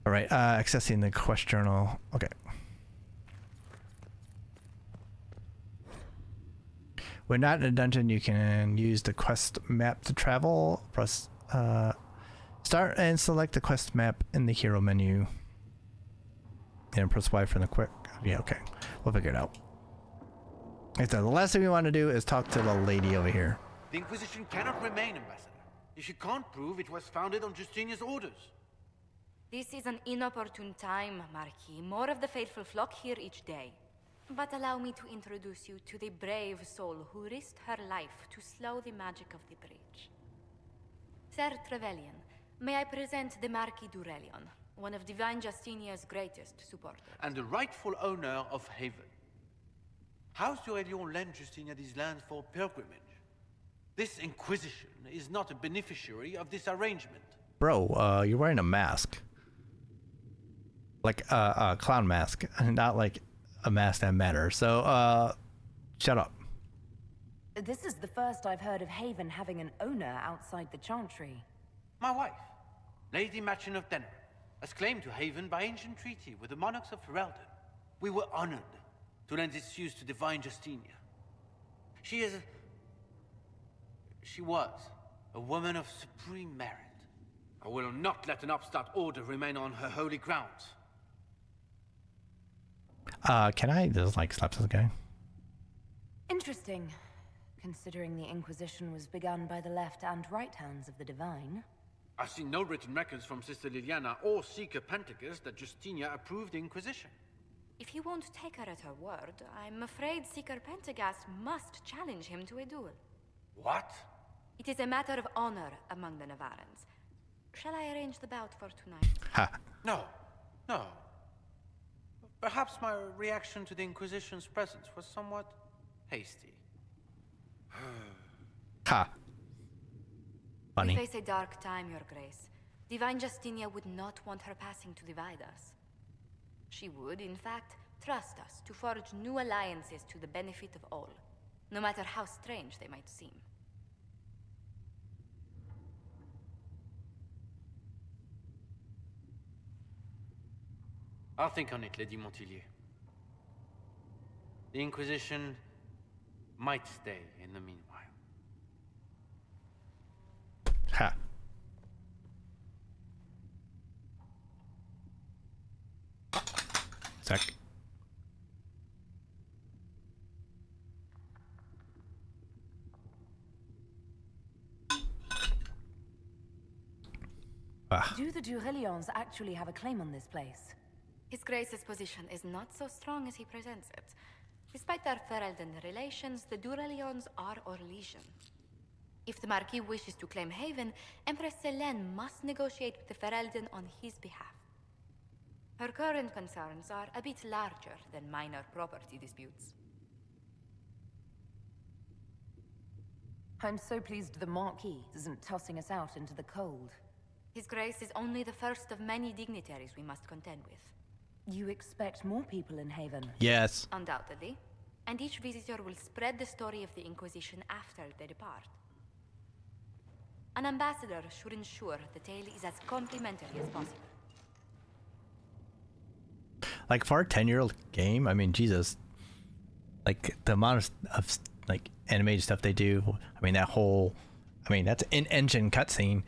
All right, accessing the quest journal. Okay. When not in a dungeon, you can use the quest map to travel. Press start and select the quest map in the hero menu. And press Y for the quick. Yeah, okay. We'll figure it out. So the last thing we want to do is talk to the lady over here. The Inquisition cannot remain, Ambassador, if you can't prove it was founded on Justinia's orders. This is an inopportune time, Marquis. More of the faithful flock here each day. But allow me to introduce you to the brave soul who risked her life to slow the magic of the breach. Sir Trevelyan, may I present the Marquis d'Aurelion, one of Divine Justinia's greatest supporters. And the rightful owner of Haven. House d'Aurelion lent Justinia these lands for pilgrimage. This Inquisition is not a beneficiary of this arrangement. Bro, you're wearing a mask. Like a clown mask, not like amassed that matter. So, shut up. This is the first I've heard of Haven having an owner outside the Chantry. My wife, Lady Machin of Denver, has claimed to Haven by ancient treaty with the monarchs of Ferelden. We were honored to lend its use to Divine Justinia. She was a woman of supreme merit. I will not let an upstart order remain on her holy grounds. Can I just, like, slap this guy? Interesting, considering the Inquisition was begun by the left and right hands of the Divine. I've seen no written records from Sister Liliana or Seeker Pentagast that Justinia approved the Inquisition. If you won't take her at her word, I'm afraid Seeker Pentagast must challenge him to a duel. What? It is a matter of honor among the Navarrans. Shall I arrange the bout for tonight? Ha. No. Perhaps my reaction to the Inquisition's presence was somewhat hasty. Ha. Funny. We face a dark time, Your Grace. Divine Justinia would not want her passing to divide us. She would, in fact, trust us to forge new alliances to the benefit of all, no matter how strange they might seem. I'll think on it, Lady Montillier. The Inquisition might stay in the meanwhile. Ha. Sec. Do the Durelions actually have a claim on this place? His Grace's position is not so strong as he presents it. Despite their Ferelden relations, the Durelions are Orlesian. If the Marquis wishes to claim Haven, Empress Selene must negotiate with the Ferelden on his behalf. Her current concerns are a bit larger than minor property disputes. I'm so pleased the Marquis isn't tossing us out into the cold. His Grace is only the first of many dignitaries we must contend with. You expect more people in Haven? Yes. Undoubtedly. And each visitor will spread the story of the Inquisition after they depart. An ambassador should ensure the tale is as complimentary as possible. Like, for a 10-year-old game, I mean, Jesus. Like, the amount of like, animated stuff they do. I mean, that whole... I mean, that's an in-engine cutscene.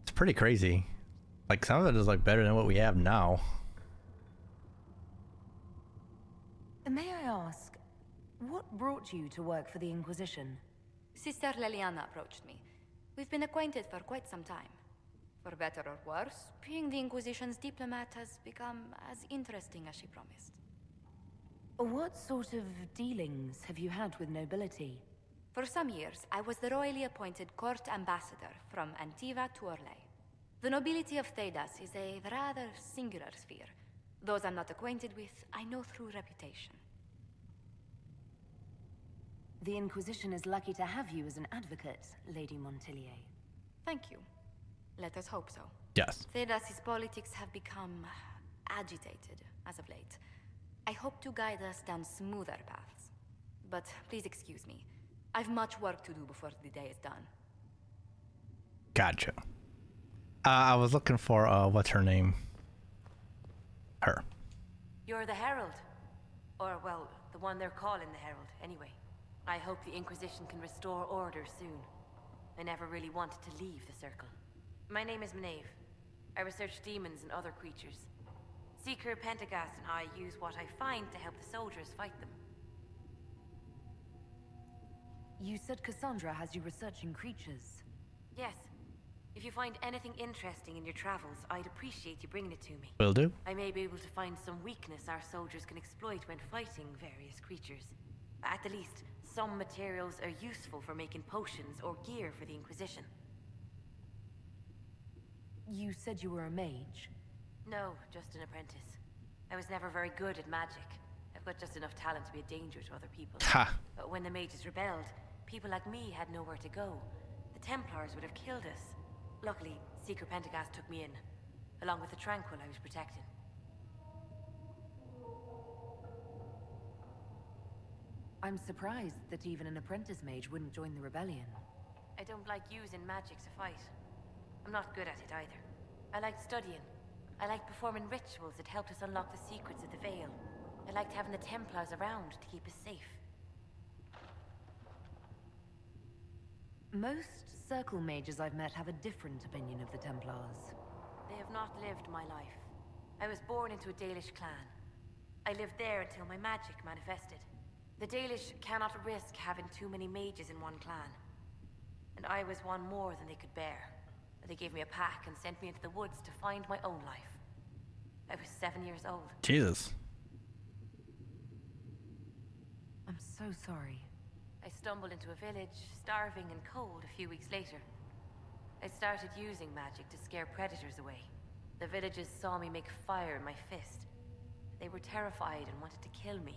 It's pretty crazy. Like, some of it is, like, better than what we have now. May I ask, what brought you to work for the Inquisition? Sister Liliana approached me. We've been acquainted for quite some time. For better or worse, being the Inquisition's diplomat has become as interesting as she promised. What sort of dealings have you had with nobility? For some years, I was the royally appointed court ambassador from Antiva to Orlais. The nobility of Thedas is a rather singular sphere. Those I'm not acquainted with, I know through reputation. The Inquisition is lucky to have you as an advocate, Lady Montillier. Thank you. Let us hope so. Yes. Thedas' politics have become agitated as of late. I hope to guide us down smoother paths. But please excuse me. I've much work to do before the day is done. Gotcha. I was looking for, what's her name? Her. You're the Herald. Or, well, the one they're calling the Herald, anyway. I hope the Inquisition can restore order soon. I never really wanted to leave the Circle. My name is Maeve. I research demons and other creatures. Seeker Pentagast and I use what I find to help the soldiers fight them. You said Cassandra has you researching creatures. Yes. If you find anything interesting in your travels, I'd appreciate you bringing it to me. Will do. I may be able to find some weakness our soldiers can exploit when fighting various creatures. At the least, some materials are useful for making potions or gear for the Inquisition. You said you were a mage? No, just an apprentice. I was never very good at magic. I've got just enough talent to be a danger to other people. Ha! But when the mages rebelled, people like me had nowhere to go. The Templars would have killed us. Luckily, Seeker Pentagast took me in, along with the Tranquil I was protecting. I'm surprised that even an apprentice mage wouldn't join the rebellion. I don't like using magic to fight. I'm not good at it either. I liked studying. I liked performing rituals that helped us unlock the secrets of the Veil. I liked having the Templars around to keep us safe. Most circle mages I've met have a different opinion of the Templars. They have not lived my life. I was born into a Dalish clan. I lived there until my magic manifested. The Dalish cannot risk having too many mages in one clan. And I was one more than they could bear. They gave me a pack and sent me into the woods to find my own life. I was 7 years old. Jesus. I'm so sorry. I stumbled into a village, starving and cold a few weeks later. I started using magic to scare predators away. The villagers saw me make fire in my fist. They were terrified and wanted to kill me.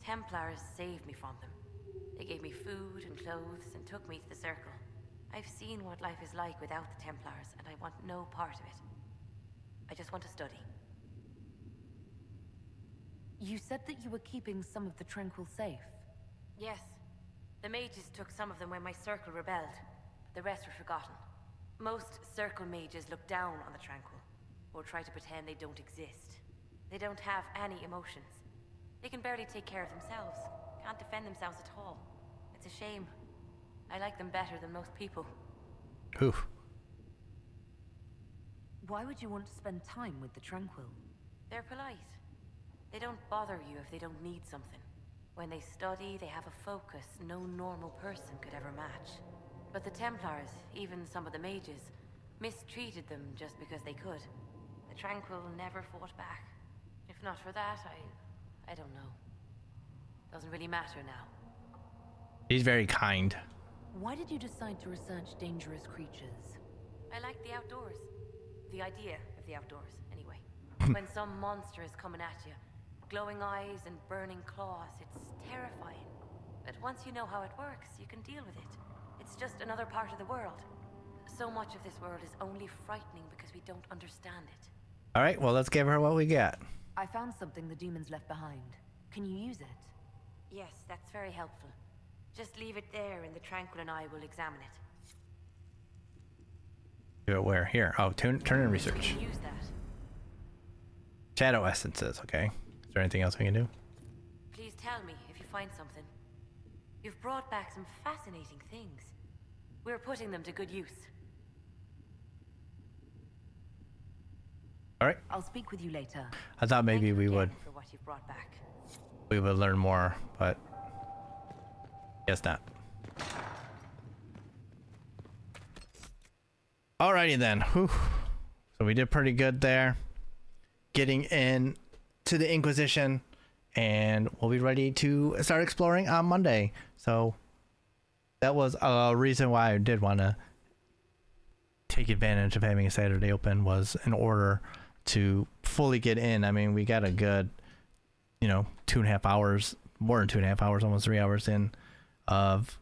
Templars saved me from them. They gave me food and clothes and took me to the Circle. I've seen what life is like without the Templars, and I want no part of it. I just want to study. You said that you were keeping some of the Tranquil safe. Yes. The mages took some of them when my Circle rebelled. The rest were forgotten. Most Circle mages look down on the Tranquil, or try to pretend they don't exist. They don't have any emotions. They can barely take care of themselves. Can't defend themselves at all. It's a shame. I like them better than most people. Oof. Why would you want to spend time with the Tranquil? They're polite. They don't bother you if they don't need something. When they study, they have a focus no normal person could ever match. But the Templars, even some of the mages, mistreated them just because they could. The Tranquil never fought back. If not for that, I don't know. Doesn't really matter now. He's very kind. Why did you decide to research dangerous creatures? I like the outdoors. The idea of the outdoors, anyway. When some monster is coming at you, glowing eyes and burning claws, it's terrifying. But once you know how it works, you can deal with it. It's just another part of the world. So much of this world is only frightening because we don't understand it. All right, well, let's give her what we got. I found something the demons left behind. Can you use it? Yes, that's very helpful. Just leave it there and the Tranquil and I will examine it. Do it where? Here. Oh, turn in research. Use that. Shadow essences, okay. Is there anything else we can do? Please tell me if you find something. You've brought back some fascinating things. We're putting them to good use. All right. I'll speak with you later. I thought maybe we would For what you've brought back. learn more, but guess not. Alrighty then. Whew. So we did pretty good there. Getting in to the Inquisition, and we'll be ready to start exploring on Monday. So that was a reason why I did want to take advantage of having a Saturday open, was in order to fully get in. I mean, we got a good, 2.5 hours, more than 2.5 hours, almost 3 hours in of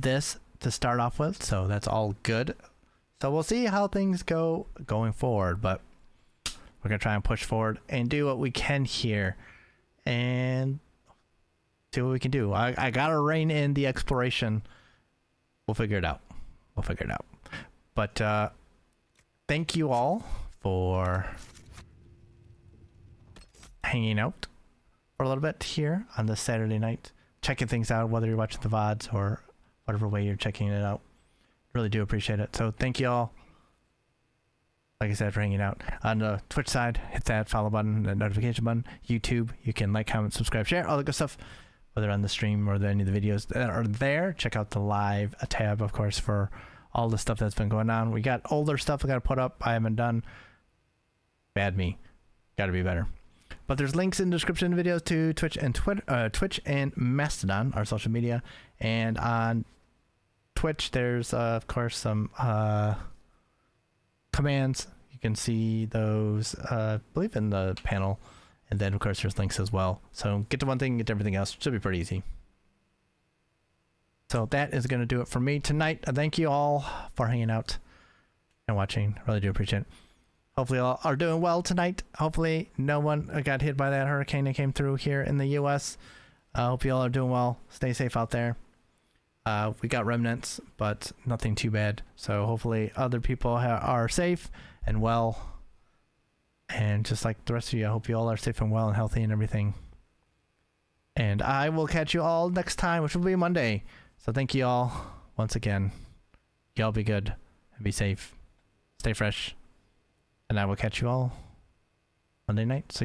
this to start off with. So that's all good. So we'll see how things go going forward, but we're going to try and push forward and do what we can here and see what we can do. I got to rein in the exploration. We'll figure it out. But thank you all for hanging out for a little bit here on this Saturday night, checking things out, whether you're watching the VODs or whatever way you're checking it out. Really do appreciate it. So thank you all, like I said, for hanging out. On the Twitch side, hit that follow button, the notification button. YouTube, you can like, comment, subscribe, share, all the good stuff, whether on the stream or any of the videos that are there. Check out the live tab, of course, for all the stuff that's been going on. We got older stuff I got to put up. I haven't done. Bad me. Got to be better. But there's links in the description videos to Twitch and Twitch and Mastodon, our social media. And on Twitch, there's of course some commands. You can see those, I believe, in the panel. And then of course there's links as well. So get to one thing, get to everything else. Should be pretty easy. So that is going to do it for me tonight. Thank you all for hanging out and watching. Really do appreciate it. Hopefully all are doing well tonight. Hopefully no one got hit by that hurricane that came through here in the U.S. I hope you all are doing well. Stay safe out there. We got remnants, but nothing too bad. So hopefully other people are safe and well. And just like the rest of you, I hope you all are safe and well and healthy and everything. And I will catch you all next time, which will be Monday. So thank you all once again. Y'all be good and be safe. Stay fresh. And I will catch you all Monday night. So